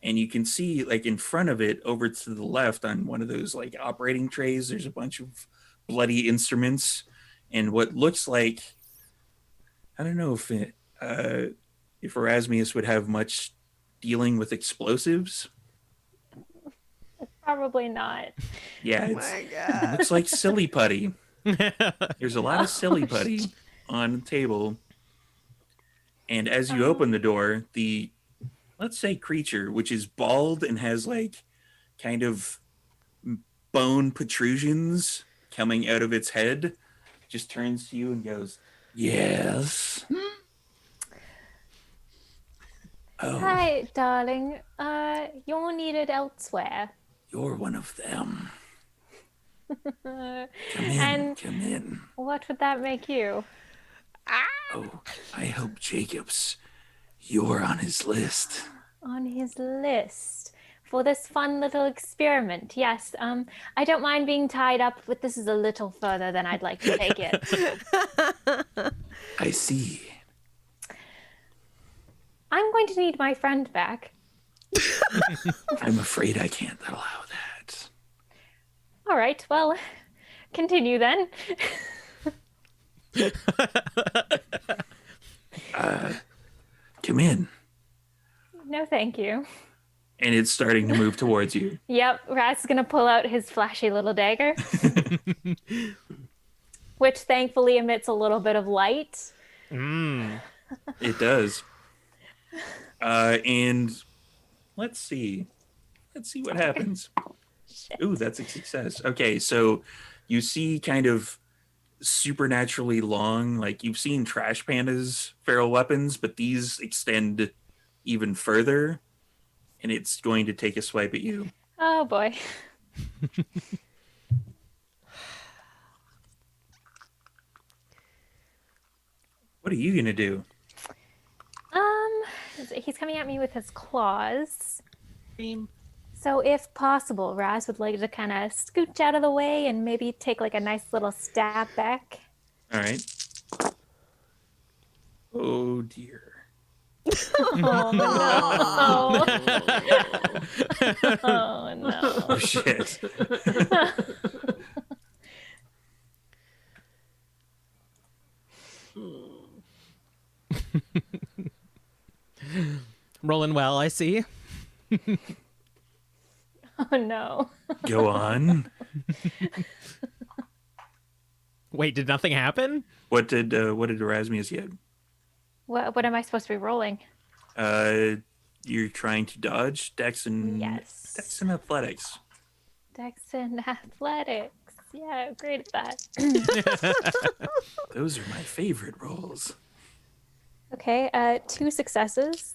[SPEAKER 2] And you can see like in front of it over to the left on one of those like operating trays, there's a bunch of bloody instruments and what looks like, I don't know if Erasmus would have much dealing with explosives.
[SPEAKER 6] Probably not.
[SPEAKER 2] Yeah,
[SPEAKER 4] Oh my God.
[SPEAKER 2] it looks like silly putty. There's a lot of silly putty on the table. And as you open the door, the, let's say, creature, which is bald and has like kind of bone protrusions coming out of its head, just turns to you and goes, "Yes." Oh,
[SPEAKER 6] Hi, darling. You're needed elsewhere.
[SPEAKER 2] you're one of them.
[SPEAKER 6] Uh,
[SPEAKER 2] Come in,
[SPEAKER 6] And-
[SPEAKER 2] come in.
[SPEAKER 6] what would that make you?
[SPEAKER 2] Oh, I hope Jacobs, you're on his list.
[SPEAKER 6] On his list for this fun little experiment. Yes, I don't mind being tied up, but this is a little further than I'd like to take it.
[SPEAKER 2] I see.
[SPEAKER 6] I'm going to need my friend back.
[SPEAKER 2] I'm afraid I can't allow that.
[SPEAKER 6] All right, well, continue then.
[SPEAKER 2] Come in.
[SPEAKER 6] No, thank you.
[SPEAKER 2] And it's starting to move towards you.
[SPEAKER 6] Yep, Raz is gonna pull out his flashy little dagger, which thankfully emits a little bit of light.
[SPEAKER 2] It does. And let's see. Let's see what happens. Ooh, that's a success. Okay, so you see kind of supernaturally long, like you've seen trash pandas feral weapons, but these extend even further, and it's going to take a swipe at you.
[SPEAKER 6] Oh boy.
[SPEAKER 2] What are you gonna do?
[SPEAKER 6] He's coming at me with his claws. So if possible, Raz would like to kind of scooch out of the way and maybe take like a nice little stab back.
[SPEAKER 2] All right. Oh dear.
[SPEAKER 6] Oh no. Oh no.
[SPEAKER 2] Oh shit.
[SPEAKER 3] Rolling well, I see.
[SPEAKER 6] Oh no.
[SPEAKER 2] Go on.
[SPEAKER 3] Wait, did nothing happen?
[SPEAKER 2] What did Erasmus get?
[SPEAKER 6] What am I supposed to be rolling?
[SPEAKER 2] You're trying to dodge Dex and
[SPEAKER 6] Yes.
[SPEAKER 2] Dex and athletics.
[SPEAKER 6] Dex and athletics. Yeah, great at that.
[SPEAKER 2] Those are my favorite rolls.
[SPEAKER 6] Okay, 2 successes.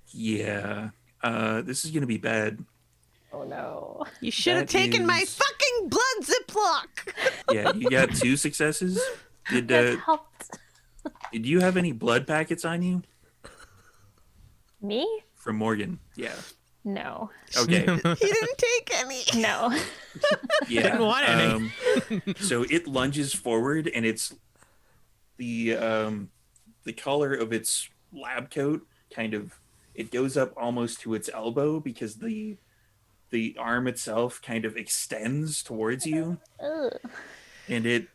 [SPEAKER 2] Yeah. This is gonna be bad.
[SPEAKER 6] Oh no.
[SPEAKER 4] You should have
[SPEAKER 2] That
[SPEAKER 4] taken my
[SPEAKER 2] is-
[SPEAKER 4] fucking blood ziploc.
[SPEAKER 2] Yeah, you got 2 successes. Did
[SPEAKER 6] That helped.
[SPEAKER 2] did you have any blood packets on you?
[SPEAKER 6] Me?
[SPEAKER 2] From Morgan. Yeah.
[SPEAKER 6] No.
[SPEAKER 2] Okay.
[SPEAKER 4] He didn't take any.
[SPEAKER 6] No.
[SPEAKER 2] Yeah.
[SPEAKER 3] Didn't want any.
[SPEAKER 2] So it lunges forward, and it's the collar of its lab coat kind of it goes up almost to its elbow because the arm itself kind of extends towards you,
[SPEAKER 6] Ugh.
[SPEAKER 2] and it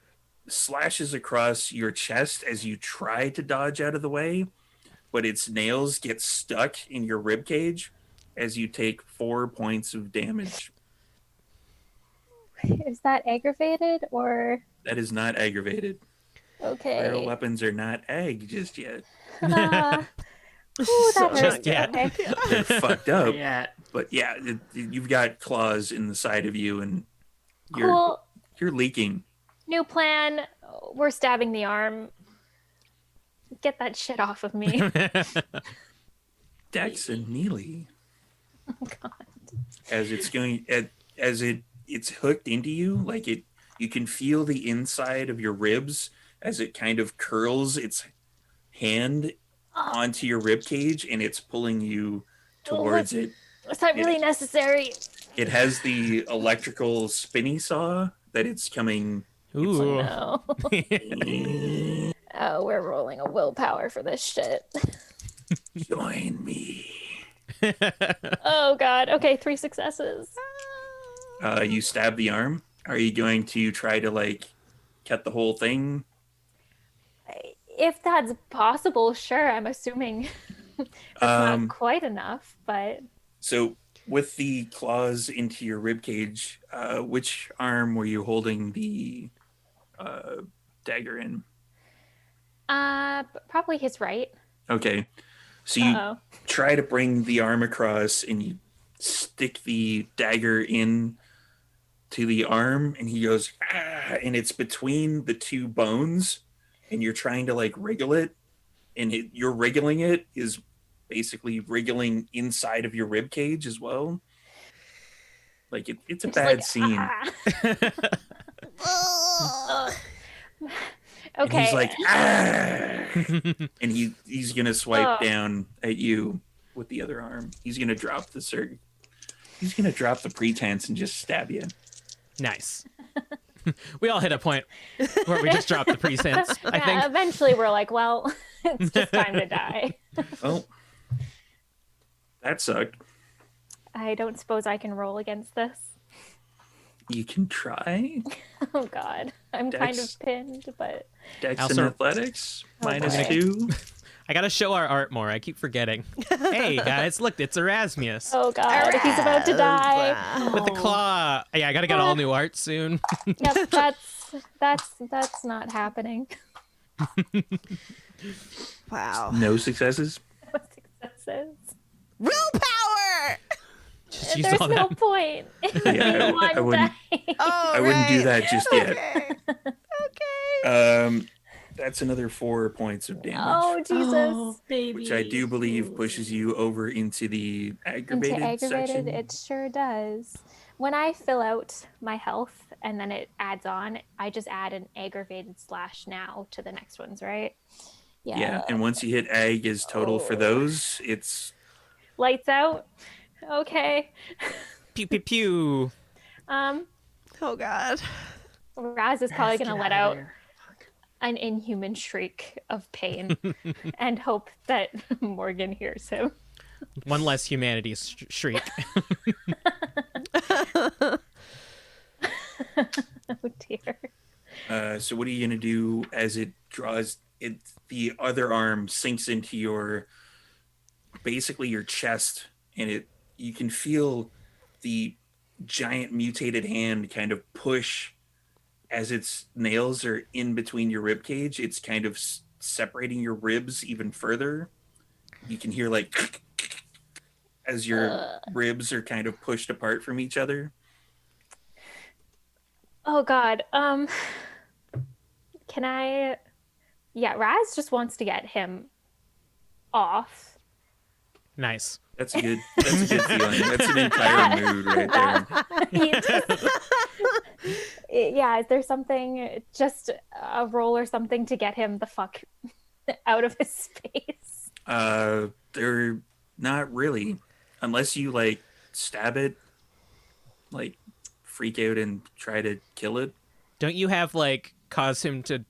[SPEAKER 2] slashes across your chest as you try to dodge out of the way, but its nails get stuck in your rib cage as you take 4 points of damage.
[SPEAKER 6] Is that aggravated or
[SPEAKER 2] That is not aggravated.
[SPEAKER 6] okay?
[SPEAKER 2] Fire weapons are not ag just yet.
[SPEAKER 6] Ooh, that
[SPEAKER 3] Just
[SPEAKER 6] hurts.
[SPEAKER 3] yet.
[SPEAKER 6] Okay.
[SPEAKER 2] They're fucked up.
[SPEAKER 1] Yeah.
[SPEAKER 2] But yeah, you've got claws in the side of you, and you're
[SPEAKER 6] Cool.
[SPEAKER 2] you're leaking.
[SPEAKER 6] New plan. We're stabbing the arm. Get that shit off of me.
[SPEAKER 2] Dex and Neely,
[SPEAKER 6] Oh, God.
[SPEAKER 2] as it's going as it's hooked into you, like you can feel the inside of your ribs as it kind of curls its hand onto your rib cage, and it's pulling you towards it.
[SPEAKER 6] Was that really necessary?
[SPEAKER 2] It has the electrical spinny saw that it's coming.
[SPEAKER 3] Ooh.
[SPEAKER 6] No. Oh, we're rolling a willpower for this shit.
[SPEAKER 2] Join me.
[SPEAKER 6] Oh, God. Okay, 3 successes.
[SPEAKER 2] You stab the arm. Are you going to try to like cut the whole thing?
[SPEAKER 6] If that's possible, sure. I'm assuming that's not quite enough, but
[SPEAKER 2] So with the claws into your rib cage, which arm were you holding the dagger in?
[SPEAKER 6] probably his right.
[SPEAKER 2] Okay. So you
[SPEAKER 6] Uh-oh.
[SPEAKER 2] try to bring the arm across, and you stick the dagger in to the arm, and he goes, ah, and it's between the two bones, and you're trying to like wriggle it, and you're wriggling it is basically wriggling inside of your rib cage as well. Like it's a
[SPEAKER 6] Just
[SPEAKER 2] bad
[SPEAKER 6] like,
[SPEAKER 2] scene.
[SPEAKER 6] Ugh.
[SPEAKER 2] And
[SPEAKER 6] Okay.
[SPEAKER 2] he's like, ah, and he's gonna swipe
[SPEAKER 6] Oh.
[SPEAKER 2] down at you with the other arm. He's gonna drop the He's gonna drop the pretense and just stab you.
[SPEAKER 3] Nice. We all hit a point where we just dropped the pretense, I
[SPEAKER 6] Yeah,
[SPEAKER 3] think.
[SPEAKER 6] eventually we're like, well, it's just time to die.
[SPEAKER 2] Well, that sucked.
[SPEAKER 6] I don't suppose I can roll against this.
[SPEAKER 2] You can try.
[SPEAKER 6] Oh, God. I'm kind
[SPEAKER 2] Dex.
[SPEAKER 6] of pinned, but
[SPEAKER 2] Dex
[SPEAKER 3] Also-
[SPEAKER 2] and athletics minus
[SPEAKER 6] boy.
[SPEAKER 2] 2.
[SPEAKER 3] I gotta show our art more. I keep forgetting. Hey guys, look, it's Erasmus
[SPEAKER 6] oh, God. He's about to die.
[SPEAKER 3] with the claw. Yeah, I gotta get all new art soon.
[SPEAKER 6] Yep, that's not happening.
[SPEAKER 4] Wow.
[SPEAKER 2] No successes.
[SPEAKER 6] No successes.
[SPEAKER 4] Willpower!
[SPEAKER 3] Just use
[SPEAKER 6] There's
[SPEAKER 3] all
[SPEAKER 6] no
[SPEAKER 3] that.
[SPEAKER 6] point.
[SPEAKER 2] Yeah,
[SPEAKER 6] One
[SPEAKER 2] I wouldn't.
[SPEAKER 6] die.
[SPEAKER 4] Oh,
[SPEAKER 2] I wouldn't do
[SPEAKER 4] right.
[SPEAKER 2] that just yet.
[SPEAKER 4] Okay.
[SPEAKER 2] That's another 4 points of damage,
[SPEAKER 6] Oh, Jesus.
[SPEAKER 1] Oh, baby.
[SPEAKER 2] which I do believe pushes you over into the aggravated,
[SPEAKER 6] Into aggravated,
[SPEAKER 2] section.
[SPEAKER 6] it sure does. When I fill out my health and then it adds on, I just add an aggravated / now to the next ones, right?
[SPEAKER 2] Yeah, and once you hit ag as total for those, it's
[SPEAKER 6] Lights out. Okay.
[SPEAKER 3] Pew pew pew.
[SPEAKER 6] Um,
[SPEAKER 4] Oh, God.
[SPEAKER 6] Raz is probably
[SPEAKER 1] Let's
[SPEAKER 6] going to
[SPEAKER 1] get
[SPEAKER 6] let
[SPEAKER 1] outta
[SPEAKER 6] out
[SPEAKER 1] here.
[SPEAKER 6] an inhuman shriek of pain and hope that Morgan hears him.
[SPEAKER 3] One less humanity shriek.
[SPEAKER 6] Oh, dear.
[SPEAKER 2] so what are you gonna do as it draws it? The other arm sinks into your basically your chest, and you can feel the giant mutated hand kind of push as its nails are in between your rib cage. It's kind of separating your ribs even further. You can hear like as your ribs are kind of pushed apart from each other.
[SPEAKER 6] Oh, God. Can I... Yeah, Raz just wants to get him off.
[SPEAKER 3] Nice.
[SPEAKER 2] That's a good feeling. That's an entire mood right there.
[SPEAKER 6] He just- yeah, is there something, just a roll or something to get him the fuck out of his space?
[SPEAKER 2] There Not really, unless you like stab it, like freak out and try to kill it.
[SPEAKER 3] Don't you have like cause him to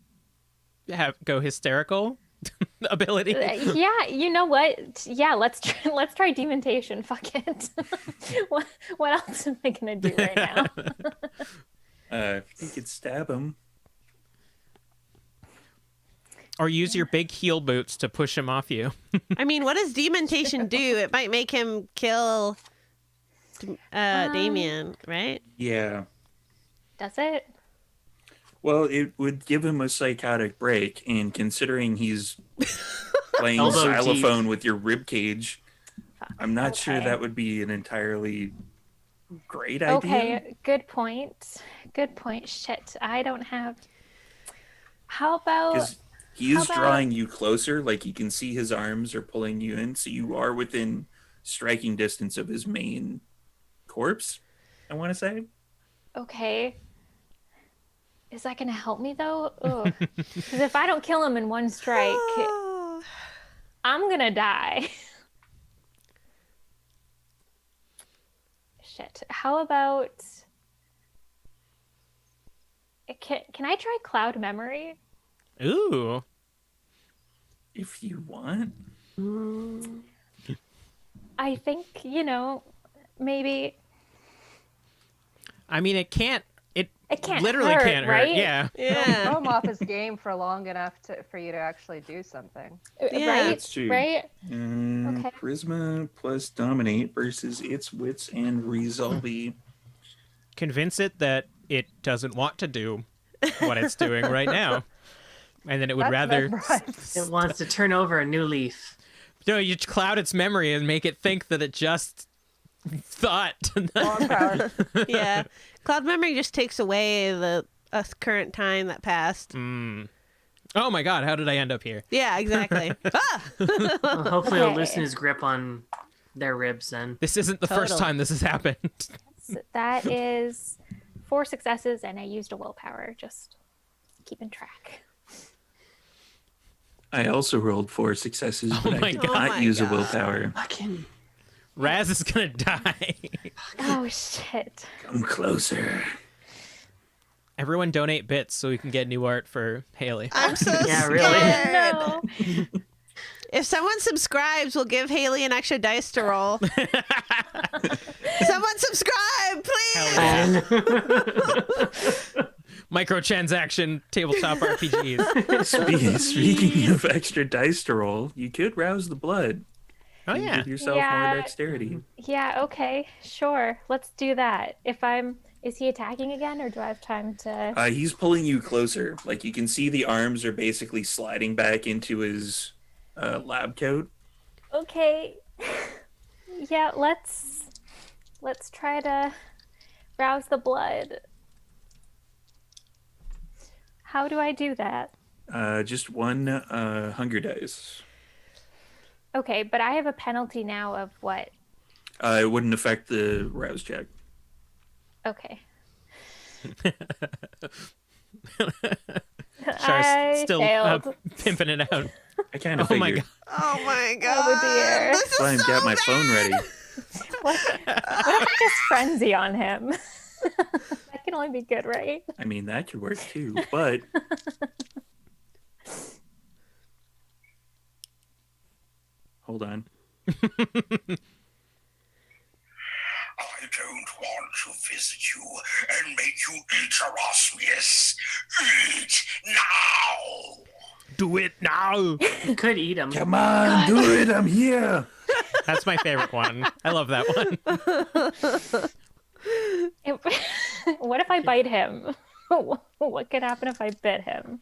[SPEAKER 3] have go hysterical ability?
[SPEAKER 6] Yeah, you know what? Yeah, let's try demontation. Fuck it. What else am I gonna do right now?
[SPEAKER 2] You could stab him.
[SPEAKER 3] Or use your big heel boots to push him off you.
[SPEAKER 4] I mean, what does demontation do? It might make him kill Damien, right?
[SPEAKER 2] Yeah.
[SPEAKER 6] Does it?
[SPEAKER 2] Well, it would give him a psychotic break, and considering he's playing
[SPEAKER 1] Elbow
[SPEAKER 2] xylophone
[SPEAKER 1] deep.
[SPEAKER 2] with your rib cage, I'm not sure
[SPEAKER 6] Okay.
[SPEAKER 2] that would be an entirely great idea.
[SPEAKER 6] Okay, good point. Good point. Shit, I don't have. How about?
[SPEAKER 2] Because he is
[SPEAKER 6] How about-
[SPEAKER 2] drawing you closer, like you can see his arms are pulling you in, so you are within striking distance of his main corpse, I want to say.
[SPEAKER 6] Okay. Is that gonna help me though? Because if I don't kill him in one strike, I'm gonna die. Shit. How about? Can I try cloud memory?
[SPEAKER 3] Ooh.
[SPEAKER 2] If you want.
[SPEAKER 6] I think maybe
[SPEAKER 3] I mean, it can't.
[SPEAKER 6] it can't.
[SPEAKER 3] Literally
[SPEAKER 6] hurt,
[SPEAKER 3] can't
[SPEAKER 6] right?
[SPEAKER 3] hurt. Yeah.
[SPEAKER 4] Yeah.
[SPEAKER 5] Throw him off his game for long enough for you to actually do something.
[SPEAKER 4] Yeah.
[SPEAKER 6] Right.
[SPEAKER 2] That's true.
[SPEAKER 6] Right. Okay.
[SPEAKER 2] Charisma plus dominate versus its wits and resolve.
[SPEAKER 3] Convince it that it doesn't want to do what it's doing right now. And then it would
[SPEAKER 5] That's
[SPEAKER 3] rather.
[SPEAKER 5] mesmerized.
[SPEAKER 1] It wants to turn over a new leaf.
[SPEAKER 3] No, you cloud its memory and make it think that it just thought.
[SPEAKER 5] Long power.
[SPEAKER 4] Yeah. Cloud memory just takes away the current time that passed.
[SPEAKER 3] Oh my god, how did I end up here?
[SPEAKER 4] Yeah, exactly.
[SPEAKER 1] Well, hopefully it'll
[SPEAKER 6] Okay.
[SPEAKER 1] loosen his grip on their ribs then.
[SPEAKER 3] This isn't the first
[SPEAKER 4] Total.
[SPEAKER 3] time this has happened.
[SPEAKER 6] So that is 4 successes, and I used a willpower. Just keeping track.
[SPEAKER 2] I also rolled 4 successes, but I
[SPEAKER 3] my
[SPEAKER 2] did
[SPEAKER 3] God.
[SPEAKER 2] not
[SPEAKER 4] Oh my
[SPEAKER 2] use a
[SPEAKER 4] God.
[SPEAKER 2] willpower.
[SPEAKER 1] Fucking
[SPEAKER 3] Raz is gonna die.
[SPEAKER 6] Oh shit.
[SPEAKER 2] Come closer.
[SPEAKER 3] Everyone donate bits so we can get new art for Haley.
[SPEAKER 4] I'm so
[SPEAKER 1] Yeah,
[SPEAKER 4] scared.
[SPEAKER 1] really?
[SPEAKER 6] No.
[SPEAKER 4] If someone subscribes, we'll give Haley an extra dice to roll. Someone subscribe, please.
[SPEAKER 3] Hell yeah. Microtransaction tabletop RPGs.
[SPEAKER 2] Speaking of extra dice to roll, you could rouse the blood.
[SPEAKER 3] Oh
[SPEAKER 2] and
[SPEAKER 3] yeah.
[SPEAKER 2] Give yourself
[SPEAKER 6] Yeah.
[SPEAKER 2] more dexterity.
[SPEAKER 6] Yeah. Okay. Sure. Let's do that. Is he attacking again, or do I have time to?
[SPEAKER 2] He's pulling you closer. Like you can see the arms are basically sliding back into his lab coat.
[SPEAKER 6] Okay. Yeah. Let's try to rouse the blood. How do I do that?
[SPEAKER 2] Just one hunger dice.
[SPEAKER 6] Okay, but I have a penalty now of what?
[SPEAKER 2] It wouldn't affect the rouse check.
[SPEAKER 6] Okay.
[SPEAKER 3] Char's
[SPEAKER 6] I
[SPEAKER 3] still
[SPEAKER 6] failed.
[SPEAKER 3] pimping it out.
[SPEAKER 2] I kind of
[SPEAKER 3] Oh my
[SPEAKER 2] figured.
[SPEAKER 3] god.
[SPEAKER 4] Oh my god.
[SPEAKER 6] Oh dear.
[SPEAKER 4] This
[SPEAKER 2] That's
[SPEAKER 4] is
[SPEAKER 2] why I've
[SPEAKER 4] so
[SPEAKER 2] got my
[SPEAKER 4] bad.
[SPEAKER 2] phone ready.
[SPEAKER 6] What if I just frenzy on him? That can only be good, right?
[SPEAKER 2] I mean, that could work too, but hold on.
[SPEAKER 7] I don't want to visit you and make you eat Erasmus. Eat now!
[SPEAKER 3] Do it now.
[SPEAKER 1] You could eat them.
[SPEAKER 2] Come on, do it. I'm here.
[SPEAKER 3] That's my favorite one. I love that one.
[SPEAKER 6] What if I bite him? What could happen if I bit him?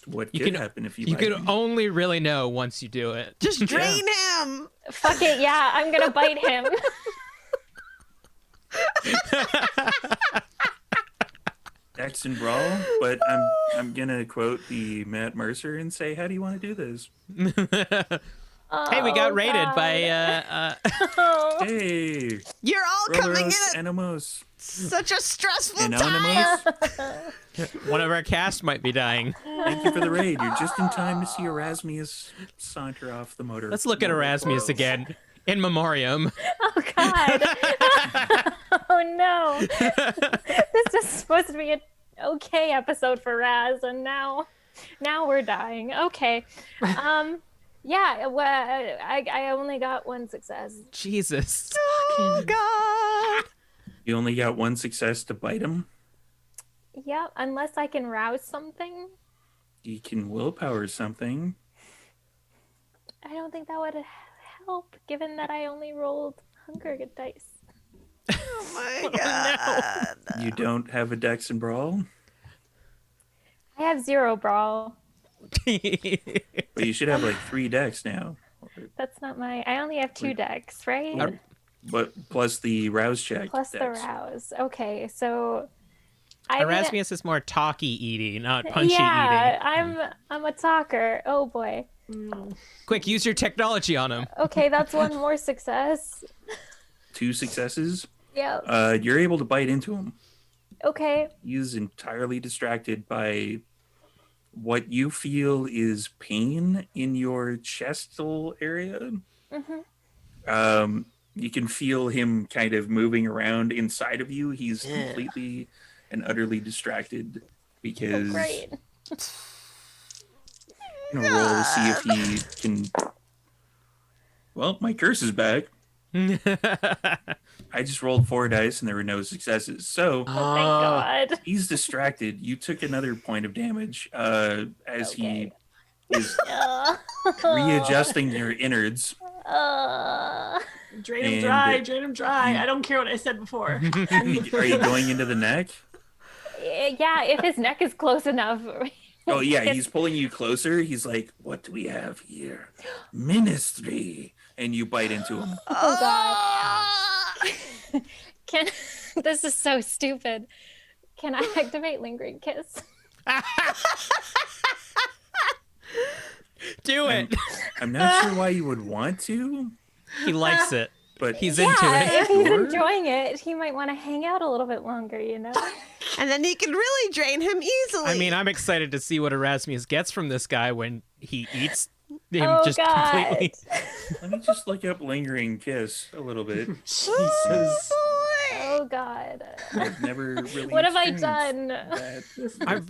[SPEAKER 2] What
[SPEAKER 3] You
[SPEAKER 2] could
[SPEAKER 3] can-
[SPEAKER 2] happen if you
[SPEAKER 3] You
[SPEAKER 2] bite
[SPEAKER 3] can
[SPEAKER 2] me?
[SPEAKER 3] only really know once you do it.
[SPEAKER 4] Just drain him.
[SPEAKER 6] Fuck it, yeah, I'm gonna bite him.
[SPEAKER 2] Dex and brawl, but I'm gonna quote the Matt Mercer and say, how do you want to do this?
[SPEAKER 3] Hey, we got
[SPEAKER 6] Oh,
[SPEAKER 3] raided
[SPEAKER 6] God.
[SPEAKER 3] by
[SPEAKER 6] Oh.
[SPEAKER 2] Hey,
[SPEAKER 4] You're all coming in
[SPEAKER 2] Rolos,
[SPEAKER 4] at
[SPEAKER 2] Animos,
[SPEAKER 4] such a stressful time.
[SPEAKER 2] Anonymous.
[SPEAKER 3] one of our cast might be dying.
[SPEAKER 2] Thank you for the raid. You're just in time to see Erasmus saunter off the motor.
[SPEAKER 3] Let's look at Erasmus again. In memoriam.
[SPEAKER 6] Oh, God. Oh, no. This is supposed to be an okay episode for Raz, and now we're dying. Okay. Yeah, well, I only got one success.
[SPEAKER 3] Jesus.
[SPEAKER 4] Oh, God.
[SPEAKER 2] You only got one success to bite him.
[SPEAKER 6] Yeah, unless I can rouse something.
[SPEAKER 2] You can willpower something.
[SPEAKER 6] I don't think that would help, given that I only rolled hunger dice.
[SPEAKER 4] Oh, my God.
[SPEAKER 2] You don't have a Dex and Brawl,
[SPEAKER 6] I have 0 brawl.
[SPEAKER 2] but you should have like 3 Dex now.
[SPEAKER 6] That's not my. I only have 2 decks, right?
[SPEAKER 2] But plus the rouse check.
[SPEAKER 6] Plus the
[SPEAKER 2] Dex.
[SPEAKER 6] rouse. Okay, so I
[SPEAKER 3] Erasmus is more talky eating, not punchy
[SPEAKER 6] yeah,
[SPEAKER 3] eating.
[SPEAKER 6] I'm a talker. Oh boy.
[SPEAKER 3] Quick, use your technology on him.
[SPEAKER 6] Okay, that's one more success.
[SPEAKER 2] 2 successes.
[SPEAKER 6] Yep.
[SPEAKER 2] You're able to bite into him.
[SPEAKER 6] Okay.
[SPEAKER 2] He's entirely distracted by what you feel is pain in your chestal area. You can feel him kind of moving around inside of you. He's completely and utterly distracted because
[SPEAKER 6] Great.
[SPEAKER 2] I'm gonna roll to see if he can. Well, my curse is back. I just rolled 4 dice and there were no successes. So
[SPEAKER 6] Thank God.
[SPEAKER 2] he's distracted. You took another point of damage as he is readjusting your innards.
[SPEAKER 1] Drain him
[SPEAKER 2] And-
[SPEAKER 1] dry, drain him dry. I don't care what I said before.
[SPEAKER 2] Are you going into the neck?
[SPEAKER 6] Yeah, if his neck is close enough.
[SPEAKER 2] Oh yeah, he's pulling you closer. He's like, "What do we have here? Ministry." And you bite into him.
[SPEAKER 6] Oh God. Can this is so stupid. Can I activate Lingering Kiss?
[SPEAKER 3] Do it.
[SPEAKER 2] I'm not sure why you would want to,
[SPEAKER 3] He likes it.
[SPEAKER 2] but
[SPEAKER 3] He's into
[SPEAKER 6] Yeah,
[SPEAKER 3] it.
[SPEAKER 6] if he's
[SPEAKER 2] Sure.
[SPEAKER 6] enjoying it, he might want to hang out a little bit longer, you know?
[SPEAKER 4] And then you can really drain him easily.
[SPEAKER 3] I mean, I'm excited to see what Erasmus gets from this guy when he eats him
[SPEAKER 6] Oh,
[SPEAKER 3] just
[SPEAKER 6] God.
[SPEAKER 3] completely.
[SPEAKER 2] let me just look up lingering kiss a little bit.
[SPEAKER 1] Jesus.
[SPEAKER 6] Oh God.
[SPEAKER 2] I've never really.
[SPEAKER 6] What have I
[SPEAKER 2] experienced
[SPEAKER 6] done?
[SPEAKER 2] that.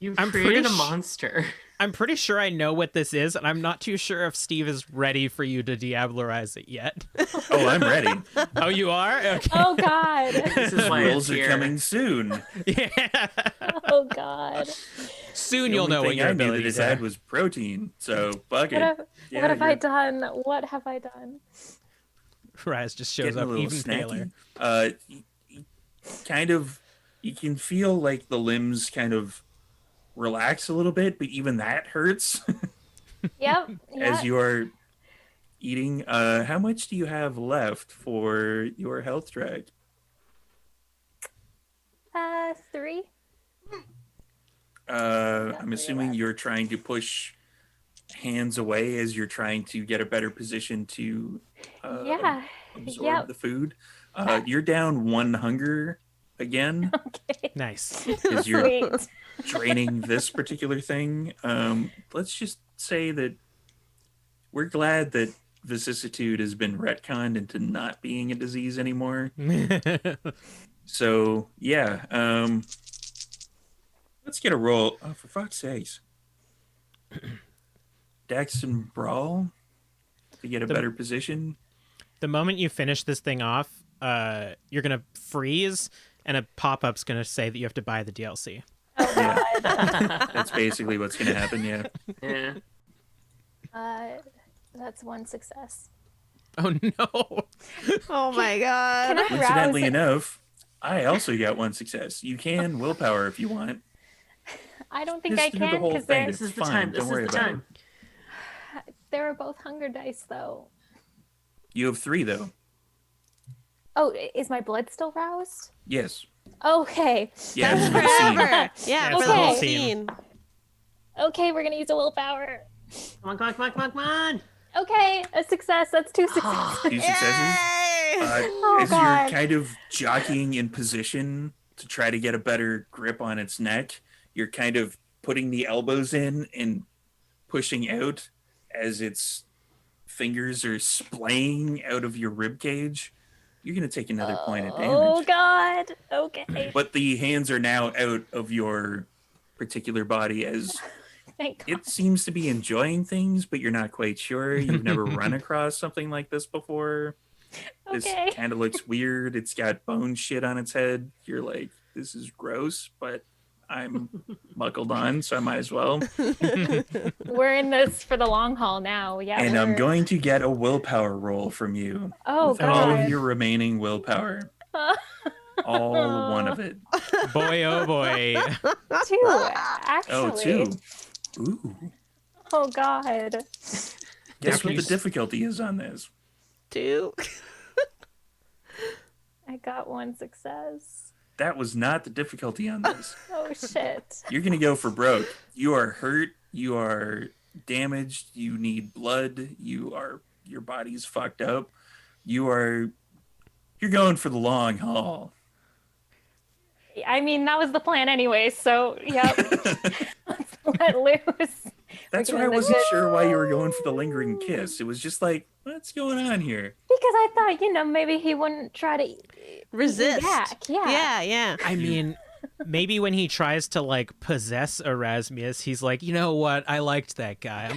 [SPEAKER 1] You've
[SPEAKER 3] I'm
[SPEAKER 1] created
[SPEAKER 3] pretty
[SPEAKER 1] a monster.
[SPEAKER 3] I'm pretty sure I know what this is, and I'm not too sure if Steve is ready for you to diablerize it yet.
[SPEAKER 2] Oh, I'm ready.
[SPEAKER 3] Oh, you are? Okay.
[SPEAKER 6] Oh God.
[SPEAKER 1] This is why
[SPEAKER 2] Rules
[SPEAKER 1] it's
[SPEAKER 2] are
[SPEAKER 1] here.
[SPEAKER 2] coming soon.
[SPEAKER 3] Yeah.
[SPEAKER 6] Oh God.
[SPEAKER 3] Soon
[SPEAKER 2] The
[SPEAKER 3] you'll
[SPEAKER 2] only
[SPEAKER 3] know what
[SPEAKER 2] thing
[SPEAKER 3] your
[SPEAKER 2] I knew that
[SPEAKER 3] abilities
[SPEAKER 2] it had
[SPEAKER 3] are.
[SPEAKER 2] was protein. So fuck it.
[SPEAKER 6] What have I
[SPEAKER 2] you're
[SPEAKER 6] done? What have I done?
[SPEAKER 3] Raz just shows
[SPEAKER 2] getting a
[SPEAKER 3] up
[SPEAKER 2] little
[SPEAKER 3] even paler.
[SPEAKER 2] snacky. Kind of, you can feel like the limbs kind of relax a little bit, but even that hurts
[SPEAKER 6] Yep.
[SPEAKER 2] as you are eating. How much do you have left for your health track?
[SPEAKER 6] 3.
[SPEAKER 2] I'm assuming you're trying to push hands away as you're trying to get a better position to
[SPEAKER 6] Yeah.
[SPEAKER 2] absorb
[SPEAKER 6] Yep.
[SPEAKER 2] the food. You're down 1 hunger again
[SPEAKER 6] Okay.
[SPEAKER 3] Nice.
[SPEAKER 2] because you're
[SPEAKER 6] Sweet.
[SPEAKER 2] draining this particular thing. Let's just say that we're glad that vicissitude has been retconned into not being a disease anymore. So yeah, let's get a roll. Oh, for fuck's sakes. Dex and Brawl to get a better position.
[SPEAKER 3] The moment you finish this thing off, you're gonna freeze, and a pop-up's gonna say that you have to buy the DLC.
[SPEAKER 2] Yeah, that's basically what's going to happen. Yeah.
[SPEAKER 1] Yeah.
[SPEAKER 6] That's one success.
[SPEAKER 3] Oh no!
[SPEAKER 4] oh my God.
[SPEAKER 6] Can I rouse
[SPEAKER 2] Incidentally
[SPEAKER 6] it?
[SPEAKER 2] enough, I also got 1 success. You can willpower if you want.
[SPEAKER 6] I don't think
[SPEAKER 2] Just
[SPEAKER 6] I
[SPEAKER 2] do the
[SPEAKER 6] can
[SPEAKER 2] whole
[SPEAKER 6] because
[SPEAKER 2] thing.
[SPEAKER 1] This is the
[SPEAKER 2] Fine,
[SPEAKER 1] time.
[SPEAKER 2] don't
[SPEAKER 1] This
[SPEAKER 2] worry
[SPEAKER 1] is the
[SPEAKER 2] about
[SPEAKER 1] time.
[SPEAKER 6] they were both hunger dice, though.
[SPEAKER 2] You have 3 though.
[SPEAKER 6] Oh, is my blood still roused?
[SPEAKER 2] Yes.
[SPEAKER 6] Okay.
[SPEAKER 2] Yeah, it's for the scene.
[SPEAKER 4] Forever. Yeah,
[SPEAKER 3] That's
[SPEAKER 4] for the whole
[SPEAKER 6] Okay.
[SPEAKER 4] scene.
[SPEAKER 6] Okay, we're gonna use a willpower.
[SPEAKER 1] Come on, come on, come on, come on, come on.
[SPEAKER 6] Okay, a success. That's 2 successes.
[SPEAKER 2] 2 successes. As
[SPEAKER 6] God.
[SPEAKER 2] you're kind of jockeying in position to try to get a better grip on its neck, you're kind of putting the elbows in and pushing out as its fingers are splaying out of your rib cage. You're going to take another point of
[SPEAKER 6] Oh
[SPEAKER 2] damage.
[SPEAKER 6] God. Okay.
[SPEAKER 2] But the hands are now out of your particular body as
[SPEAKER 6] Thank God.
[SPEAKER 2] it seems to be enjoying things, but you're not quite sure. You've never run across something like this before. This
[SPEAKER 6] Okay.
[SPEAKER 2] kind of looks weird. It's got bone shit on its head. You're like, this is gross, but I'm buckled on, so I might as well.
[SPEAKER 6] We're in this for the long haul now. Yeah.
[SPEAKER 2] And I'm
[SPEAKER 6] we're-
[SPEAKER 2] going to get a willpower roll from you.
[SPEAKER 6] Oh
[SPEAKER 2] With all
[SPEAKER 6] God.
[SPEAKER 2] of your remaining willpower. All one of it.
[SPEAKER 3] Boy, oh boy.
[SPEAKER 6] 2, actually.
[SPEAKER 2] Oh, 2. Ooh.
[SPEAKER 6] Oh God.
[SPEAKER 2] Guess what the difficulty is on this?
[SPEAKER 4] 2.
[SPEAKER 6] I got 1 success.
[SPEAKER 2] That was not the difficulty on this.
[SPEAKER 6] Oh shit.
[SPEAKER 2] You're going to go for broke. You are hurt. You are damaged. You need blood. Your body's fucked up. You're going for the long haul.
[SPEAKER 6] I mean, that was the plan anyway. So, yep. Let's let loose.
[SPEAKER 2] That's
[SPEAKER 6] We're
[SPEAKER 2] why I
[SPEAKER 6] getting the
[SPEAKER 2] wasn't
[SPEAKER 6] good-
[SPEAKER 2] sure why you were going for the lingering kiss. It was just like, what's going on here?
[SPEAKER 6] Because I thought, maybe he wouldn't try to
[SPEAKER 4] Resist.
[SPEAKER 6] back. Yeah.
[SPEAKER 4] Yeah.
[SPEAKER 3] I mean, maybe when he tries to like possess Erasmus, he's like, you know what? I liked that guy.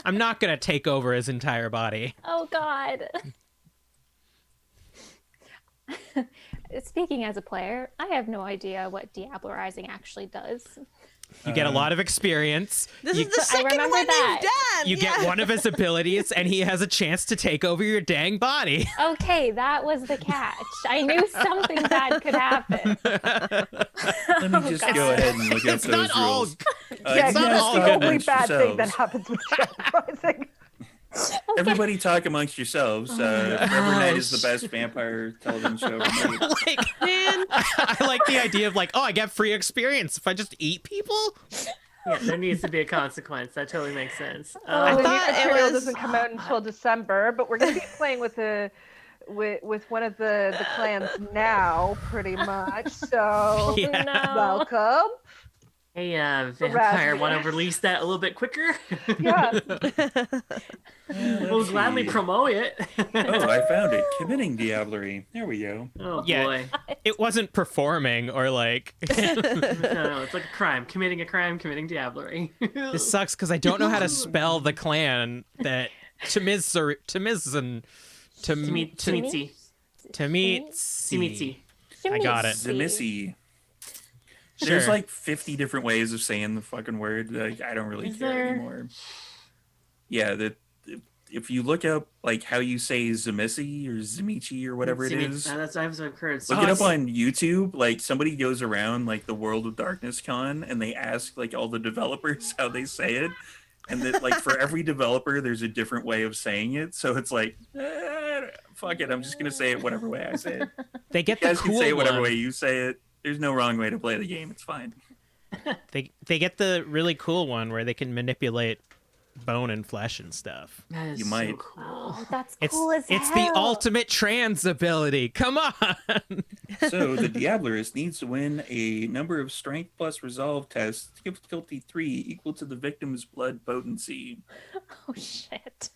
[SPEAKER 3] I'm not gonna take over his entire body.
[SPEAKER 6] Oh God. Speaking as a player, I have no idea what Diablerizing actually does.
[SPEAKER 3] You get a lot of experience.
[SPEAKER 4] This
[SPEAKER 3] you,
[SPEAKER 4] is the second
[SPEAKER 6] remember
[SPEAKER 4] one
[SPEAKER 6] that.
[SPEAKER 4] you've done.
[SPEAKER 3] you get one of his abilities, and he has a chance to take over your dang body.
[SPEAKER 6] Okay, that was the catch. I knew something bad could happen.
[SPEAKER 2] Let me just go ahead and look up
[SPEAKER 3] It's
[SPEAKER 2] those
[SPEAKER 3] not all.
[SPEAKER 2] rules.
[SPEAKER 5] Yeah,
[SPEAKER 3] It's not
[SPEAKER 5] that's
[SPEAKER 3] all
[SPEAKER 5] the
[SPEAKER 3] good
[SPEAKER 5] only
[SPEAKER 2] amongst
[SPEAKER 5] bad thing that
[SPEAKER 2] yourselves.
[SPEAKER 5] happens with Diablerizing.
[SPEAKER 2] Everybody talk amongst yourselves. Forever Night is the best vampire television show ever made.
[SPEAKER 3] Like,
[SPEAKER 4] Man,
[SPEAKER 3] I like the idea of like, oh, I get free experience if I just eat people.
[SPEAKER 1] Yeah, there needs to be a consequence. That totally makes sense.
[SPEAKER 4] I
[SPEAKER 5] The
[SPEAKER 4] thought
[SPEAKER 5] new
[SPEAKER 4] it
[SPEAKER 5] material
[SPEAKER 4] was-
[SPEAKER 5] doesn't come out until December, but we're going to be playing with one of the clans now, pretty much. So
[SPEAKER 3] Yeah.
[SPEAKER 6] No.
[SPEAKER 5] welcome.
[SPEAKER 1] Hey, vampire, want to release that a little bit quicker?
[SPEAKER 5] Yeah.
[SPEAKER 1] We'll gladly promote it.
[SPEAKER 2] Oh, I found it. Committing diablerie. There we go.
[SPEAKER 1] Oh
[SPEAKER 3] Yeah.
[SPEAKER 1] boy.
[SPEAKER 3] It wasn't performing or like.
[SPEAKER 1] No, it's like a crime. Committing a crime, committing diablerie.
[SPEAKER 3] This sucks because I don't know how to spell the clan that Timiz
[SPEAKER 1] Timitsi.
[SPEAKER 3] Timitsi. I got it.
[SPEAKER 2] Zemissy.
[SPEAKER 3] Sure.
[SPEAKER 2] There's like 50 different ways of saying the fucking word. Like, I don't really
[SPEAKER 1] Is
[SPEAKER 2] care
[SPEAKER 1] there?
[SPEAKER 2] anymore. Yeah, if you look up like how you say Zemissi or Zemichi or whatever it is,
[SPEAKER 1] That's what I've heard.
[SPEAKER 2] look it up on YouTube. Like somebody goes around like the World of Darkness con and they ask like all the developers how they say it. And that like for every developer there's a different way of saying it. So it's like fuck it, I'm just gonna say it whatever way I say it.
[SPEAKER 3] They get
[SPEAKER 2] You
[SPEAKER 3] the
[SPEAKER 2] guys can
[SPEAKER 3] cool
[SPEAKER 2] say it whatever
[SPEAKER 3] one.
[SPEAKER 2] way you say it. There's no wrong way to play the game. It's fine.
[SPEAKER 3] They get the really cool one where they can manipulate bone and flesh and stuff.
[SPEAKER 1] That is
[SPEAKER 2] You
[SPEAKER 1] so
[SPEAKER 2] might.
[SPEAKER 1] cool.
[SPEAKER 6] Oh, that's
[SPEAKER 3] It's
[SPEAKER 6] cool as
[SPEAKER 3] it's
[SPEAKER 6] hell.
[SPEAKER 3] the ultimate trans ability. Come on.
[SPEAKER 2] So the Diablerist needs to win a number of strength plus resolve tests, difficulty 3 equal to the victim's blood potency.
[SPEAKER 6] Oh shit.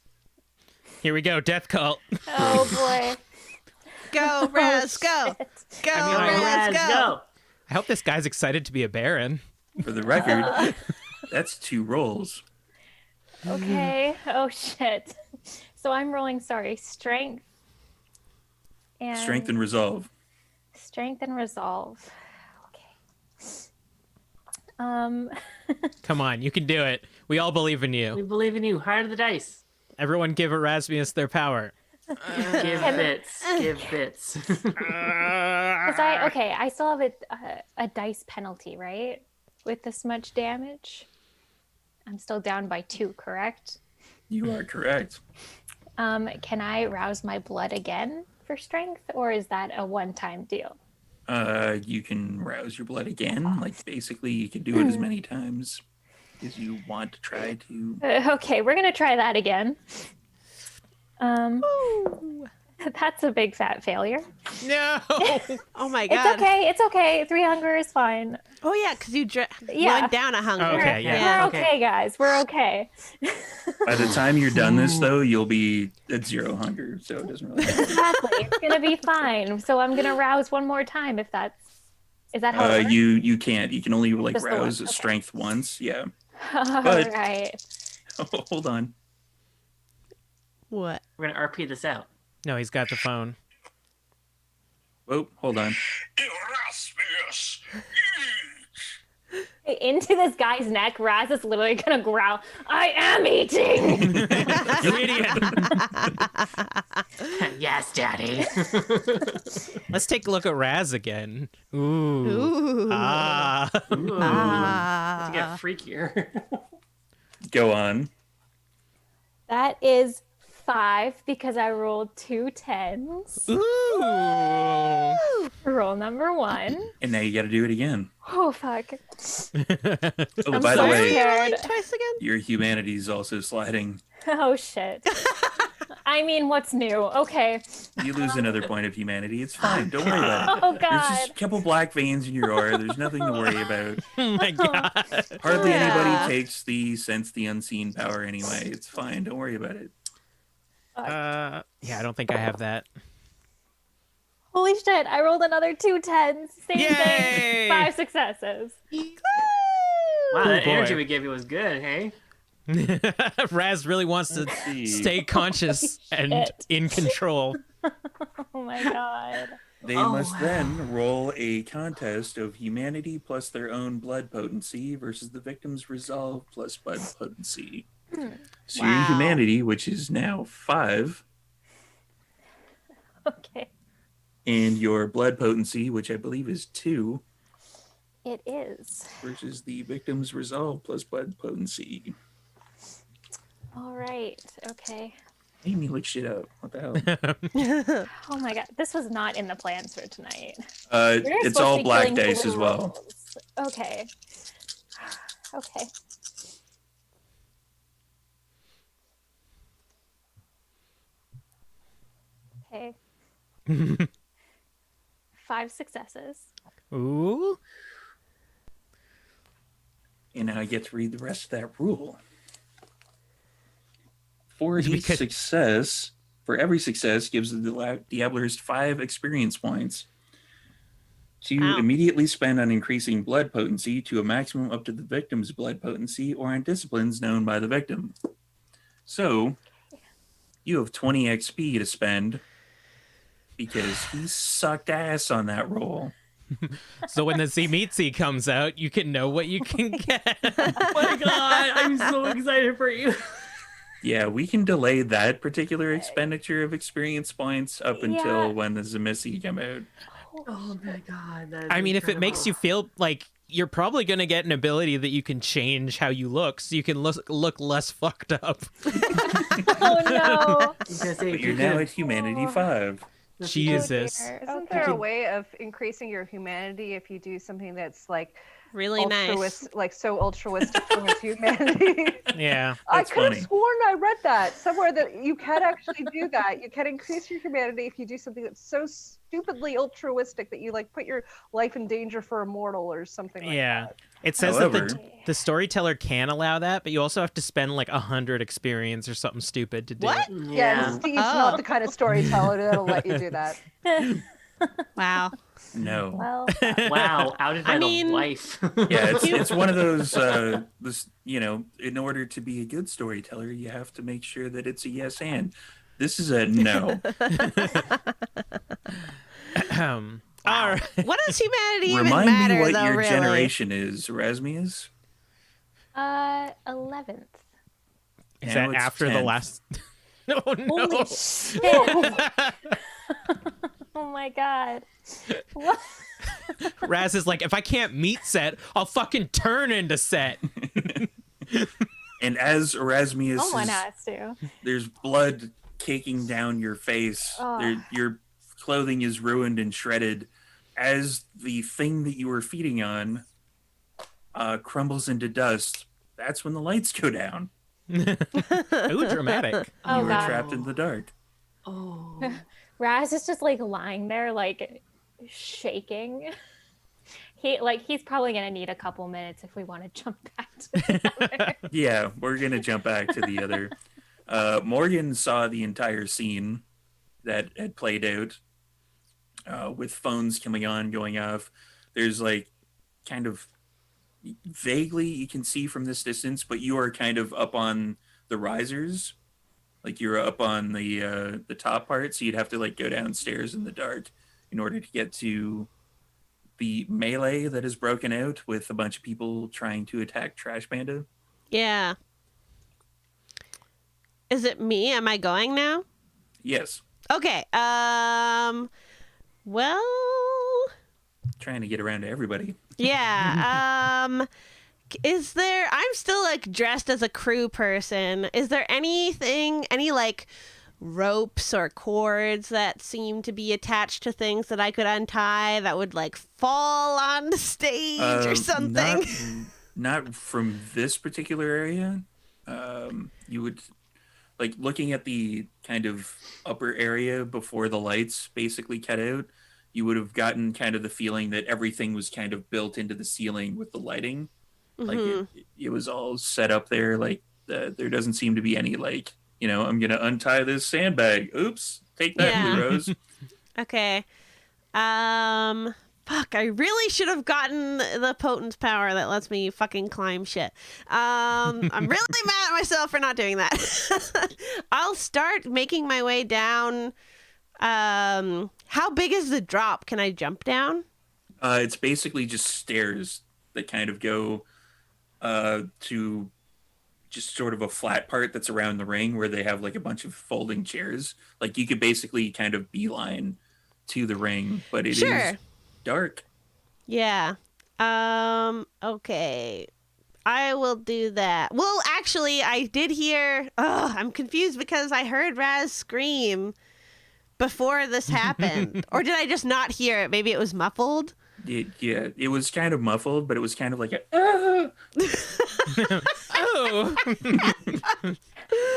[SPEAKER 3] Here we go. Death cult.
[SPEAKER 6] Oh boy.
[SPEAKER 4] go, Raz, go.
[SPEAKER 6] Shit.
[SPEAKER 4] Go,
[SPEAKER 3] I mean, I
[SPEAKER 4] Raz,
[SPEAKER 1] Let's
[SPEAKER 4] go.
[SPEAKER 1] go.
[SPEAKER 3] I hope this guy's excited to be a baron.
[SPEAKER 2] For the record, that's 2 rolls.
[SPEAKER 6] Okay. Oh shit. So I'm rolling. Sorry, strength. And
[SPEAKER 2] Strength and resolve.
[SPEAKER 6] strength and resolve. Okay.
[SPEAKER 3] Come on, you can do it. We all believe in
[SPEAKER 1] We
[SPEAKER 3] you.
[SPEAKER 1] believe in you. Heart of the dice.
[SPEAKER 3] Everyone give Erasmus their power.
[SPEAKER 1] Give bits. Give bits.
[SPEAKER 6] 'Cause I still have a dice penalty, right? With this much damage, I'm still down by 2. Correct?
[SPEAKER 2] You are correct.
[SPEAKER 6] Can I rouse my blood again for strength, or is that a one-time deal?
[SPEAKER 2] You can rouse your blood again. Like basically, you can do it as many times Because you want to try to.
[SPEAKER 6] Okay, we're gonna try that again. That's a big fat failure.
[SPEAKER 3] No.
[SPEAKER 4] Oh my
[SPEAKER 6] It's
[SPEAKER 4] god.
[SPEAKER 6] okay. It's okay. 3 hunger is fine.
[SPEAKER 4] Oh yeah, because you
[SPEAKER 6] Yeah.
[SPEAKER 4] went down a hunger.
[SPEAKER 3] Okay,
[SPEAKER 1] yeah.
[SPEAKER 6] We're
[SPEAKER 1] Okay.
[SPEAKER 6] okay, guys. We're okay.
[SPEAKER 2] By the time you're done this, though, you'll be at 0 hunger, so it doesn't really matter.
[SPEAKER 6] Exactly. It's gonna be fine. So I'm gonna rouse one more time if that's. Is that how it works?
[SPEAKER 2] You can't. You can only like
[SPEAKER 6] Just the one,
[SPEAKER 2] rouse a
[SPEAKER 6] okay.
[SPEAKER 2] strength once. Yeah.
[SPEAKER 6] All
[SPEAKER 2] but-
[SPEAKER 6] right.
[SPEAKER 2] Hold on.
[SPEAKER 4] What?
[SPEAKER 1] We're gonna RP this out.
[SPEAKER 3] No, he's got the phone.
[SPEAKER 2] Oh, hold on.
[SPEAKER 7] Erasmus, eat!
[SPEAKER 6] Into this guy's neck, Raz is literally gonna growl. I am eating.
[SPEAKER 3] You idiot.
[SPEAKER 1] Yes, Daddy.
[SPEAKER 3] Let's take a look at Raz again. Ooh.
[SPEAKER 4] Ooh.
[SPEAKER 3] Ah.
[SPEAKER 1] Ooh.
[SPEAKER 4] Ah.
[SPEAKER 1] To get freakier.
[SPEAKER 2] Go on.
[SPEAKER 6] That is 5 because I rolled 2 10s.
[SPEAKER 3] Ooh.
[SPEAKER 6] Roll number 1.
[SPEAKER 2] And now you got to do it again.
[SPEAKER 6] Oh fuck.
[SPEAKER 2] Oh,
[SPEAKER 6] I'm
[SPEAKER 2] by the
[SPEAKER 6] so
[SPEAKER 2] way,
[SPEAKER 6] scared.
[SPEAKER 4] Twice again?
[SPEAKER 2] your humanity's also sliding.
[SPEAKER 6] Oh shit. I mean, what's new? Okay.
[SPEAKER 2] You lose another point of humanity. It's fine. Don't worry about it.
[SPEAKER 6] Oh
[SPEAKER 2] There's
[SPEAKER 6] god.
[SPEAKER 2] just a couple black veins in your aura. There's nothing to worry about.
[SPEAKER 3] Oh my god.
[SPEAKER 2] Hardly
[SPEAKER 4] Yeah.
[SPEAKER 2] anybody takes the sense the unseen power anyway. It's fine. Don't worry about it.
[SPEAKER 3] Yeah, I don't think I have that.
[SPEAKER 6] Holy shit! I rolled another 2 10s. Same
[SPEAKER 3] Yay!
[SPEAKER 6] thing. 5 successes.
[SPEAKER 1] Wow, that
[SPEAKER 3] boy.
[SPEAKER 1] energy we gave you was good, hey?
[SPEAKER 3] Raz really wants to
[SPEAKER 2] see.
[SPEAKER 3] stay conscious and
[SPEAKER 6] shit.
[SPEAKER 3] in control.
[SPEAKER 6] Oh my god.
[SPEAKER 2] They
[SPEAKER 1] Oh,
[SPEAKER 2] must
[SPEAKER 1] wow.
[SPEAKER 2] then roll a contest of humanity plus their own blood potency versus the victim's resolve plus blood potency. So your
[SPEAKER 4] Wow.
[SPEAKER 2] humanity, which is now 5,
[SPEAKER 6] Okay.
[SPEAKER 2] and your blood potency, which I believe is 2,
[SPEAKER 6] It is.
[SPEAKER 2] versus the victim's resolve plus blood potency.
[SPEAKER 6] All right. Okay.
[SPEAKER 2] Made me look shit up. What the hell?
[SPEAKER 6] Oh my god. This was not in the plans for tonight.
[SPEAKER 2] Uh,
[SPEAKER 6] We were
[SPEAKER 2] it's
[SPEAKER 6] supposed to
[SPEAKER 2] all
[SPEAKER 6] be
[SPEAKER 2] black
[SPEAKER 6] killing
[SPEAKER 2] dice
[SPEAKER 6] blue
[SPEAKER 2] as well.
[SPEAKER 6] rolls. Okay. Okay. Okay. 5 successes.
[SPEAKER 3] Ooh.
[SPEAKER 2] And now I get to read the rest of that rule. For each
[SPEAKER 3] Because-
[SPEAKER 2] success, for every success, gives the Diablerist 5 experience points to
[SPEAKER 4] Wow.
[SPEAKER 2] immediately spend on increasing blood potency to a maximum up to the victim's blood potency or on disciplines known by the victim. So, you have 20 XP to spend because he sucked ass on that roll.
[SPEAKER 3] So when the Zemeetzi comes out, you can know what you can get.
[SPEAKER 1] Oh my god, I'm so excited for you.
[SPEAKER 2] Yeah, we can delay that particular expenditure of experience points up
[SPEAKER 6] Yeah.
[SPEAKER 2] until when the Zemissi come out.
[SPEAKER 1] Oh my god. That is
[SPEAKER 3] I mean, if it makes you
[SPEAKER 1] incredible.
[SPEAKER 3] feel like you're probably going to get an ability that you can change how you look so you can look less fucked up.
[SPEAKER 6] Oh no.
[SPEAKER 2] But you're now at Humanity 5.
[SPEAKER 3] Jesus.
[SPEAKER 6] Oh, dear.
[SPEAKER 5] Isn't
[SPEAKER 6] Okay.
[SPEAKER 5] there a way of increasing your humanity if you do something that's like
[SPEAKER 4] Really nice.
[SPEAKER 5] like so altruistic towards humanity?
[SPEAKER 3] Yeah.
[SPEAKER 5] I
[SPEAKER 2] That's
[SPEAKER 5] could have
[SPEAKER 2] funny.
[SPEAKER 5] sworn I read that somewhere that you can actually do that. You can increase your humanity if you do something that's so stupidly altruistic that you like put your life in danger for a mortal or something like
[SPEAKER 3] Yeah.
[SPEAKER 5] that.
[SPEAKER 3] It says
[SPEAKER 2] However-
[SPEAKER 3] that the storyteller can allow that, but you also have to spend like 100 experience or something stupid to do
[SPEAKER 4] What?
[SPEAKER 3] it.
[SPEAKER 5] Yeah,
[SPEAKER 1] Yeah.
[SPEAKER 5] and Steve's
[SPEAKER 4] Oh.
[SPEAKER 5] not the kind of storyteller that'll let you do that.
[SPEAKER 4] Wow.
[SPEAKER 2] No.
[SPEAKER 6] Well,
[SPEAKER 1] Wow, outed by
[SPEAKER 4] I mean-
[SPEAKER 1] the wife.
[SPEAKER 2] Yeah, it's one of those, in order to be a good storyteller, you have to make sure that it's a yes and. This is a no.
[SPEAKER 3] All right.
[SPEAKER 4] What does humanity even
[SPEAKER 2] Remind
[SPEAKER 4] matter,
[SPEAKER 2] me what
[SPEAKER 4] though,
[SPEAKER 2] your
[SPEAKER 4] really?
[SPEAKER 2] generation is, Erasmus.
[SPEAKER 6] 11th.
[SPEAKER 3] Is
[SPEAKER 2] Now
[SPEAKER 3] that
[SPEAKER 2] it's
[SPEAKER 3] after the
[SPEAKER 2] 10th.
[SPEAKER 3] last? Oh no.
[SPEAKER 6] Holy shit. Oh my god. What?
[SPEAKER 3] Raz is like, if I can't meet Set, I'll fucking turn into Set.
[SPEAKER 2] And as Erasmus
[SPEAKER 6] Someone
[SPEAKER 2] is,
[SPEAKER 6] has to.
[SPEAKER 2] there's blood caking down your face.
[SPEAKER 6] Oh.
[SPEAKER 2] Your clothing is ruined and shredded as the thing that you were feeding on crumbles into dust. that's when the lights go down.
[SPEAKER 3] Ooh, dramatic.
[SPEAKER 6] Oh,
[SPEAKER 2] You are
[SPEAKER 6] God.
[SPEAKER 2] trapped in the dark.
[SPEAKER 1] Oh.
[SPEAKER 6] Raz is just like lying there, like shaking. He's probably gonna need a couple minutes if we want to jump back to the other.
[SPEAKER 2] Yeah, we're gonna jump back to the other. Morgan saw the entire scene that had played out, with phones coming on, going off. There's like kind of vaguely you can see from this distance, but you are kind of up on the risers. Like you're up on the top part, so you'd have to like go downstairs in the dark in order to get to the melee that is broken out with a bunch of people trying to attack Trash Panda.
[SPEAKER 4] Yeah. Is it me? Am I going now?
[SPEAKER 2] Yes,
[SPEAKER 4] Okay. Well,
[SPEAKER 2] trying to get around to everybody.
[SPEAKER 4] yeah. Is there, I'm still like dressed as a crew person. Is there anything, any like ropes or cords that seem to be attached to things that I could untie that would like fall on the stage or something?
[SPEAKER 2] Not from this particular area. You would like looking at the kind of upper area before the lights basically cut out. You would have gotten kind of the feeling that everything was kind of built into the ceiling with the lighting. Like it was all set up there. Like there doesn't seem to be any like, I'm gonna untie this sandbag. Oops, take that,
[SPEAKER 4] Yeah.
[SPEAKER 2] Blue Rose.
[SPEAKER 4] Okay. Fuck, I really should have gotten the potence power that lets me fucking climb shit. I'm really mad at myself for not doing that. I'll start making my way down. How big is the drop? Can I jump down?
[SPEAKER 2] It's basically just stairs that kind of go to just sort of a flat part that's around the ring where they have like a bunch of folding chairs. Like you could basically kind of beeline to the ring, but it is dark.
[SPEAKER 4] Yeah. Okay. I will do that. Well, actually, I did hear. Oh, I'm confused because I heard Raz scream before this happened. Or did I just not hear it? Maybe it was muffled?
[SPEAKER 2] It was kind of muffled, but it was kind of like a.
[SPEAKER 3] Oh.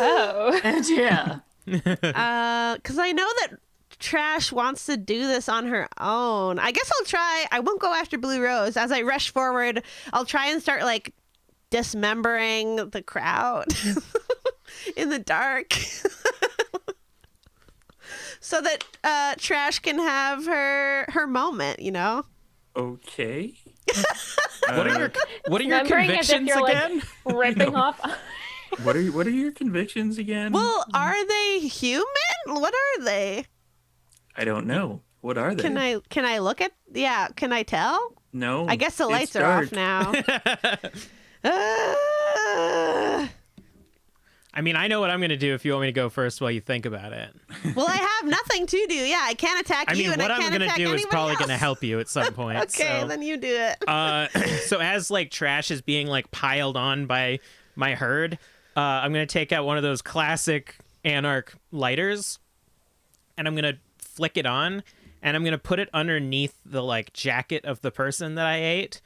[SPEAKER 6] Oh.
[SPEAKER 1] And yeah.
[SPEAKER 4] Because I know that Trash wants to do this on her own. I guess I'll try. I won't go after Blue Rose. As I rush forward, I'll try and start like dismembering the crowd in the dark. So that Trash can have her moment,
[SPEAKER 2] Okay.
[SPEAKER 3] What are your
[SPEAKER 6] Remembering as if
[SPEAKER 3] convictions
[SPEAKER 6] you're, like,
[SPEAKER 3] again?
[SPEAKER 6] ripping off.
[SPEAKER 2] What are your convictions again?
[SPEAKER 4] Well, are they human? What are they?
[SPEAKER 2] I don't know. What are they?
[SPEAKER 4] Can I look at? Yeah, can I tell?
[SPEAKER 2] No.
[SPEAKER 4] I guess the
[SPEAKER 2] it's
[SPEAKER 4] lights are
[SPEAKER 2] dark.
[SPEAKER 4] off now.
[SPEAKER 3] I mean, I know what I'm going to do if you want me to go first while you think about it.
[SPEAKER 4] Well, I have nothing to do. Yeah, I can't attack
[SPEAKER 3] I mean,
[SPEAKER 4] you, and
[SPEAKER 3] what
[SPEAKER 4] I
[SPEAKER 3] I'm
[SPEAKER 4] can't
[SPEAKER 3] going to
[SPEAKER 4] attack
[SPEAKER 3] do is
[SPEAKER 4] anybody
[SPEAKER 3] probably
[SPEAKER 4] else.
[SPEAKER 3] going to help you at some point.
[SPEAKER 4] Okay,
[SPEAKER 3] so.
[SPEAKER 4] then you do it.
[SPEAKER 3] So as like trash is being like piled on by my herd, I'm gonna take out one of those classic Anarch lighters, and I'm gonna flick it on, and I'm gonna put it underneath the like jacket of the person that I ate,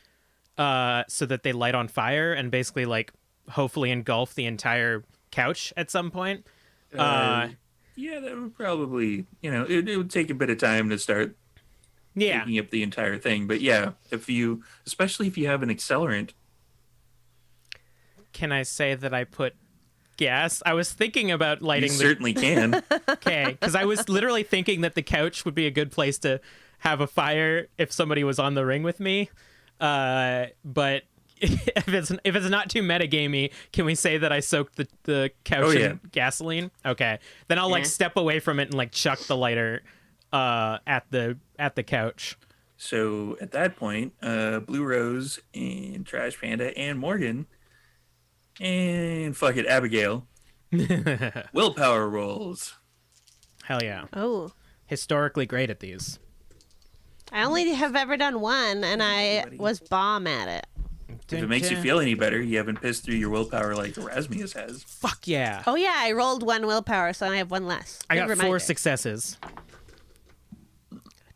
[SPEAKER 3] so that they light on fire and basically like hopefully engulf the entire couch at some point.
[SPEAKER 2] Yeah, that would probably, it would take a bit of time to start
[SPEAKER 3] Yeah.
[SPEAKER 2] taking up the entire thing. But yeah, especially if you have an accelerant.
[SPEAKER 3] Can I say that I put gas? I was thinking about lighting
[SPEAKER 2] You certainly can.
[SPEAKER 3] Okay, because I was literally thinking that the couch would be a good place to have a fire if somebody was on the ring with me. But if it's not too metagamey, can we say that I soaked the couch in gasoline? Okay, then I'll like step away from it and like chuck the lighter at the couch.
[SPEAKER 2] So at that point, Blue Rose and Trash Panda and Morgan and fuck it, Abigail. Willpower rolls.
[SPEAKER 3] Hell yeah.
[SPEAKER 4] Oh,
[SPEAKER 3] Historically great at these.
[SPEAKER 4] I only have ever done one, and I was bomb at it.
[SPEAKER 2] If it makes you feel any better, you haven't pissed through your willpower like Erasmus has.
[SPEAKER 3] Fuck yeah.
[SPEAKER 4] Oh yeah, I rolled one willpower, so I have one less.
[SPEAKER 3] I
[SPEAKER 4] Good
[SPEAKER 3] got
[SPEAKER 4] reminder.
[SPEAKER 3] 4 successes.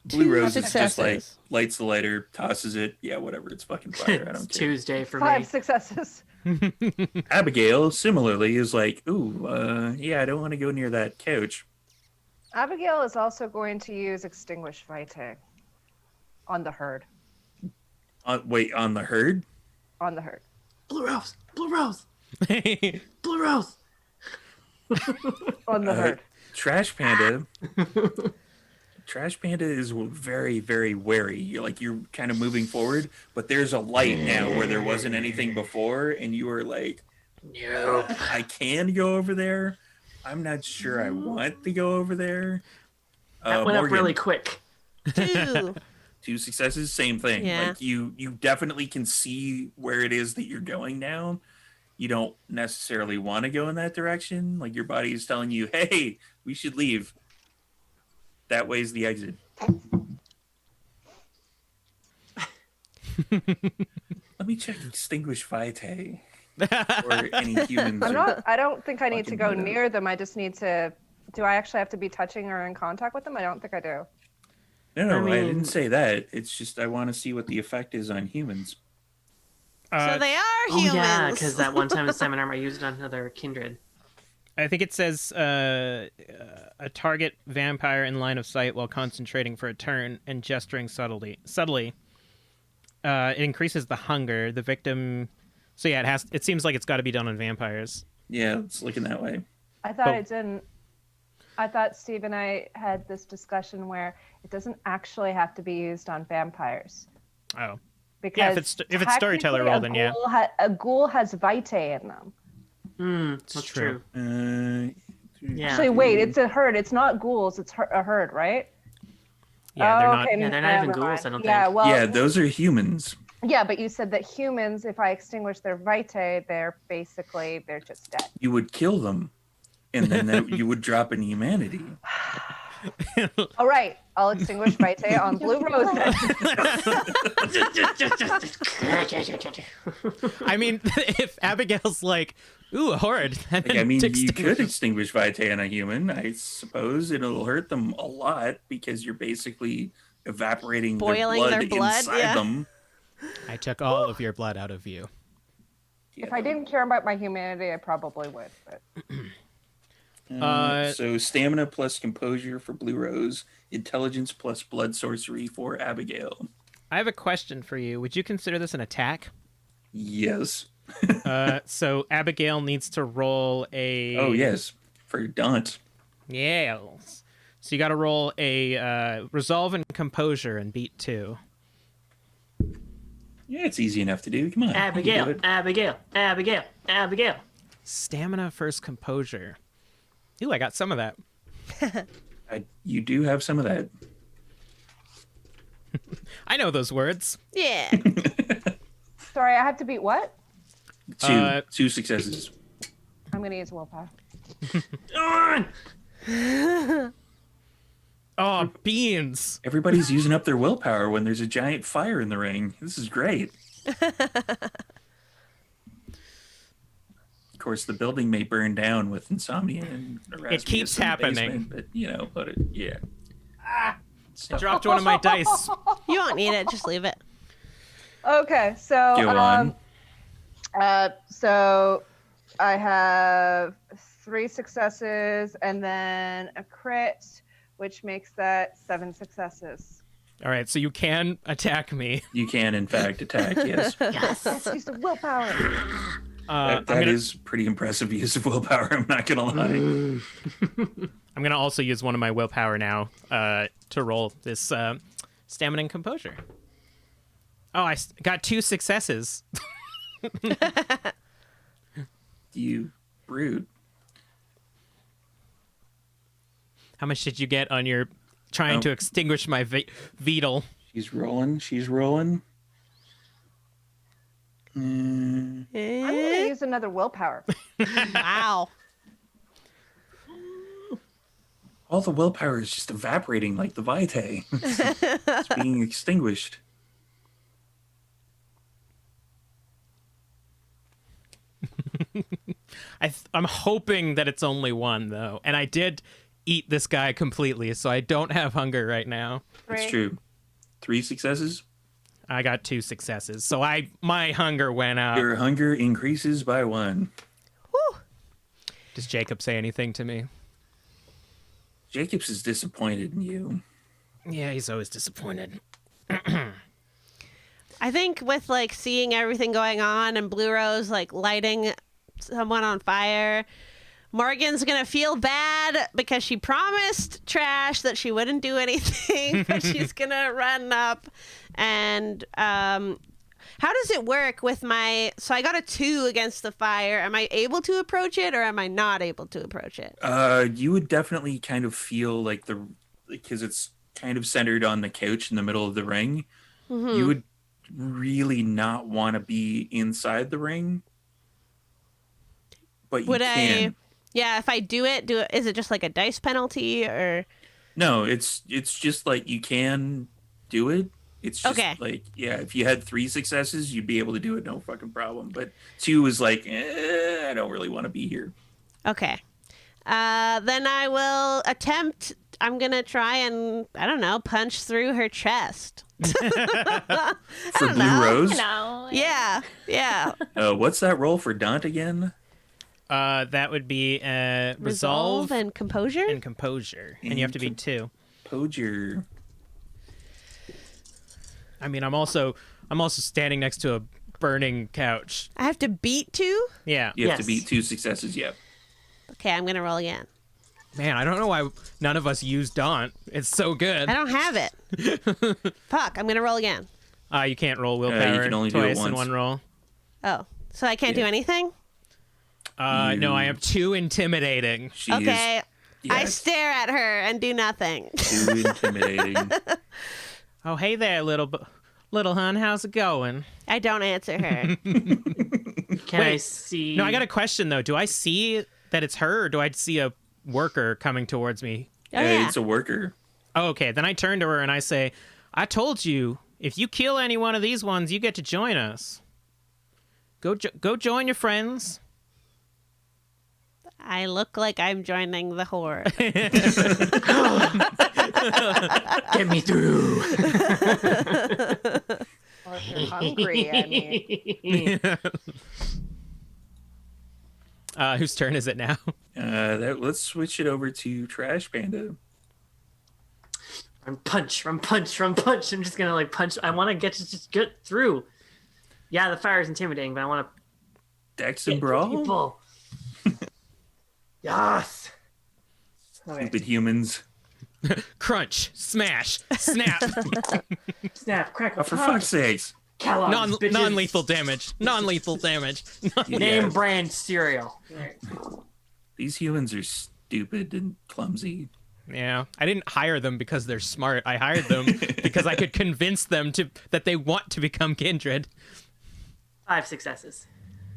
[SPEAKER 2] Blue Rose is
[SPEAKER 4] successes.
[SPEAKER 2] just like lights the lighter, tosses it. Yeah, whatever. It's fucking fire. I don't
[SPEAKER 1] It's
[SPEAKER 2] care.
[SPEAKER 1] Tuesday for
[SPEAKER 5] 5
[SPEAKER 1] me.
[SPEAKER 5] successes.
[SPEAKER 2] Abigail, similarly, is like, ooh, yeah, I don't want to go near that couch.
[SPEAKER 5] Abigail is also going to use Extinguish Vitae on the herd.
[SPEAKER 2] Wait, on the herd?
[SPEAKER 5] On the herd.
[SPEAKER 1] Blue rose, blue rose, blue rose.
[SPEAKER 5] On the herd.
[SPEAKER 2] Trash Panda. Trash Panda is very, very wary. You're kind of moving forward, but there's a light now where there wasn't anything before, and you are like,
[SPEAKER 1] No.
[SPEAKER 2] I can go over there. I'm not sure I want to go over there.
[SPEAKER 1] That went up
[SPEAKER 2] Morgan,
[SPEAKER 1] really quick.
[SPEAKER 4] 2.
[SPEAKER 2] 2 successes, same thing.
[SPEAKER 4] Yeah.
[SPEAKER 2] Like you definitely can see where it is that you're going now. You don't necessarily want to go in that direction. Like your body is telling you, hey, we should leave. That way's the exit. Let me check Extinguish Vitae. Or any humans.
[SPEAKER 5] I don't think I need to
[SPEAKER 2] fucking
[SPEAKER 5] go
[SPEAKER 2] lit up.
[SPEAKER 5] near them. I just need to. Do I actually have to be touching or in contact with them? I don't think I do.
[SPEAKER 2] No, I
[SPEAKER 1] mean-
[SPEAKER 2] didn't say that. It's just I want to see what the effect is on humans.
[SPEAKER 4] So they are
[SPEAKER 1] Oh
[SPEAKER 4] humans.
[SPEAKER 1] yeah, because that one time in seminar I used it on another kindred.
[SPEAKER 3] I think it says a target vampire in line of sight while concentrating for a turn and gesturing subtly. It increases the hunger. The victim. So yeah, it seems like it's got to be done on vampires.
[SPEAKER 2] Yeah, it's looking that way.
[SPEAKER 5] I thought
[SPEAKER 3] Oh.
[SPEAKER 5] it didn't. I thought Steve and I had this discussion where it doesn't actually have to be used on vampires.
[SPEAKER 3] Oh,
[SPEAKER 5] Because
[SPEAKER 3] if it's storyteller
[SPEAKER 5] technically
[SPEAKER 3] role, then yeah.
[SPEAKER 5] a ghoul has vitae in them.
[SPEAKER 1] That's
[SPEAKER 3] true.
[SPEAKER 1] true. Yeah.
[SPEAKER 5] Actually, wait, it's a herd. It's not ghouls. It's a herd, right?
[SPEAKER 3] Yeah, they're
[SPEAKER 5] Oh,
[SPEAKER 3] not.
[SPEAKER 5] okay,
[SPEAKER 1] Yeah, they're not even
[SPEAKER 5] never
[SPEAKER 1] ghouls,
[SPEAKER 5] mind.
[SPEAKER 1] I don't
[SPEAKER 5] Yeah,
[SPEAKER 1] think.
[SPEAKER 5] well,
[SPEAKER 2] Yeah, those are humans.
[SPEAKER 5] yeah, but you said that humans, if I extinguish their vitae, they're just dead.
[SPEAKER 2] You would kill them, and then you would drop in humanity.
[SPEAKER 5] All right, I'll extinguish vitae on Blue Rose then.
[SPEAKER 3] I mean, if Abigail's like, "Ooh, a horde," and
[SPEAKER 2] Like, I
[SPEAKER 3] then
[SPEAKER 2] mean, you
[SPEAKER 3] extinguish
[SPEAKER 2] could
[SPEAKER 3] them.
[SPEAKER 2] extinguish Vitae on a human. I suppose it'll hurt them a lot because you're basically evaporating
[SPEAKER 4] Boiling
[SPEAKER 2] their
[SPEAKER 4] their
[SPEAKER 2] blood,
[SPEAKER 4] blood,
[SPEAKER 2] inside
[SPEAKER 4] yeah.
[SPEAKER 2] them.
[SPEAKER 3] I took all of your blood out of you.
[SPEAKER 5] If I didn't care about my humanity, I probably would. But
[SPEAKER 2] So stamina plus composure for Blue Rose, intelligence plus blood sorcery for Abigail.
[SPEAKER 3] I have a question for you. Would you consider this an attack?
[SPEAKER 2] Yes.
[SPEAKER 3] So Abigail needs to roll a.
[SPEAKER 2] Oh yes, for Daunt.
[SPEAKER 3] Yes. So you got to roll a resolve and composure and beat 2.
[SPEAKER 2] Yeah, it's easy enough to do. Come on, you can do
[SPEAKER 1] Abigail,
[SPEAKER 2] it.
[SPEAKER 1] Abigail, Abigail, Abigail.
[SPEAKER 3] Stamina first composure. Ooh, I got some of that.
[SPEAKER 2] You do have some of that.
[SPEAKER 3] I know those words.
[SPEAKER 4] Yeah.
[SPEAKER 5] sorry, I have to beat what?
[SPEAKER 2] Two successes.
[SPEAKER 5] I'm gonna use willpower.
[SPEAKER 1] On!
[SPEAKER 3] Oh, beans.
[SPEAKER 2] Everybody's using up their willpower when there's a giant fire in the ring. This is great. Of course, the building may burn down with insomnia and Erasmus
[SPEAKER 3] keeps
[SPEAKER 2] in the
[SPEAKER 3] happening.
[SPEAKER 2] basement, but but yeah.
[SPEAKER 3] Dropped one of my dice.
[SPEAKER 4] You won't need it. Just leave it.
[SPEAKER 5] Okay, so
[SPEAKER 2] Go on.
[SPEAKER 5] So I have 3 successes and then a crit, which makes that 7 successes.
[SPEAKER 3] All right, so you can attack me.
[SPEAKER 2] You can, in fact, attack, yes.
[SPEAKER 1] Yes.
[SPEAKER 5] That's use of willpower.
[SPEAKER 2] That is pretty impressive use of willpower, I'm not going to lie.
[SPEAKER 3] I'm gonna also use one of my willpower now to roll this stamina and composure. Oh, got 2 successes.
[SPEAKER 2] You brute.
[SPEAKER 3] How much did you get on your trying
[SPEAKER 2] Oh.
[SPEAKER 3] to extinguish my Beetle?
[SPEAKER 2] She's rolling. She's rolling.
[SPEAKER 5] I'm gonna use another willpower.
[SPEAKER 4] Wow.
[SPEAKER 2] All the willpower is just evaporating like the Vitae. It's being extinguished.
[SPEAKER 3] I'm hoping that it's only 1 though, and I did eat this guy completely, so I don't have hunger right now.
[SPEAKER 2] It's
[SPEAKER 5] 3.
[SPEAKER 2] true. 3 successes?
[SPEAKER 3] I got 2 successes, so my hunger went up.
[SPEAKER 2] Your hunger increases by 1.
[SPEAKER 3] Does Jacob say anything to me?
[SPEAKER 2] Jacobs is disappointed in you.
[SPEAKER 3] Yeah, he's always disappointed.
[SPEAKER 4] I think with like seeing everything going on and Blue Rose like lighting someone on fire, Morgan's gonna feel bad because she promised Trash that she wouldn't do anything, but she's gonna run up and how does it work with my? So I got a 2 against the fire. Am I able to approach it, or am I not able to approach it?
[SPEAKER 2] You would definitely kind of feel like because it's kind of centered on the couch in the middle of the ring. You would really not want to be inside the ring, but you can.
[SPEAKER 4] Yeah, if I do it, is it just like a dice penalty or?
[SPEAKER 2] No, it's just like you can do it. It's just
[SPEAKER 4] Okay.
[SPEAKER 2] like, yeah, if you had 3 successes, you'd be able to do it, no fucking problem. But 2 is like, I don't really want to be here.
[SPEAKER 4] Okay. Then I will attempt. I'm gonna try and I don't know, punch through her chest.
[SPEAKER 2] For Blue
[SPEAKER 4] know.
[SPEAKER 2] Rose,
[SPEAKER 6] No.
[SPEAKER 4] Yeah.
[SPEAKER 2] what's that roll for Daunt again?
[SPEAKER 3] That would be resolve
[SPEAKER 4] and composure.
[SPEAKER 3] and composure, and you have to be 2.
[SPEAKER 2] Poger.
[SPEAKER 3] I mean, I'm also standing next to a burning couch.
[SPEAKER 4] I have to beat 2.
[SPEAKER 3] Yeah.
[SPEAKER 2] You have to
[SPEAKER 1] Yes.
[SPEAKER 2] beat 2 successes, yeah.
[SPEAKER 4] Okay, I'm gonna roll again.
[SPEAKER 3] Man, I don't know why none of us use Daunt. It's so good.
[SPEAKER 4] I don't have it. Fuck, I'm gonna roll again.
[SPEAKER 3] You can't roll willpower
[SPEAKER 2] you can only do it
[SPEAKER 3] twice in
[SPEAKER 2] once.
[SPEAKER 3] one roll.
[SPEAKER 4] Oh, so I can't do
[SPEAKER 2] Yeah.
[SPEAKER 4] anything?
[SPEAKER 3] No, I am too intimidating.
[SPEAKER 2] She
[SPEAKER 4] Okay.
[SPEAKER 2] is
[SPEAKER 4] I
[SPEAKER 2] yes,
[SPEAKER 4] stare at her and do nothing.
[SPEAKER 2] too intimidating.
[SPEAKER 3] Oh, hey there, little hun. How's it going?
[SPEAKER 4] I don't answer her.
[SPEAKER 1] Can I
[SPEAKER 3] Wait,
[SPEAKER 1] see?
[SPEAKER 3] No, I got a question though. Do I see that it's her, or do I see a worker coming towards me?
[SPEAKER 4] Oh, yeah.
[SPEAKER 2] It's a worker.
[SPEAKER 3] Oh, okay. Then I turn to her and I say, "I told you, if you kill any one of these ones, you get to join us. Go join your friends."
[SPEAKER 4] I look like I'm joining the horde.
[SPEAKER 1] Get me through.
[SPEAKER 5] Or if you're hungry, I mean.
[SPEAKER 3] Whose turn is it now?
[SPEAKER 2] Let's switch it over to Trash Panda.
[SPEAKER 1] Run punch. I'm just gonna like punch. I want to just get through. Yeah, the fire is intimidating, but I want to
[SPEAKER 2] Dex
[SPEAKER 1] get
[SPEAKER 2] and
[SPEAKER 1] through
[SPEAKER 2] Brawl.
[SPEAKER 1] people. Yes. Okay.
[SPEAKER 2] Stupid humans.
[SPEAKER 3] Crunch, smash, snap.
[SPEAKER 1] Snap, crackle,
[SPEAKER 2] Oh, for
[SPEAKER 1] pop.
[SPEAKER 2] fuck's sakes.
[SPEAKER 1] Kellogg's, bitches.
[SPEAKER 3] Non-lethal damage. Non-lethal damage.
[SPEAKER 1] Name
[SPEAKER 2] Yeah.
[SPEAKER 1] brand cereal.
[SPEAKER 2] These humans are stupid and clumsy.
[SPEAKER 3] Yeah, I didn't hire them because they're smart. I hired them because I could convince them that they want to become kindred.
[SPEAKER 1] 5 successes.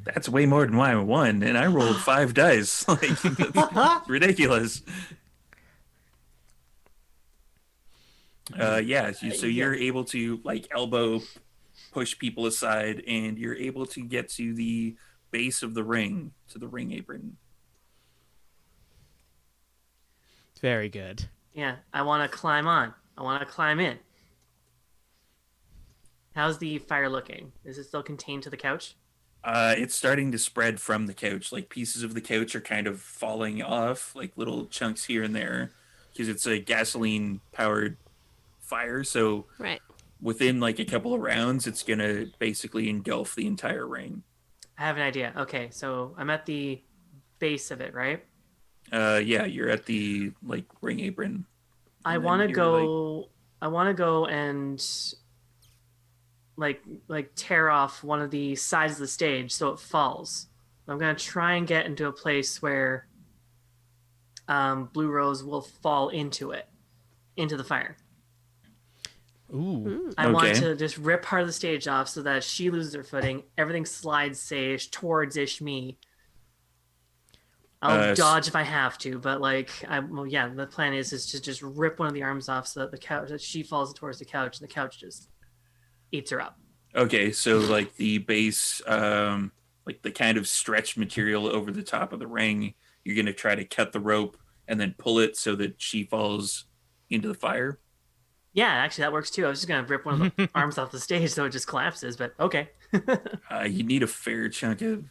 [SPEAKER 2] That's way more than why I won, and I rolled 5 dice. Like, that's ridiculous. Yeah, so you're able to like elbow push people aside, and you're able to get to the base of the ring, to the ring apron.
[SPEAKER 3] Very good.
[SPEAKER 1] Yeah, I want to climb on. I want to climb in. How's the fire looking? Is it still contained to the couch?
[SPEAKER 2] It's starting to spread from the couch. Like pieces of the couch are kind of falling off, like little chunks here and there, because it's a gasoline-powered fire. So
[SPEAKER 4] Right.
[SPEAKER 2] within like a couple of rounds, it's gonna basically engulf the entire ring.
[SPEAKER 1] I have an idea. Okay, so I'm at the base of it, right?
[SPEAKER 2] Yeah, you're at the like ring apron.
[SPEAKER 1] I
[SPEAKER 2] And then
[SPEAKER 1] want to
[SPEAKER 2] you're,
[SPEAKER 1] go. I want to go and like tear off one of the sides of the stage so it falls. I'm gonna try and get into a place where Blue Rose will fall into the fire.
[SPEAKER 3] Ooh.
[SPEAKER 1] I want
[SPEAKER 2] Okay.
[SPEAKER 1] to just rip part of the stage off so that she loses her footing. Everything slides, say, towards me. I'll dodge if I have to, but like, the plan is to just rip one of the arms off so that she falls towards the couch, and the couch just eats her up.
[SPEAKER 2] Okay, so like the base, like the kind of stretch material over the top of the ring, you're gonna try to cut the rope and then pull it so that she falls into the fire.
[SPEAKER 1] Yeah, actually, that works too. I was just gonna rip one of the arms off the stage so it just collapses, but okay.
[SPEAKER 2] You need a fair chunk of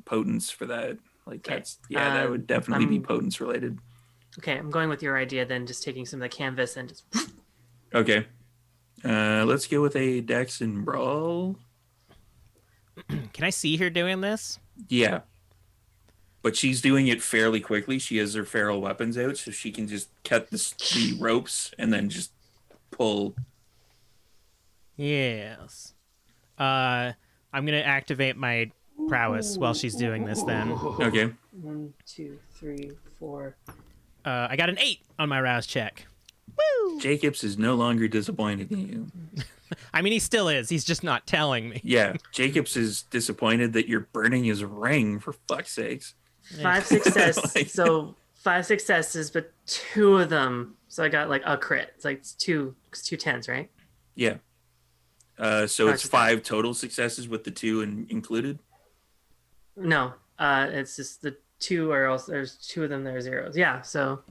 [SPEAKER 2] potence for that. Like
[SPEAKER 1] Okay.
[SPEAKER 2] that would definitely be
[SPEAKER 1] I'm
[SPEAKER 2] potence related.
[SPEAKER 1] okay. I'm going with your idea then, just taking some of the canvas and just.
[SPEAKER 2] Okay. Let's go with a Dex and Brawl.
[SPEAKER 3] Can I see her doing this?
[SPEAKER 2] Yeah. But she's doing it fairly quickly. She has her feral weapons out, so she can just cut the ropes and then just pull.
[SPEAKER 3] Yes. I'm gonna activate my prowess while she's doing this. Then
[SPEAKER 2] Okay.
[SPEAKER 1] 1, 2, 3, 4.
[SPEAKER 3] I got an 8 on my rouse check.
[SPEAKER 2] Jacobs is no longer disappointed in you.
[SPEAKER 3] I mean, he still is. He's just not telling me.
[SPEAKER 2] Yeah, Jacobs is disappointed that you're burning his ring, for fuck's sakes.
[SPEAKER 1] 5 success.
[SPEAKER 2] Like-
[SPEAKER 1] So 5 successes, but 2 of them. So I got like a crit. It's like it's two 10s, right?
[SPEAKER 2] Yeah. So it's
[SPEAKER 1] Gotcha.
[SPEAKER 2] 5 total successes with the 2 included.
[SPEAKER 1] No, it's just the 2 are also there's 2 of them that are zeros. Yeah, so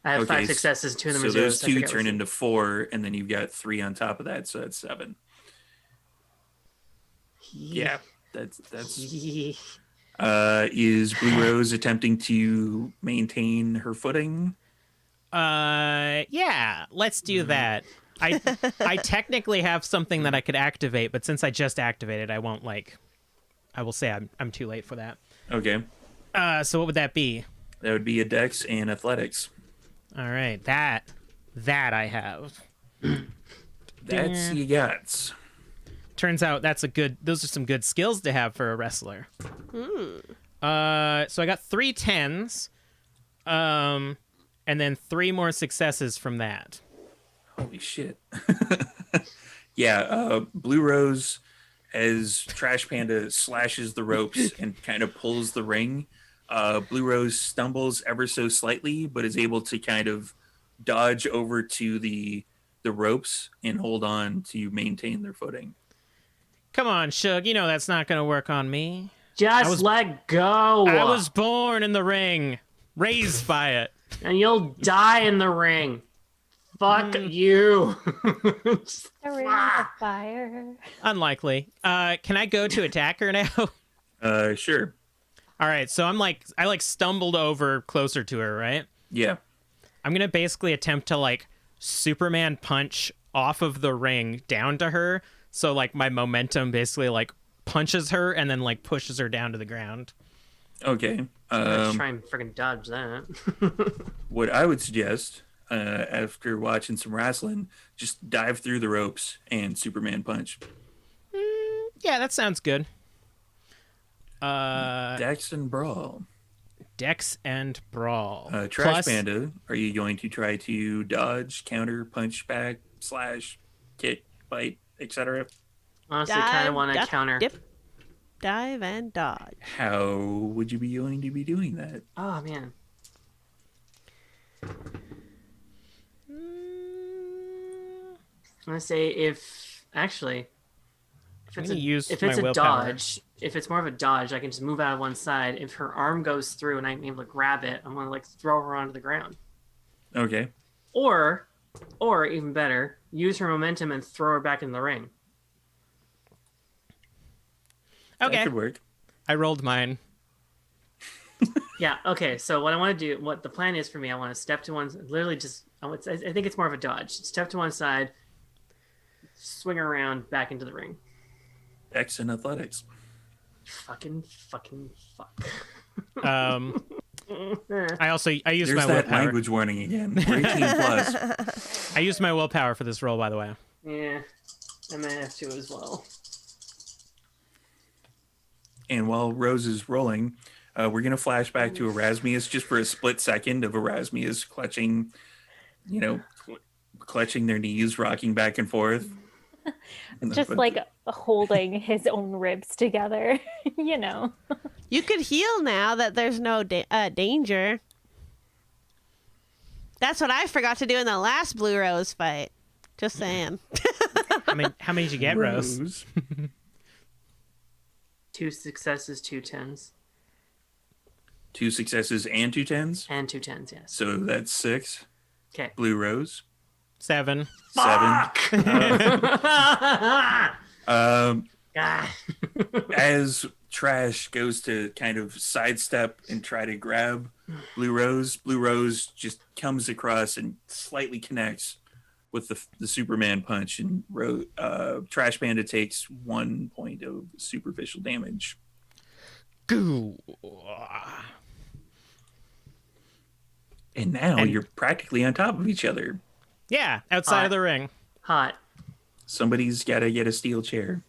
[SPEAKER 1] I have 5 successes, 2 of them
[SPEAKER 2] so
[SPEAKER 1] are zeros.
[SPEAKER 2] those
[SPEAKER 1] I
[SPEAKER 2] 2
[SPEAKER 1] forget
[SPEAKER 2] turn
[SPEAKER 1] what's-
[SPEAKER 2] into 4, and then you've got 3 on top of that, so that's 7. Yeah, that's. Is Blue Rose attempting to maintain her footing?
[SPEAKER 3] Yeah, let's do that. I technically have something that I could activate, but since I just activated, I won't I will say I'm too late for that.
[SPEAKER 2] Okay,
[SPEAKER 3] So what would that be?
[SPEAKER 2] that would be a Dex and Athletics.
[SPEAKER 3] All right, that I have.
[SPEAKER 2] That's you got.
[SPEAKER 3] Turns out those are some good skills to have for a wrestler. So I got 3 10s, and then 3 more successes from that.
[SPEAKER 2] Holy shit. Yeah, Blue Rose, as Trash Panda slashes the ropes and kind of pulls the ring, Blue Rose stumbles ever so slightly, but is able to kind of dodge over to the ropes and hold on to maintain their footing.
[SPEAKER 3] Come on, Shug, you know that's not going to work on me.
[SPEAKER 1] Just let go.
[SPEAKER 3] I was born in the ring, raised by it.
[SPEAKER 1] and you'll die in the ring. Fuck you.
[SPEAKER 6] A ring of fire.
[SPEAKER 3] Unlikely. Can I go to attack her now?
[SPEAKER 2] Sure.
[SPEAKER 3] All right, so I stumbled over closer to her, right?
[SPEAKER 2] Yeah.
[SPEAKER 3] I'm going to basically attempt to Superman punch off of the ring down to her. So my momentum basically punches her and then pushes her down to the ground.
[SPEAKER 2] Okay.
[SPEAKER 1] Let's try and freaking dodge that.
[SPEAKER 2] What I would suggest, after watching some wrestling, just dive through the ropes and Superman punch.
[SPEAKER 3] Yeah, that sounds good.
[SPEAKER 2] Dex and Brawl.
[SPEAKER 3] Dex and Brawl.
[SPEAKER 2] Trash
[SPEAKER 3] Plus-
[SPEAKER 2] Panda, are you going to try to dodge, counter, punch back, slash, kick, bite, etc.?
[SPEAKER 1] Honestly, kind of want to
[SPEAKER 4] duck,
[SPEAKER 1] counter.
[SPEAKER 4] dip, dive, and dodge.
[SPEAKER 2] How would you be going to be doing that?
[SPEAKER 1] Oh man. I'm gonna say if it's
[SPEAKER 3] gonna use
[SPEAKER 1] if
[SPEAKER 3] my
[SPEAKER 1] it's a
[SPEAKER 3] willpower.
[SPEAKER 1] dodge, if it's more of a dodge, I can just move out of one side. If her arm goes through and I'm able to grab it, I'm gonna throw her onto the ground.
[SPEAKER 2] Okay.
[SPEAKER 1] Or even better, use her momentum and throw her back in the ring.
[SPEAKER 2] That
[SPEAKER 3] Okay.
[SPEAKER 2] could work.
[SPEAKER 3] I rolled mine.
[SPEAKER 1] Yeah. Okay. So what I want to do, what the plan is for me, I want to step to one. Literally, I think it's more of a dodge. Step to one side, swing her around back into the ring.
[SPEAKER 2] Dex and Athletics.
[SPEAKER 1] Fucking fuck.
[SPEAKER 3] I used
[SPEAKER 2] There's
[SPEAKER 3] my
[SPEAKER 2] that
[SPEAKER 3] willpower.
[SPEAKER 2] language warning again. We're 18 plus.
[SPEAKER 3] I used my willpower for this roll, by the way.
[SPEAKER 1] Yeah, I might have to as well.
[SPEAKER 2] And while Rose is rolling, we're going to flash back to Erasmus just for a split second of Erasmus clutching, clutching their knees, rocking back and forth.
[SPEAKER 6] Just holding his own ribs together,
[SPEAKER 4] You could heal now that there's no danger. That's what I forgot to do in the last Blue Rose fight. Just saying.
[SPEAKER 3] How many did you get, Rose?
[SPEAKER 1] 2 successes, 2 10s,
[SPEAKER 2] 2 successes and 2 10s.
[SPEAKER 1] and 2 10s. Yes.
[SPEAKER 2] So that's 6.
[SPEAKER 1] Okay.
[SPEAKER 2] Blue Rose.
[SPEAKER 3] 7.
[SPEAKER 2] 7.
[SPEAKER 1] Ah.
[SPEAKER 2] As Trash goes to kind of sidestep and try to grab Blue Rose just comes across and slightly connects with the Superman punch, and Trash Panda takes 1 point of superficial damage.
[SPEAKER 3] Goo.
[SPEAKER 2] And now you're practically on top of each other.
[SPEAKER 3] Yeah, outside of the ring.
[SPEAKER 1] Hot.
[SPEAKER 2] Somebody's got to get a steel chair.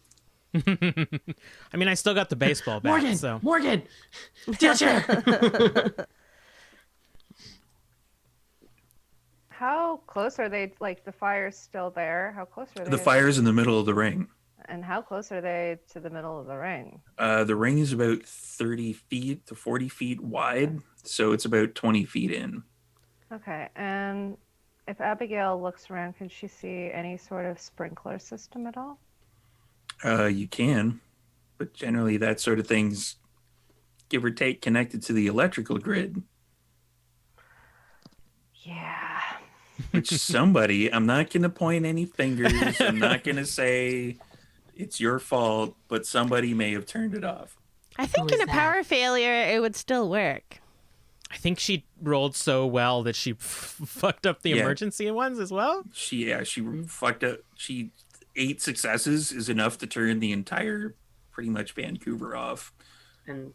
[SPEAKER 3] I mean, I still got the baseball bat.
[SPEAKER 1] Morgan.
[SPEAKER 3] So.
[SPEAKER 1] Morgan. Steel chair.
[SPEAKER 5] How close are they? Like the fire's still there. How close are they?
[SPEAKER 2] The fire's in the middle of the ring.
[SPEAKER 5] And how close are they to the middle of the ring?
[SPEAKER 2] The ring is about 30 feet to 40 feet wide, so it's about 20 feet in.
[SPEAKER 5] Okay, and if Abigail looks around, can she see any sort of sprinkler system at all?
[SPEAKER 2] You can, but generally that sort of thing's, give or take, connected to the electrical grid.
[SPEAKER 5] Yeah.
[SPEAKER 2] Which somebody, I'm not going to point any fingers, I'm not going to say it's your fault, but somebody may have turned it off.
[SPEAKER 4] I think
[SPEAKER 1] Who
[SPEAKER 4] in
[SPEAKER 1] is
[SPEAKER 4] a
[SPEAKER 1] that?
[SPEAKER 4] power failure, it would still work.
[SPEAKER 3] I think she rolled so well that she fucked up the
[SPEAKER 2] Yeah.
[SPEAKER 3] emergency ones as well.
[SPEAKER 2] She fucked up. 8 successes is enough to turn the entire, pretty much Vancouver off.
[SPEAKER 1] And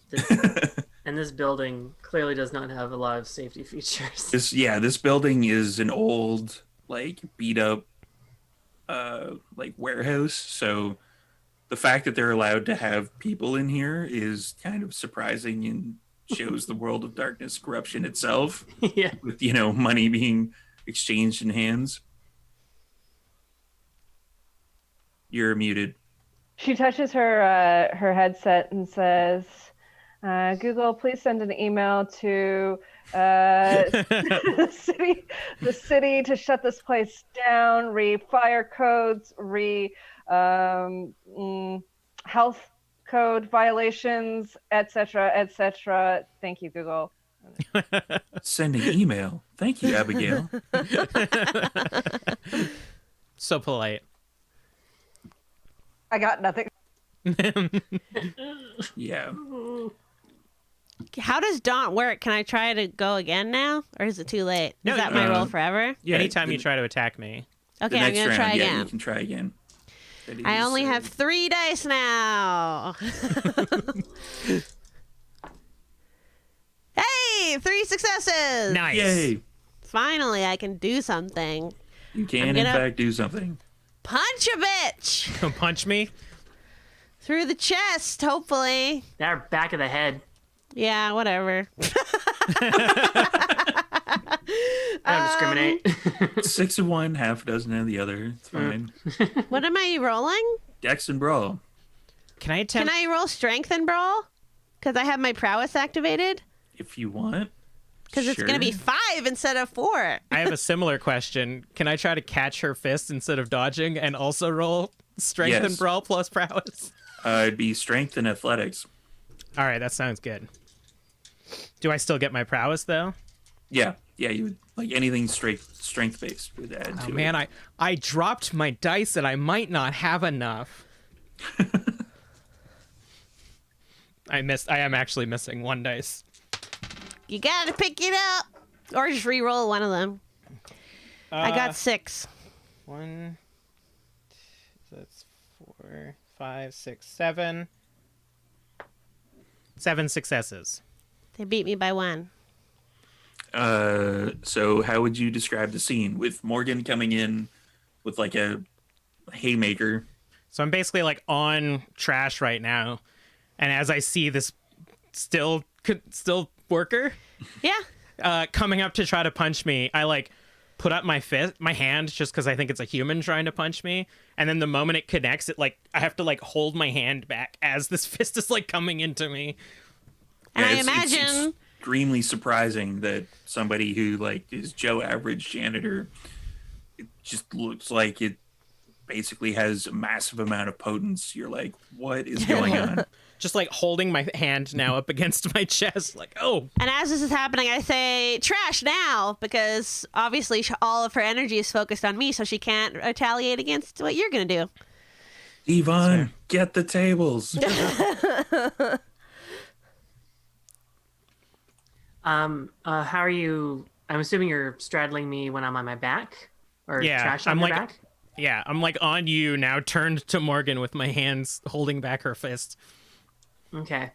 [SPEAKER 1] this building clearly does not have a lot of safety features.
[SPEAKER 2] This building is an old, like, beat up, like, warehouse. So the fact that they're allowed to have people in here is kind of surprising and shows the world of darkness corruption itself.
[SPEAKER 1] Yeah.
[SPEAKER 2] With, money being exchanged in hands. You're muted.
[SPEAKER 5] She touches her headset and says, "Google, please send an email to the city to shut this place down. Fire codes, health code violations, etc., etc. Thank you, Google."
[SPEAKER 2] Sending email. Thank you, Abigail.
[SPEAKER 3] So polite.
[SPEAKER 5] I got nothing.
[SPEAKER 2] Yeah.
[SPEAKER 4] How does Daunt work? Can I try to go again now? Or is it too late?
[SPEAKER 3] No,
[SPEAKER 4] Is that my roll
[SPEAKER 2] uh,
[SPEAKER 4] forever?
[SPEAKER 2] Yeah.
[SPEAKER 3] Anytime you
[SPEAKER 2] the-
[SPEAKER 3] try to attack me.
[SPEAKER 2] the
[SPEAKER 4] Okay, I'm
[SPEAKER 2] next
[SPEAKER 4] going to try
[SPEAKER 2] round, yeah,
[SPEAKER 4] again.
[SPEAKER 2] you can try again. That
[SPEAKER 4] I
[SPEAKER 2] is,
[SPEAKER 4] only have 3 dice now. Hey, 3 successes.
[SPEAKER 3] Nice.
[SPEAKER 2] Yay!
[SPEAKER 4] Finally, I can do something.
[SPEAKER 2] You can,
[SPEAKER 4] I'm
[SPEAKER 2] in
[SPEAKER 4] gonna-
[SPEAKER 2] fact, do something.
[SPEAKER 4] Punch a bitch
[SPEAKER 3] Punch me.
[SPEAKER 4] through the chest, hopefully.
[SPEAKER 1] That back of the head.
[SPEAKER 4] Yeah, whatever.
[SPEAKER 1] I don't discriminate.
[SPEAKER 2] 6 of one, half a dozen of the other. It's fine.
[SPEAKER 4] What am I rolling?
[SPEAKER 2] Dex and Brawl.
[SPEAKER 3] Can I
[SPEAKER 4] Can
[SPEAKER 3] attempt?
[SPEAKER 4] I roll strength and brawl? Because I have my prowess activated?
[SPEAKER 2] If you want.
[SPEAKER 4] Because it's going to be 5 instead of 4.
[SPEAKER 3] I have a similar question. Can I try to catch her fist instead of dodging and also roll strength
[SPEAKER 2] Yes.
[SPEAKER 3] and brawl plus prowess?
[SPEAKER 2] It'd be strength and athletics.
[SPEAKER 3] All right, that sounds good. Do I still get my prowess though?
[SPEAKER 2] Yeah. Yeah, you would, like, anything strength based would add to
[SPEAKER 3] Oh man,
[SPEAKER 2] it.
[SPEAKER 3] I dropped my dice and I might not have enough. I am actually missing 1 dice.
[SPEAKER 4] You got to pick it up. Or just re-roll one of them. I got 6.
[SPEAKER 3] 1, that's 4, 5, 6, 7. 7 successes.
[SPEAKER 4] They beat me by 1.
[SPEAKER 2] So how would you describe the scene with Morgan coming in with, like, a haymaker?
[SPEAKER 3] So I'm basically like on Trash right now, and as I see this still worker
[SPEAKER 4] Yeah.
[SPEAKER 3] coming up to try to punch me, I like put up my hand just because I think it's a human trying to punch me, and then the moment it connects, it like I have to like hold my hand back as this fist is like coming into me.
[SPEAKER 4] And
[SPEAKER 2] Yeah,
[SPEAKER 4] I
[SPEAKER 2] it's
[SPEAKER 4] imagine...
[SPEAKER 2] extremely surprising that somebody who, like, is Joe Average janitor, it just looks like it basically has a massive amount of potence. You're like, what is going on?
[SPEAKER 3] just like holding my hand now up against my chest, like, oh.
[SPEAKER 4] And as this is happening, I say, trash now, because obviously all of her energy is focused on me, so she can't retaliate against what you're going to do.
[SPEAKER 2] Yvonne, get the tables.
[SPEAKER 1] How are you? I'm assuming you're straddling me when I'm on my back, or
[SPEAKER 3] Yeah,
[SPEAKER 1] trash on
[SPEAKER 3] I'm
[SPEAKER 1] your
[SPEAKER 3] like-
[SPEAKER 1] back.
[SPEAKER 3] Yeah, I'm like on you now, turned to Morgan with my hands holding back her fist.
[SPEAKER 1] Okay.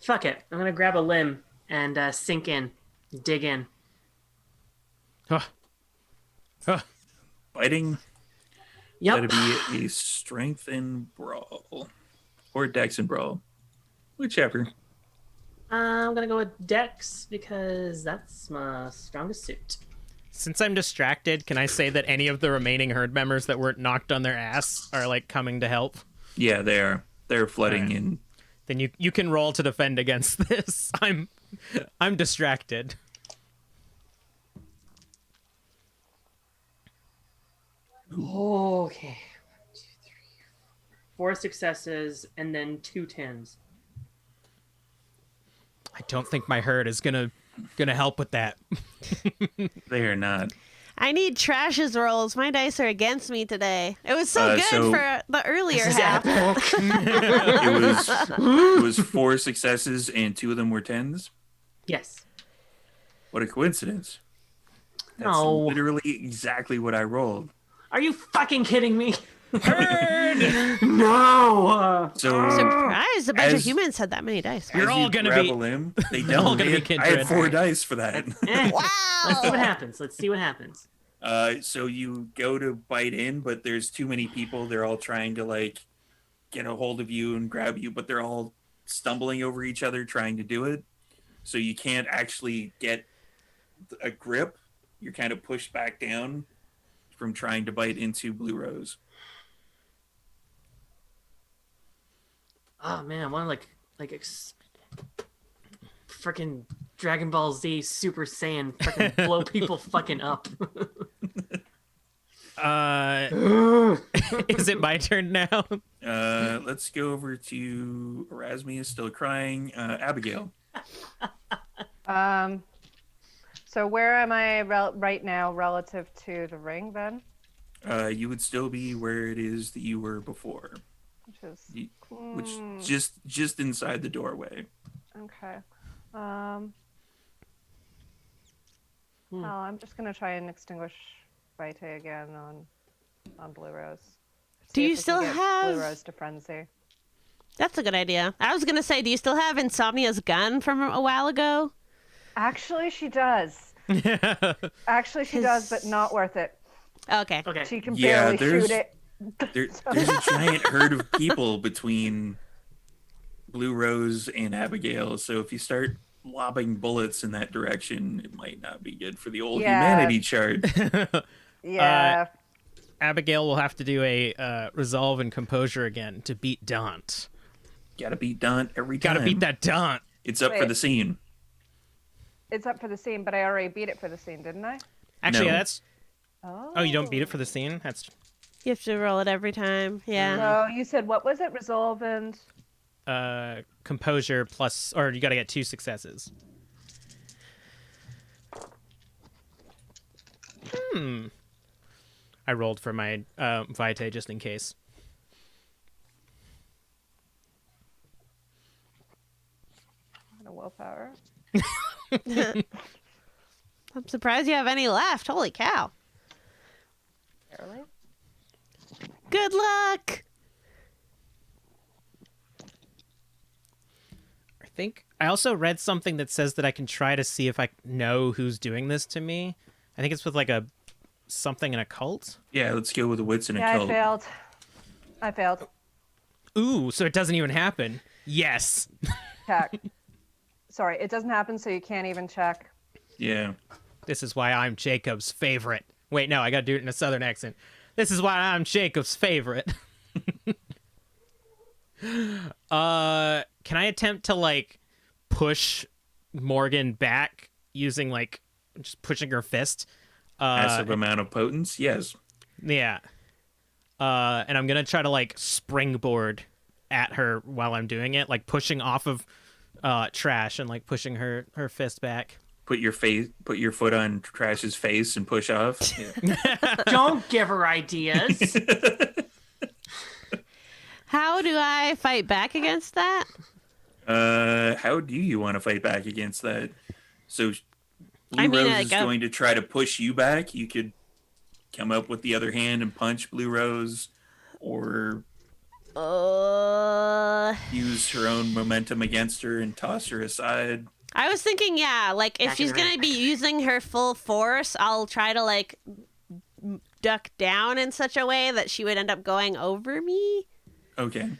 [SPEAKER 1] Fuck it. I'm gonna grab a limb and sink in, dig in.
[SPEAKER 3] Huh. Huh.
[SPEAKER 2] Fighting.
[SPEAKER 1] Yep.
[SPEAKER 2] That'd be a strength and brawl, or dex and brawl, whichever.
[SPEAKER 1] I'm gonna go with Dex because that's my strongest suit.
[SPEAKER 3] Since I'm distracted, can I say that any of the remaining herd members that weren't knocked on their ass are like coming to help?
[SPEAKER 2] Yeah, they are. They're flooding
[SPEAKER 3] Alright.
[SPEAKER 2] in.
[SPEAKER 3] Then you can roll to defend against this. I'm distracted.
[SPEAKER 1] Okay. 1, 2, 3, 4 successes and then 2 10s.
[SPEAKER 3] I don't think my herd is gonna help with that.
[SPEAKER 2] They are not.
[SPEAKER 4] I need trash's rolls. My dice are against me today. It was so good
[SPEAKER 2] so-
[SPEAKER 4] for the earlier
[SPEAKER 1] This is
[SPEAKER 4] half.
[SPEAKER 1] epic.
[SPEAKER 2] It was 4 successes and 2 of them were 10s.
[SPEAKER 1] Yes.
[SPEAKER 2] What a coincidence. That's
[SPEAKER 1] No.
[SPEAKER 2] literally exactly what I rolled.
[SPEAKER 1] Are you fucking kidding me? No.
[SPEAKER 2] So
[SPEAKER 4] Surprised a bunch of
[SPEAKER 2] As-
[SPEAKER 4] humans had that many dice.
[SPEAKER 3] You're
[SPEAKER 2] as
[SPEAKER 3] all
[SPEAKER 2] you
[SPEAKER 3] gonna
[SPEAKER 2] grab
[SPEAKER 3] be-
[SPEAKER 2] a limb, they
[SPEAKER 3] You're all
[SPEAKER 2] don't.
[SPEAKER 3] gonna
[SPEAKER 2] They
[SPEAKER 3] be
[SPEAKER 2] had- I had
[SPEAKER 3] kindred.
[SPEAKER 2] 4 dice for that.
[SPEAKER 1] Eh.
[SPEAKER 4] Wow.
[SPEAKER 1] Let's see what happens. Let's see what happens.
[SPEAKER 2] So you go to bite in, but there's too many people. They're all trying to like get a hold of you and grab you, but they're all stumbling over each other trying to do it. So you can't actually get a grip. You're kind of pushed back down from trying to bite into Blue Rose.
[SPEAKER 1] Oh man, I want to freaking Dragon Ball Z Super Saiyan freaking blow people fucking up.
[SPEAKER 3] Is it my turn now?
[SPEAKER 2] Let's go over to Erasmus, still crying. Abigail.
[SPEAKER 5] So where am I right now relative to the ring then?
[SPEAKER 2] You would still be where it is that you were before,
[SPEAKER 5] Which is
[SPEAKER 2] which just inside the doorway.
[SPEAKER 5] okay. Oh, I'm just gonna try and extinguish Vitae again on Blue Rose.
[SPEAKER 4] Do
[SPEAKER 5] See
[SPEAKER 4] you
[SPEAKER 5] if we can
[SPEAKER 4] still
[SPEAKER 5] get
[SPEAKER 4] have-
[SPEAKER 5] Blue Rose to frenzy?
[SPEAKER 4] That's a good idea. I was going to say, do you still have Insomnia's gun from a while ago?
[SPEAKER 5] Actually, she does. Actually, she does, but not worth it.
[SPEAKER 4] Okay.
[SPEAKER 1] Okay.
[SPEAKER 5] She can
[SPEAKER 2] Yeah,
[SPEAKER 5] barely shoot it.
[SPEAKER 2] There's a giant herd of people between Blue Rose and Abigail, so if you start lobbing bullets in that direction, it might not be good for the old
[SPEAKER 5] Yeah.
[SPEAKER 2] humanity chart.
[SPEAKER 5] Yeah.
[SPEAKER 3] Abigail will have to do a resolve and composure again to beat Daunt.
[SPEAKER 2] Gotta beat Daunt every time.
[SPEAKER 3] Gotta beat that Daunt.
[SPEAKER 2] It's up for
[SPEAKER 5] Wait.
[SPEAKER 2] the scene.
[SPEAKER 5] It's up for the scene, but I already beat it for the scene, didn't I?
[SPEAKER 3] Actually,
[SPEAKER 2] No.
[SPEAKER 3] that's. Oh, you don't beat it for the scene? That's
[SPEAKER 4] You have to roll it every time. Yeah.
[SPEAKER 5] So you said, what was it? Resolve and...
[SPEAKER 3] composure plus, or you gotta get 2 successes. I rolled for my Vitae just in case.
[SPEAKER 5] willpower.
[SPEAKER 4] I'm surprised you have any left. Holy cow.
[SPEAKER 5] Barely.
[SPEAKER 4] Good luck.
[SPEAKER 3] I think I also read something that says that I can try to see if I know who's doing this to me. I think it's with like a something in a cult.
[SPEAKER 2] Yeah, let's go with the wits and a
[SPEAKER 5] Yeah,
[SPEAKER 2] kill.
[SPEAKER 5] I failed.
[SPEAKER 3] Ooh, so it doesn't even happen. Yes.
[SPEAKER 5] Check. Sorry, it doesn't happen, so you can't even check.
[SPEAKER 2] Yeah.
[SPEAKER 3] This is why I'm Jacob's favorite. Wait, no, I gotta do it in a southern accent. This is why I'm Jacob's favorite. Can I attempt to like push Morgan back using like just pushing her fist?
[SPEAKER 2] Massive amount of potence. Yes.
[SPEAKER 3] Yeah. and I'm gonna try to like springboard at her while I'm doing it, like pushing off of Trash and like pushing her fist back.
[SPEAKER 2] Put your foot on Trash's face and push off. Yeah.
[SPEAKER 1] Don't give her ideas.
[SPEAKER 4] How do I fight back against that?
[SPEAKER 2] How do you want to fight back against that? So Blue
[SPEAKER 4] I mean,
[SPEAKER 2] Rose
[SPEAKER 4] like,
[SPEAKER 2] is going to try to push you back. You could come up with the other hand and punch Blue Rose, or use her own momentum against her and toss her aside.
[SPEAKER 4] I was thinking, yeah, like if
[SPEAKER 1] Back
[SPEAKER 4] she's
[SPEAKER 1] in the
[SPEAKER 4] gonna
[SPEAKER 1] rack.
[SPEAKER 4] be using her full force, I'll try to like duck down in such a way that she would end up going over me.
[SPEAKER 2] Okay.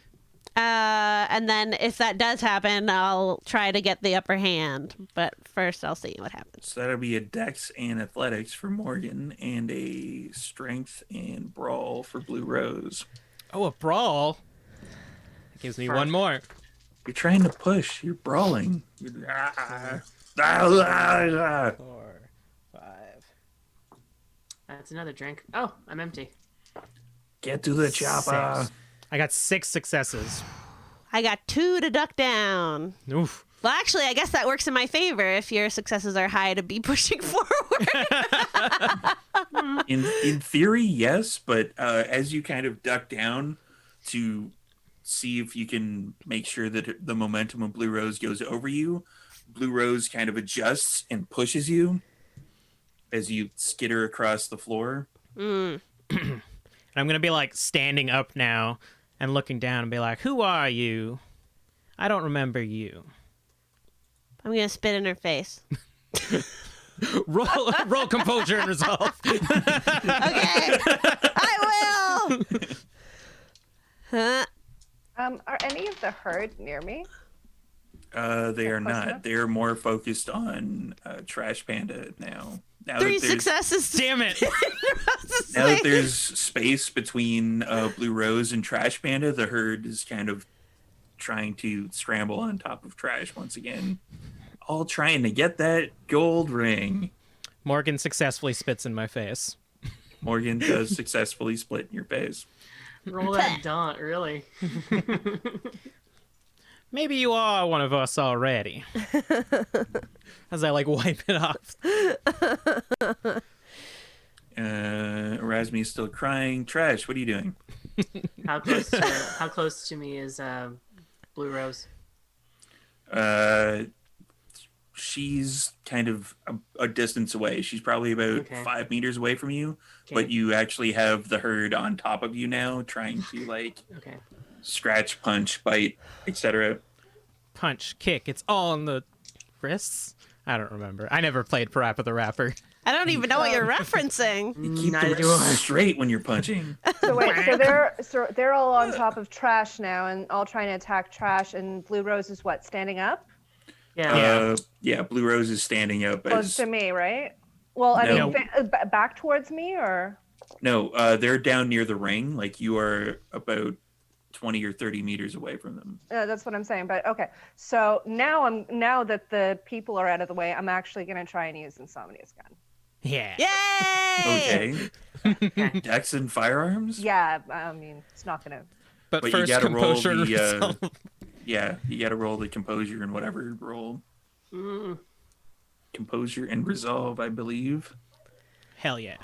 [SPEAKER 4] And then if that does happen, I'll try to get the upper hand. But first, I'll see what happens.
[SPEAKER 2] So that'll be a Dex and Athletics for Morgan, and a Strength and Brawl for Blue Rose.
[SPEAKER 3] Oh, a brawl. That gives me one more.
[SPEAKER 2] You're trying to push. You're brawling.
[SPEAKER 3] 4, 5.
[SPEAKER 1] That's another drink. Oh, I'm empty.
[SPEAKER 2] Get to the chopper.
[SPEAKER 3] 6. I got 6 successes.
[SPEAKER 4] I got 2 to duck down.
[SPEAKER 3] Oof.
[SPEAKER 4] Well, actually, I guess that works in my favor if your successes are high to be pushing forward.
[SPEAKER 2] In theory, yes, but as you kind of duck down to see if you can make sure that the momentum of Blue Rose goes over you, Blue Rose kind of adjusts and pushes you as you skitter across the floor.
[SPEAKER 3] And I'm going to be like standing up now and looking down and be like, "Who are you? I don't remember you."
[SPEAKER 4] I'm going to spit in her face.
[SPEAKER 3] roll composure and resolve.
[SPEAKER 4] Okay. I will. Huh?
[SPEAKER 5] Are any of the herd near me?
[SPEAKER 2] They are
[SPEAKER 5] close
[SPEAKER 2] not.
[SPEAKER 5] enough?
[SPEAKER 2] They're more focused on Trash Panda now. Now
[SPEAKER 4] 3
[SPEAKER 2] that there's,
[SPEAKER 4] successes.
[SPEAKER 3] Damn it.
[SPEAKER 2] now that there's space between Blue Rose and Trash Panda, the herd is kind of trying to scramble on top of Trash once again. All trying to get that gold ring.
[SPEAKER 3] Morgan successfully spits in my face.
[SPEAKER 2] Morgan does successfully split in your face.
[SPEAKER 1] Roll that daunt, really.
[SPEAKER 3] Maybe you are one of us already. As I like wipe it off.
[SPEAKER 2] Erasmi's still crying. Trash, what are you doing?
[SPEAKER 1] How close to me is Blue Rose?
[SPEAKER 2] She's kind of a distance away. She's probably about
[SPEAKER 1] Okay.
[SPEAKER 2] 5 meters away from you,
[SPEAKER 1] Okay.
[SPEAKER 2] but you actually have the herd on top of you now, trying to like
[SPEAKER 1] Okay.
[SPEAKER 2] scratch, punch, bite, etc.
[SPEAKER 3] Punch, kick. It's all in the wrists. I don't remember. I never played Parappa the Rapper.
[SPEAKER 4] I don't even know what you're referencing.
[SPEAKER 2] You keep
[SPEAKER 1] Neither
[SPEAKER 2] the
[SPEAKER 1] do I.
[SPEAKER 2] wrists straight when you're punching.
[SPEAKER 5] So wait, so they're all on top of Trash now and all trying to attack Trash, and Blue Rose is what, standing up?
[SPEAKER 1] Yeah.
[SPEAKER 2] Yeah, Blue Rose is standing up
[SPEAKER 5] Close
[SPEAKER 2] as
[SPEAKER 5] to me, right? Well, I
[SPEAKER 2] No.
[SPEAKER 5] mean, back towards me, or
[SPEAKER 2] no, they're down near the ring. Like you are about 20 or 30 meters away from them.
[SPEAKER 5] that's what I'm saying. But okay, so now that the people are out of the way, I'm actually gonna try and use Insomnia's gun.
[SPEAKER 3] Yeah.
[SPEAKER 4] Yay!
[SPEAKER 2] Okay. Dex and firearms?
[SPEAKER 5] Yeah, I mean, it's not gonna.
[SPEAKER 3] But
[SPEAKER 2] But you
[SPEAKER 3] first,
[SPEAKER 2] gotta roll
[SPEAKER 3] composure and
[SPEAKER 2] the
[SPEAKER 3] resolve.
[SPEAKER 2] yeah, you gotta roll the composure and whatever roll. Composure and resolve, I believe.
[SPEAKER 3] Hell yeah.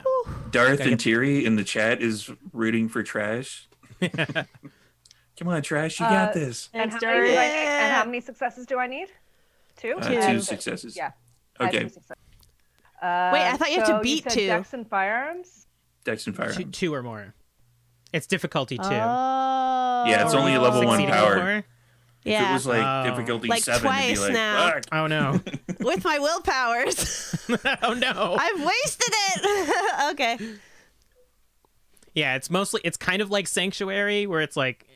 [SPEAKER 2] Darth
[SPEAKER 3] Gotta
[SPEAKER 2] and Tiri in the chat is rooting for Trash. Come on, Trash, you got this.
[SPEAKER 5] And
[SPEAKER 1] Thanks,
[SPEAKER 5] how, many do I
[SPEAKER 1] Dory.
[SPEAKER 5] need, and how many successes do I need? 2.
[SPEAKER 2] Two
[SPEAKER 5] And-
[SPEAKER 2] successes.
[SPEAKER 5] Yeah. I have
[SPEAKER 2] Okay.
[SPEAKER 5] 2 successes.
[SPEAKER 4] Wait, I thought you had to
[SPEAKER 5] so
[SPEAKER 4] beat
[SPEAKER 5] said
[SPEAKER 4] 2.
[SPEAKER 5] Dex and firearms.
[SPEAKER 2] Dex and firearms.
[SPEAKER 3] 2 or more. It's difficulty 2.
[SPEAKER 4] Oh.
[SPEAKER 2] Yeah, it's only a level 1
[SPEAKER 3] Succeeding
[SPEAKER 2] power.
[SPEAKER 3] before?
[SPEAKER 2] If
[SPEAKER 4] Yeah.
[SPEAKER 2] it was like
[SPEAKER 3] Oh.
[SPEAKER 2] difficulty
[SPEAKER 4] Like
[SPEAKER 2] 7, it'd be
[SPEAKER 4] twice
[SPEAKER 2] like,
[SPEAKER 4] now.
[SPEAKER 2] fuck.
[SPEAKER 3] Oh no.
[SPEAKER 4] With my willpowers.
[SPEAKER 3] Oh no.
[SPEAKER 4] I've wasted it. Okay.
[SPEAKER 3] Yeah, it's kind of like Sanctuary where it's like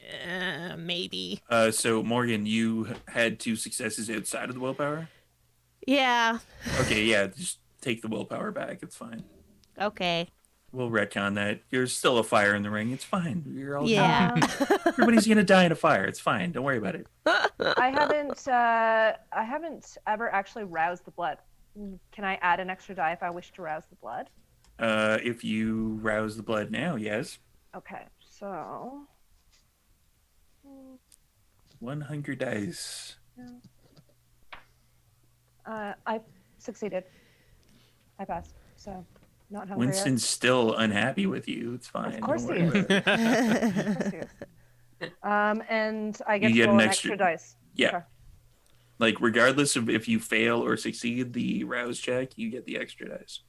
[SPEAKER 3] maybe.
[SPEAKER 2] So Morgan, you had 2 successes outside of the willpower?
[SPEAKER 4] Yeah.
[SPEAKER 2] Okay, yeah, just take the willpower back. It's fine.
[SPEAKER 4] Okay.
[SPEAKER 2] We'll retcon that. There's still a fire in the ring. It's fine. You're all
[SPEAKER 4] Yeah.
[SPEAKER 2] Everybody's gonna die in a fire. It's fine. Don't worry about it.
[SPEAKER 5] I haven't ever actually roused the blood. Can I add an extra die if I wish to rouse the blood?
[SPEAKER 2] If you rouse the blood now, yes.
[SPEAKER 5] Okay, So
[SPEAKER 2] 100 dice.
[SPEAKER 5] I succeeded. I passed. So not hungry.
[SPEAKER 2] Winston's still unhappy with you. It's fine.
[SPEAKER 5] Of course
[SPEAKER 2] Don't
[SPEAKER 5] he
[SPEAKER 2] worry
[SPEAKER 5] is.
[SPEAKER 2] about it.
[SPEAKER 5] Of course he is. And I get
[SPEAKER 2] You
[SPEAKER 5] to
[SPEAKER 2] get
[SPEAKER 5] roll
[SPEAKER 2] an
[SPEAKER 5] an
[SPEAKER 2] extra-
[SPEAKER 5] extra dice.
[SPEAKER 2] Yeah.
[SPEAKER 5] Okay.
[SPEAKER 2] Like, regardless of if you fail or succeed the rouse check, you get the extra dice.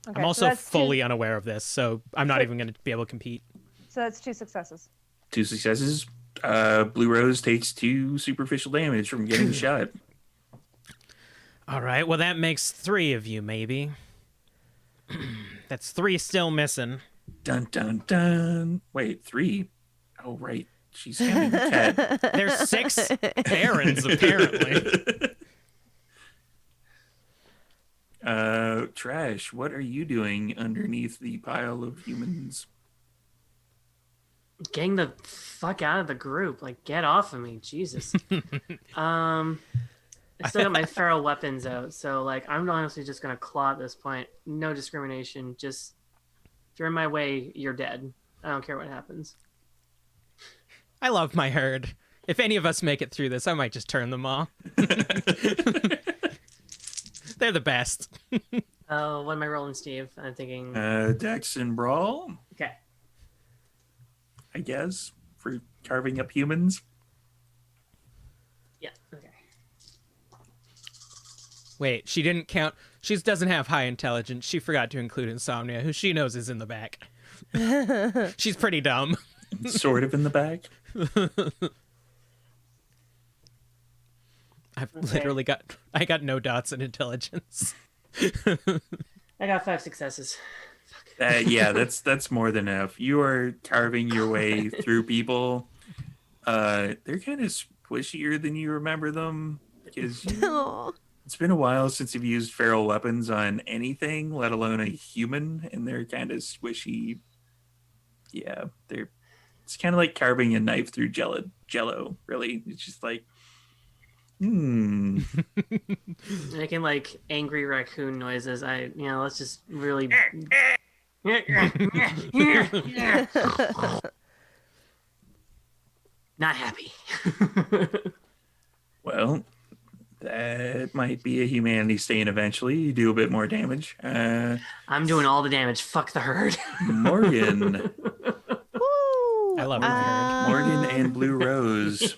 [SPEAKER 5] Okay,
[SPEAKER 3] I'm
[SPEAKER 5] so
[SPEAKER 3] also
[SPEAKER 5] that's
[SPEAKER 3] fully
[SPEAKER 5] two,
[SPEAKER 3] unaware of this, so I'm not
[SPEAKER 5] So-
[SPEAKER 3] even going to be able to compete.
[SPEAKER 5] So that's 2 successes.
[SPEAKER 2] 2 successes. Blue Rose takes 2 superficial damage from getting shot.
[SPEAKER 3] All right, well, that makes 3 of you, maybe. That's 3 still missing.
[SPEAKER 2] Dun, dun, dun. Wait, 3? Oh, right. She's counting the cat.
[SPEAKER 3] There's 6 barons, apparently.
[SPEAKER 2] Trash, what are you doing underneath the pile of humans?
[SPEAKER 1] Getting the fuck out of the group. Like, get off of me, Jesus. I still got my feral weapons out, so like I'm honestly just gonna claw at this point. No discrimination. Just if you're in my way, you're dead. I don't care what happens.
[SPEAKER 3] I love my herd. If any of us make it through this, I might just turn them all. They're the best.
[SPEAKER 1] Oh, what am I rolling, Steve? I'm thinking.
[SPEAKER 2] Dex and Brawl,
[SPEAKER 1] Okay.
[SPEAKER 2] I guess, for carving up humans.
[SPEAKER 1] Yeah. Okay.
[SPEAKER 3] Wait, she didn't count. She doesn't have high intelligence. She forgot to include Insomnia, who she knows is in the back. She's pretty dumb.
[SPEAKER 2] Sort of in the back.
[SPEAKER 3] I've
[SPEAKER 1] Okay.
[SPEAKER 3] literally I got no dots in intelligence.
[SPEAKER 1] I got 5 successes.
[SPEAKER 2] Yeah, that's more than enough. You are carving your way through people. They're kind of squishier than you remember them because
[SPEAKER 4] Oh.
[SPEAKER 2] it's been a while since you've used feral weapons on anything, let alone a human, and they're kind of squishy. Yeah, it's kind of like carving a knife through jello, really. It's just like,
[SPEAKER 1] Making like angry raccoon noises. Let's just really. Not happy.
[SPEAKER 2] Well, that might be a humanity stain eventually. You do a bit more damage.
[SPEAKER 1] I'm doing all the damage. Fuck the herd.
[SPEAKER 2] Morgan.
[SPEAKER 4] Woo.
[SPEAKER 3] I love her.
[SPEAKER 2] Morgan and Blue Rose.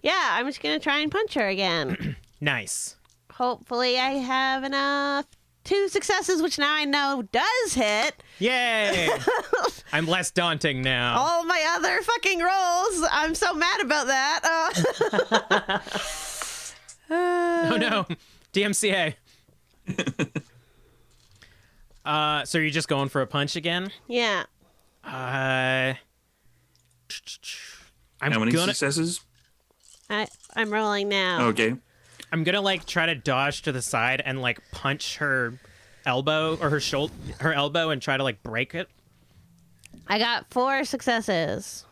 [SPEAKER 4] Yeah, I'm just gonna try and punch her again.
[SPEAKER 3] Nice.
[SPEAKER 4] Hopefully, I have enough. 2 successes, which now I know does hit.
[SPEAKER 3] Yay! I'm less daunting now.
[SPEAKER 4] All my other fucking rolls. I'm so mad about that.
[SPEAKER 3] Oh no, DMCA. So you're just going for a punch again?
[SPEAKER 4] Yeah.
[SPEAKER 3] I'm
[SPEAKER 2] How many
[SPEAKER 3] gonna
[SPEAKER 2] successes?
[SPEAKER 4] I'm rolling now.
[SPEAKER 2] Okay.
[SPEAKER 3] I'm gonna like try to dodge to the side and like punch her elbow or her elbow and try to like break it.
[SPEAKER 4] I got 4 successes.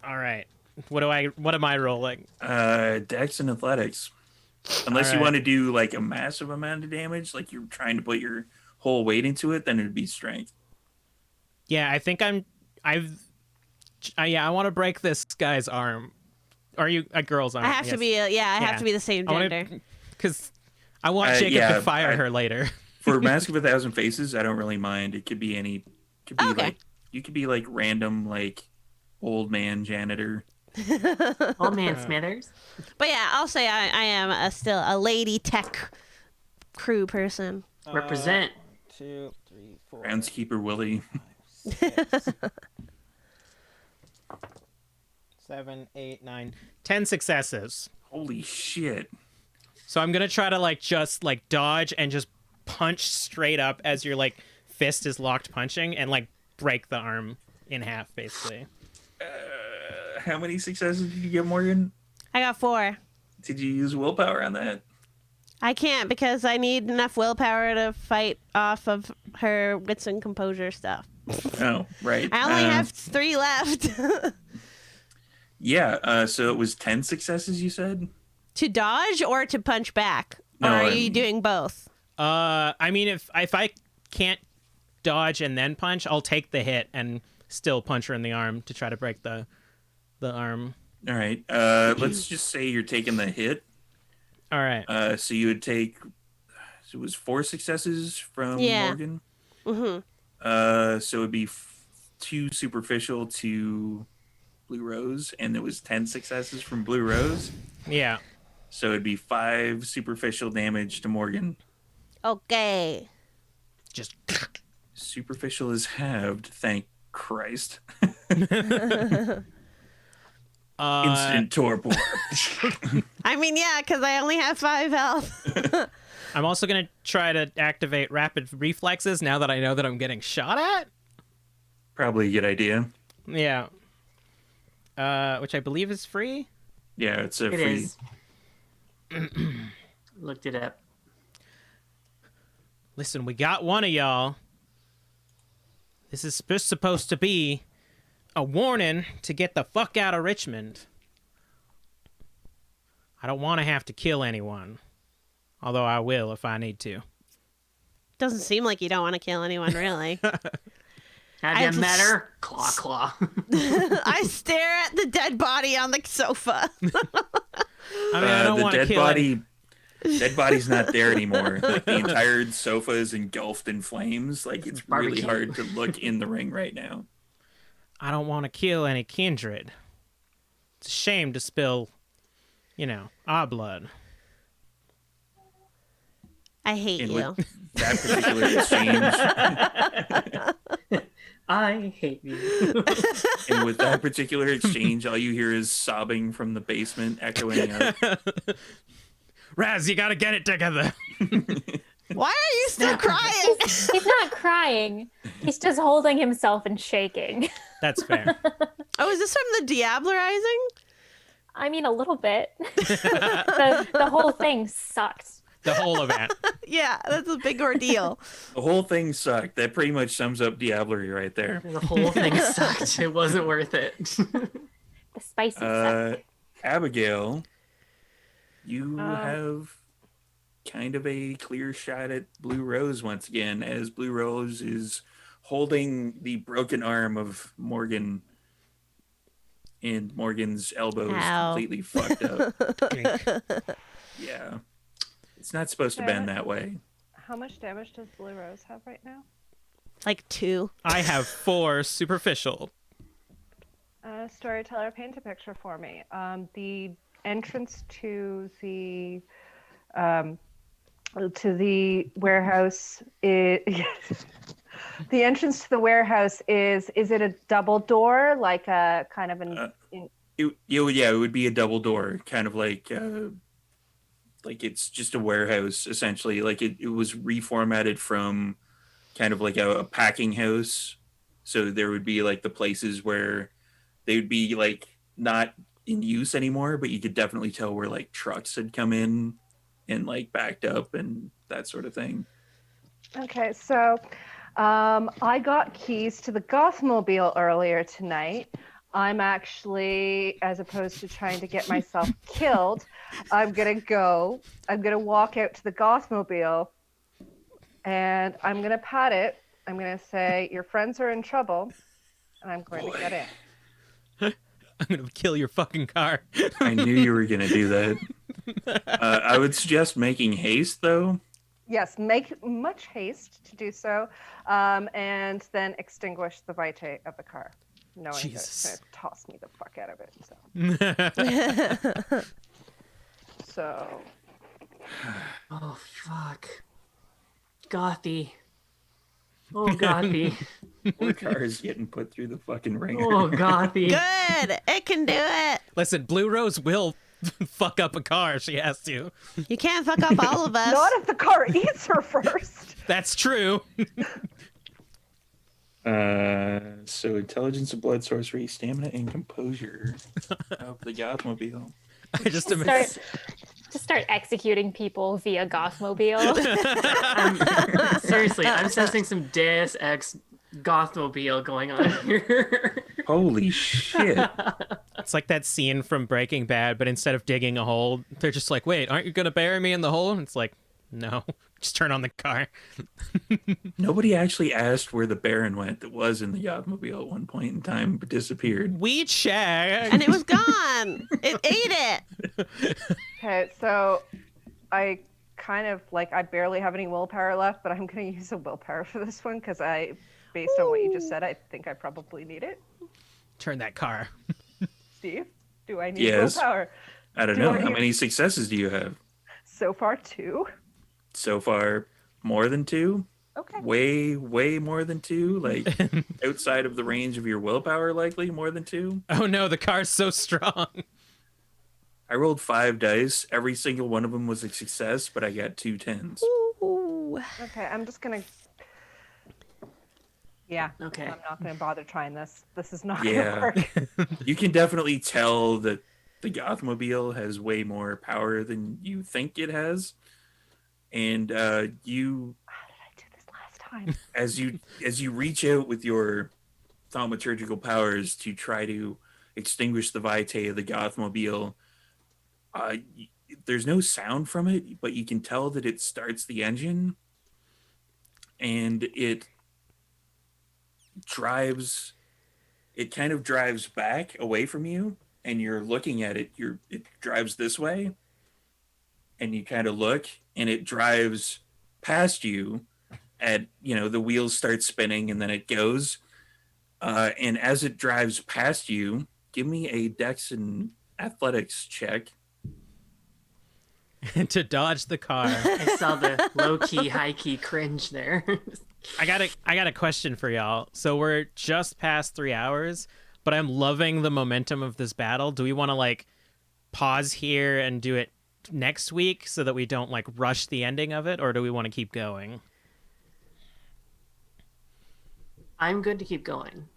[SPEAKER 3] All right. What am I rolling?
[SPEAKER 2] Dex and athletics. Unless you
[SPEAKER 3] Alright.
[SPEAKER 2] want to do like a massive amount of damage, like you're trying to put your whole weight into it, then it'd be strength.
[SPEAKER 3] Yeah, I think I want to break this guy's arm. Are you a girl's arm?
[SPEAKER 4] I have to be. I have to be the same gender.
[SPEAKER 3] Because I want Jacob
[SPEAKER 2] yeah,
[SPEAKER 3] to fire her later.
[SPEAKER 2] For Mask of a Thousand Faces, I don't really mind. It could be any. Could be
[SPEAKER 4] Okay.
[SPEAKER 2] like you could be like random like old man janitor.
[SPEAKER 1] Old man Smithers.
[SPEAKER 4] But yeah, I'll say I am still a lady tech crew person.
[SPEAKER 1] Represent.
[SPEAKER 3] 2, 3, 4.
[SPEAKER 2] Groundskeeper Willie.
[SPEAKER 3] 7, 8, 9, 10 successes.
[SPEAKER 2] Holy shit!
[SPEAKER 3] So I'm gonna try to like just like dodge and just punch straight up as your like fist is locked punching and like break the arm in half basically.
[SPEAKER 2] How many successes did you get, Morgan?
[SPEAKER 4] I got 4.
[SPEAKER 2] Did you use willpower on that?
[SPEAKER 4] I can't because I need enough willpower to fight off of her wits and composure stuff.
[SPEAKER 2] Oh, right.
[SPEAKER 4] I only have 3 left.
[SPEAKER 2] Yeah. So it was 10 successes. You said.
[SPEAKER 4] To dodge or to punch back?
[SPEAKER 2] No,
[SPEAKER 4] or are
[SPEAKER 2] I
[SPEAKER 4] you
[SPEAKER 2] mean-
[SPEAKER 4] doing both?
[SPEAKER 3] I mean if I can't dodge and then punch, I'll take the hit and still punch her in the arm to try to break the arm.
[SPEAKER 2] All right. Let's just say you're taking the hit.
[SPEAKER 3] All right.
[SPEAKER 2] So you would take. So it was 4 successes from
[SPEAKER 4] Yeah.
[SPEAKER 2] Morgan.
[SPEAKER 4] Mm-hmm.
[SPEAKER 2] So it'd be 2 superficial to Blue Rose, and it was 10 successes from Blue Rose.
[SPEAKER 3] Yeah.
[SPEAKER 2] So it'd be 5 superficial damage to Morgan.
[SPEAKER 4] Okay.
[SPEAKER 3] Just
[SPEAKER 2] Superficial is halved. Thank Christ. Instant torpor.
[SPEAKER 4] I mean, yeah, because I only have 5 health.
[SPEAKER 3] I'm also going to try to activate rapid reflexes now that I know that I'm getting shot at.
[SPEAKER 2] Probably a good idea.
[SPEAKER 3] Yeah. Which I believe is free.
[SPEAKER 2] Yeah, it's a
[SPEAKER 1] It
[SPEAKER 2] free.
[SPEAKER 1] is. Looked it up.
[SPEAKER 3] Listen, we got one of y'all. This is supposed to be a warning to get the fuck out of Richmond. I don't want to have to kill anyone. Although I will if I need to.
[SPEAKER 4] Doesn't seem like you don't want to kill anyone, really.
[SPEAKER 1] Have
[SPEAKER 4] I
[SPEAKER 1] you
[SPEAKER 4] just-
[SPEAKER 1] met her? Claw, claw.
[SPEAKER 4] I stare at the dead body on the sofa.
[SPEAKER 3] I mean, I don't
[SPEAKER 2] The
[SPEAKER 3] want to
[SPEAKER 2] dead
[SPEAKER 3] kill
[SPEAKER 2] body. Dead body's not there anymore. Like the entire sofa is engulfed in flames. Like it's really
[SPEAKER 1] barbecue.
[SPEAKER 2] hard to look in the ring right now.
[SPEAKER 3] I don't want to kill any kindred. It's a shame to spill, our blood.
[SPEAKER 4] I hate
[SPEAKER 2] And
[SPEAKER 4] you.
[SPEAKER 2] with that particular exchange,
[SPEAKER 1] I hate you.
[SPEAKER 2] and with that particular exchange, all you hear is sobbing from the basement echoing out.
[SPEAKER 3] Raz, you gotta get it together.
[SPEAKER 4] Why are you still crying?
[SPEAKER 6] He's not crying. He's just holding himself and shaking.
[SPEAKER 3] That's fair.
[SPEAKER 4] Oh, is this from the Diablerizing?
[SPEAKER 6] I mean, a little bit. The whole thing sucked.
[SPEAKER 3] The whole event.
[SPEAKER 4] Yeah, that's a big ordeal.
[SPEAKER 2] The whole thing sucked. That pretty much sums up Diablery right there.
[SPEAKER 1] The whole thing sucked. It wasn't worth it.
[SPEAKER 6] The spicy stuff.
[SPEAKER 2] Abigail, you have kind of a clear shot at Blue Rose once again, as Blue Rose is holding the broken arm of Morgan, and Morgan's elbow is
[SPEAKER 4] Ow.
[SPEAKER 2] completely fucked up. Yeah. It's not supposed to bend that way.
[SPEAKER 5] How much damage does Blue Rose have right now?
[SPEAKER 4] Like 2.
[SPEAKER 3] I have 4 superficial.
[SPEAKER 5] Storyteller, paint a picture for me. The entrance to the warehouse is the entrance to the warehouse is it a double door, like a kind of an
[SPEAKER 2] It would be a double door, kind of like it's just a warehouse essentially. Like it was reformatted from kind of like a packing house, so there would be like the places where they would be like not in use anymore, but you could definitely tell where like trucks had come in and like backed up and that sort of thing.
[SPEAKER 5] Okay, so I got keys to the Gothmobile earlier tonight. I'm actually, as opposed to trying to get myself killed, I'm gonna walk out to the Gothmobile and I'm gonna pat it. I'm gonna say, your friends are in trouble, and I'm going to get in.
[SPEAKER 3] I'm gonna kill your fucking car.
[SPEAKER 2] I knew you were gonna do that. I would suggest making haste though.
[SPEAKER 5] Yes, make much haste to do so, and then extinguish the vitae of the car, knowing that it's going to toss me the fuck out of it. So.
[SPEAKER 1] Oh, fuck. Gothy. Oh, Gothy.
[SPEAKER 2] Poor car is getting put through the fucking ringer.
[SPEAKER 1] Oh, Gothy.
[SPEAKER 4] Good. It can do it.
[SPEAKER 3] Listen, Blue Rose will fuck up a car if she has to.
[SPEAKER 4] You can't fuck up all of us.
[SPEAKER 5] Not if the car eats her first.
[SPEAKER 3] That's true.
[SPEAKER 2] So intelligence and blood sorcery, stamina and composure of the Gothmobile.
[SPEAKER 3] I just imagine.
[SPEAKER 6] Start executing people via Gothmobile.
[SPEAKER 1] Seriously, I'm sensing some Deus Ex Gothmobile going on here.
[SPEAKER 2] Holy shit.
[SPEAKER 3] It's like that scene from Breaking Bad, but instead of digging a hole, they're just like, wait, aren't you going to bury me in the hole? And it's like, No. Just turn on the car.
[SPEAKER 2] Nobody actually asked where the Baron went that was in the Yachtmobile at one point in time, but disappeared.
[SPEAKER 3] We check.
[SPEAKER 4] And it was gone. It ate it.
[SPEAKER 5] Okay, so I kind of I barely have any willpower left, but I'm going to use a willpower for this one because based on what you just said, I think I probably need it.
[SPEAKER 3] Turn that car.
[SPEAKER 5] Steve, do I need
[SPEAKER 2] Yes.
[SPEAKER 5] willpower?
[SPEAKER 2] I don't
[SPEAKER 5] Do
[SPEAKER 2] know.
[SPEAKER 5] I
[SPEAKER 2] How
[SPEAKER 5] need-
[SPEAKER 2] many successes do you have?
[SPEAKER 5] So far, 2.
[SPEAKER 2] So far, more than 2?
[SPEAKER 5] Okay.
[SPEAKER 2] Way more than 2? Like, outside of the range of your willpower, likely more than 2?
[SPEAKER 3] Oh no, the car's so strong.
[SPEAKER 2] I rolled 5 dice. Every single one of them was a success, but I got 2 10s.
[SPEAKER 4] Ooh.
[SPEAKER 5] Okay, I'm just going to... Yeah.
[SPEAKER 1] Okay.
[SPEAKER 5] I'm not going to bother trying this. This is not
[SPEAKER 2] Yeah.
[SPEAKER 5] going to work.
[SPEAKER 2] You can definitely tell that the Gothmobile has way more power than you think it has. And you,
[SPEAKER 5] How did I do this last time?
[SPEAKER 2] as you reach out with your thaumaturgical powers to try to extinguish the vitae of the Gothmobile, there's no sound from it, but you can tell that it starts the engine, and it kind of drives back away from you, and you're looking at it. It drives this way, and you kind of look, and it drives past you. At the wheels start spinning, and then it goes. And as it drives past you, give me a Dex and Athletics check.
[SPEAKER 3] To dodge the car.
[SPEAKER 1] I saw the low key, high key cringe there.
[SPEAKER 3] I got a question for y'all. So we're just past 3 hours, but I'm loving the momentum of this battle. Do we want to pause here and do it next week so that we don't rush the ending of it, or do we want to keep going?
[SPEAKER 1] I'm good to keep going.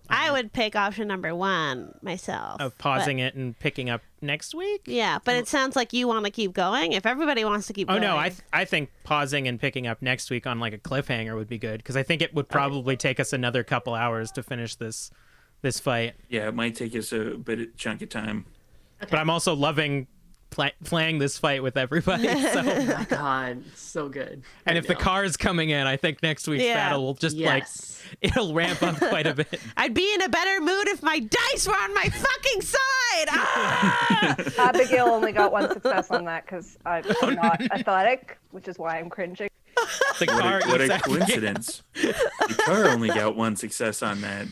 [SPEAKER 4] I would pick option number 1 myself.
[SPEAKER 3] Of pausing it and picking up next week?
[SPEAKER 4] Yeah, but it sounds like you want to keep going. If everybody wants to keep
[SPEAKER 3] Oh
[SPEAKER 4] going.
[SPEAKER 3] no, I think pausing and picking up next week on a cliffhanger would be good, because I think it would probably take us another couple hours to finish this fight.
[SPEAKER 2] Yeah, it might take us a chunk of time.
[SPEAKER 3] But I'm also loving playing this fight with everybody. So.
[SPEAKER 1] Oh my god, so good.
[SPEAKER 3] And
[SPEAKER 1] I
[SPEAKER 3] if the
[SPEAKER 1] know.
[SPEAKER 3] car's coming in, I think next week's
[SPEAKER 4] Yeah.
[SPEAKER 3] battle will just
[SPEAKER 1] Yes.
[SPEAKER 3] it'll ramp up quite a bit.
[SPEAKER 4] I'd be in a better mood if my dice were on my fucking side. Ah!
[SPEAKER 5] Abigail only got 1 success on that because I'm not athletic, which is why I'm cringing.
[SPEAKER 3] The car
[SPEAKER 2] What a
[SPEAKER 3] exactly.
[SPEAKER 2] coincidence. The car only got 1 success on that.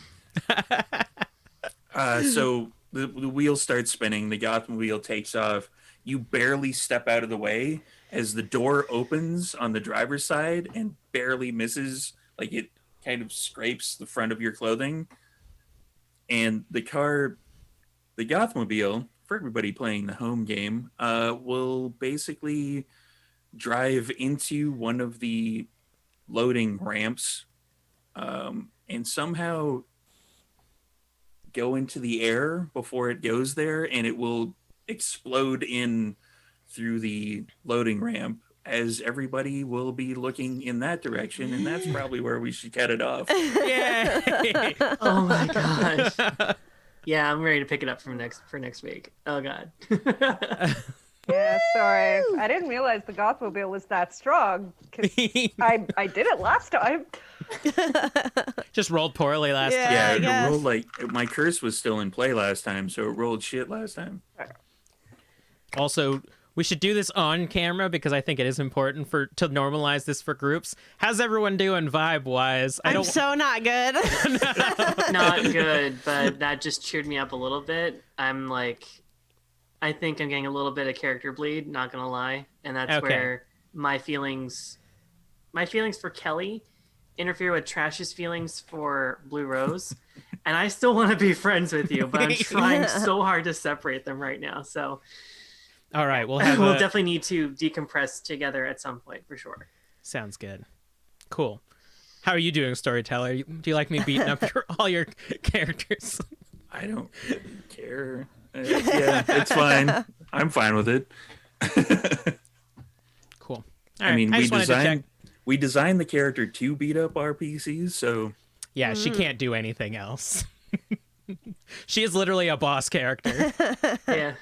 [SPEAKER 2] So the wheels start spinning. The Gothmobile takes off. You barely step out of the way as the door opens on the driver's side and barely misses. It kind of scrapes the front of your clothing. And the Gothmobile, for everybody playing the home game, will basically drive into one of the loading ramps and somehow go into the air before it goes there, and it will explode in through the loading ramp as everybody will be looking in that direction, and that's probably where we should cut it off.
[SPEAKER 3] Yay!
[SPEAKER 1] Oh my gosh. Yeah, I'm ready to pick it up for next week. Oh god.
[SPEAKER 5] Yeah, sorry. I didn't realize the Gothmobile was that strong because I did it last time.
[SPEAKER 3] Just rolled poorly last
[SPEAKER 4] Yeah.
[SPEAKER 3] time.
[SPEAKER 2] Yeah,
[SPEAKER 4] I
[SPEAKER 2] it
[SPEAKER 4] guess.
[SPEAKER 2] rolled my curse was still in play last time, so it rolled shit last time.
[SPEAKER 3] Also, we should do this on camera because I think it is important to normalize this for groups. How's everyone doing vibe wise?
[SPEAKER 4] I'm so not good.
[SPEAKER 1] Not good, but that just cheered me up a little bit. I think I'm getting a little bit of character bleed, not gonna lie. And that's
[SPEAKER 3] Okay.
[SPEAKER 1] where my feelings for Kelly interfere with Trash's feelings for Blue Rose. And I still want to be friends with you, but I'm trying so hard to separate them right now. So
[SPEAKER 3] All right, we'll
[SPEAKER 1] we'll
[SPEAKER 3] have
[SPEAKER 1] definitely need to decompress together at some point for sure.
[SPEAKER 3] Sounds good. Cool. How are you doing, storyteller? Do you like me beating up all your characters?
[SPEAKER 2] I don't care. Yeah, it's fine. I'm fine with it.
[SPEAKER 3] Cool. All
[SPEAKER 2] I
[SPEAKER 3] right,
[SPEAKER 2] mean,
[SPEAKER 3] I just wanted to check.
[SPEAKER 2] we designed the character to beat up RPCs, so
[SPEAKER 3] Yeah, she can't do anything else. She is literally a boss character.
[SPEAKER 1] Yeah.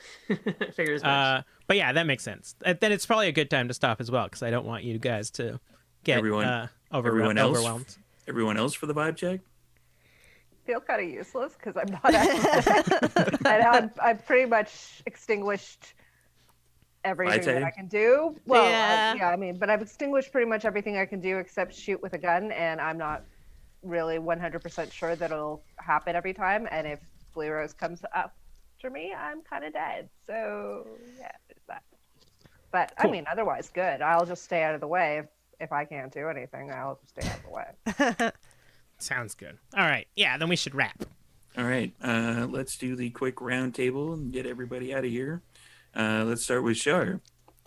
[SPEAKER 1] Figures much.
[SPEAKER 3] But yeah, that makes sense. Then it's probably a good time to stop as well, because I don't want you guys to get
[SPEAKER 2] Everyone
[SPEAKER 3] overwhelmed.
[SPEAKER 2] Everyone else for the vibe check.
[SPEAKER 5] Feel kind of useless because I'm not and I've pretty much extinguished everything that I can do. Well,
[SPEAKER 4] Yeah.
[SPEAKER 5] I mean, but I've extinguished pretty much everything I can do except shoot with a gun, and I'm not really 100% sure that it'll happen every time. And if Blue Rose comes after me, I'm kind of dead. So yeah, there's that. But
[SPEAKER 3] Cool.
[SPEAKER 5] I mean, otherwise good. I'll just stay out of the way. If I can't do anything, I'll just stay out of the way.
[SPEAKER 3] Sounds good. All right. Yeah, then we should wrap.
[SPEAKER 2] All right, let's do the quick round table and get everybody out of here. Let's start with Shar.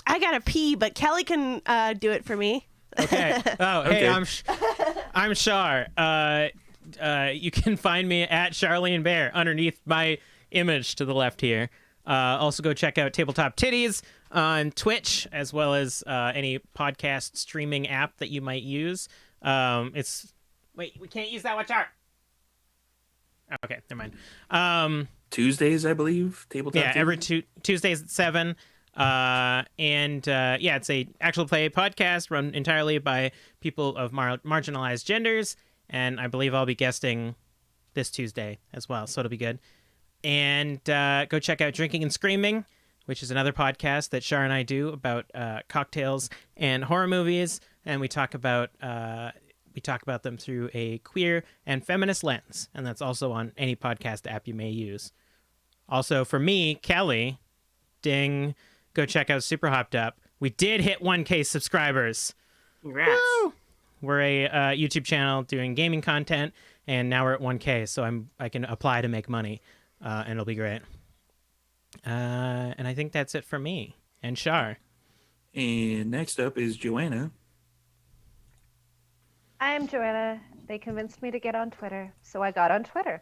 [SPEAKER 4] I gotta pee, but Kelly can do it for me.
[SPEAKER 3] Okay. Oh, hey,
[SPEAKER 2] Okay.
[SPEAKER 3] I'm Shar. You can find me at Charlene Bear underneath my image to the left here. Also, go check out Tabletop Titties on Twitch, as well as any podcast streaming app that you might use. Wait, we can't use that one, Char. Okay, never mind.
[SPEAKER 2] Tuesdays, I believe. Tabletop.
[SPEAKER 3] Yeah,
[SPEAKER 2] Titties?
[SPEAKER 3] every Tuesdays at 7. Yeah, it's a actual play podcast run entirely by people of marginalized genders, and I believe I'll be guesting this Tuesday as well, so it'll be good. And go check out Drinking and Screaming, which is another podcast that Shar and I do about cocktails and horror movies, and we talk about them through a queer and feminist lens, and that's also on any podcast app you may use. Also, for me, Kelly, ding, go check out Super Hopped Up. We did hit 1K subscribers.
[SPEAKER 1] Congrats.
[SPEAKER 3] Woo! We're a YouTube channel doing gaming content, and now we're at 1K, so I can apply to make money, and it'll be great. And I think that's it for me and Shar.
[SPEAKER 2] And next up is Joanna.
[SPEAKER 5] I'm Joanna. They convinced me to get on Twitter, so I got on Twitter.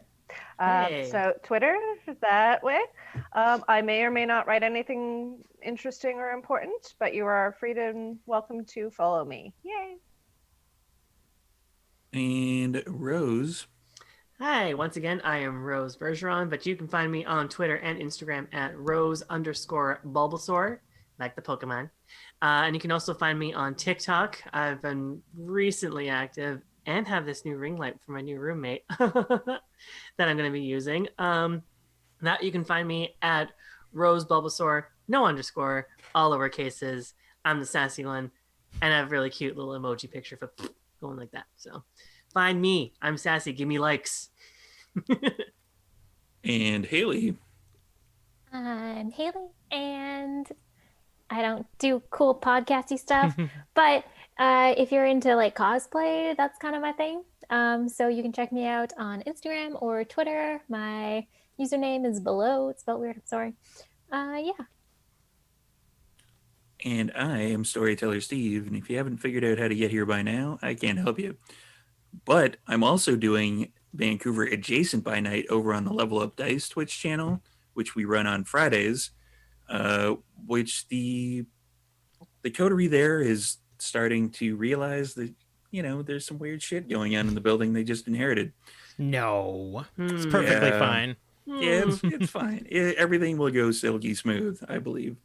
[SPEAKER 1] Hey.
[SPEAKER 5] So Twitter, that way. I may or may not write anything interesting or important, but you are free and welcome to follow me. Yay!
[SPEAKER 2] And Rose.
[SPEAKER 1] Hi, once again, I am Rose Bergeron, but you can find me on Twitter and Instagram at Rose_Bulbasaur, like the Pokemon. And you can also find me on TikTok. I've been recently active and have this new ring light for my new roommate that I'm going to be using. That you can find me at Rose Bulbasaur, no underscore, all lower cases. I'm the sassy one, and I have a really cute little emoji picture for going like that. So find me. I'm sassy. Give me likes.
[SPEAKER 2] And Haley.
[SPEAKER 6] I'm Haley, and I don't do cool podcasty stuff, but if you're into like cosplay, that's kind of my thing. So you can check me out on Instagram or Twitter. My username is below. It's spelled weird. I'm sorry. Yeah.
[SPEAKER 2] And I am Storyteller Steve. And if you haven't figured out how to get here by now, I can't help you. But I'm also doing Vancouver adjacent by night over on the Level Up Dice Twitch channel, which we run on Fridays, which the coterie there is starting to realize that, there's some weird shit going on in the building they just inherited.
[SPEAKER 3] No, it's perfectly
[SPEAKER 2] Yeah.
[SPEAKER 3] fine.
[SPEAKER 2] Yeah, it's fine. Everything will go silky smooth, I believe.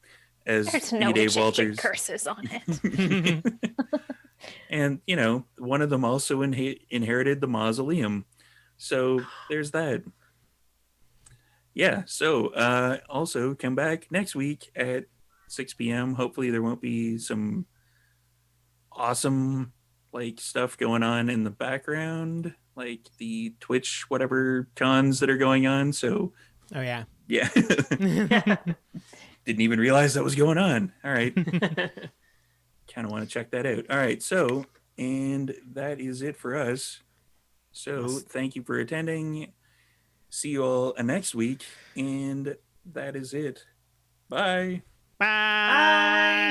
[SPEAKER 2] As
[SPEAKER 6] There's no
[SPEAKER 2] Dave
[SPEAKER 6] Egyptian
[SPEAKER 2] Walters.
[SPEAKER 6] curses on it.
[SPEAKER 2] And, one of them also inherited the mausoleum. So there's that. Yeah, so also come back next week at 6 p.m. Hopefully there won't be some awesome stuff going on in the background, like the Twitch whatever cons that are going on. So
[SPEAKER 3] Oh, yeah.
[SPEAKER 2] yeah. Didn't even realize that was going on. All right. Kind of want to check that out. All right. So, and that is it for us. So thank you for attending. See you all next week. And that is it. Bye.
[SPEAKER 3] Bye.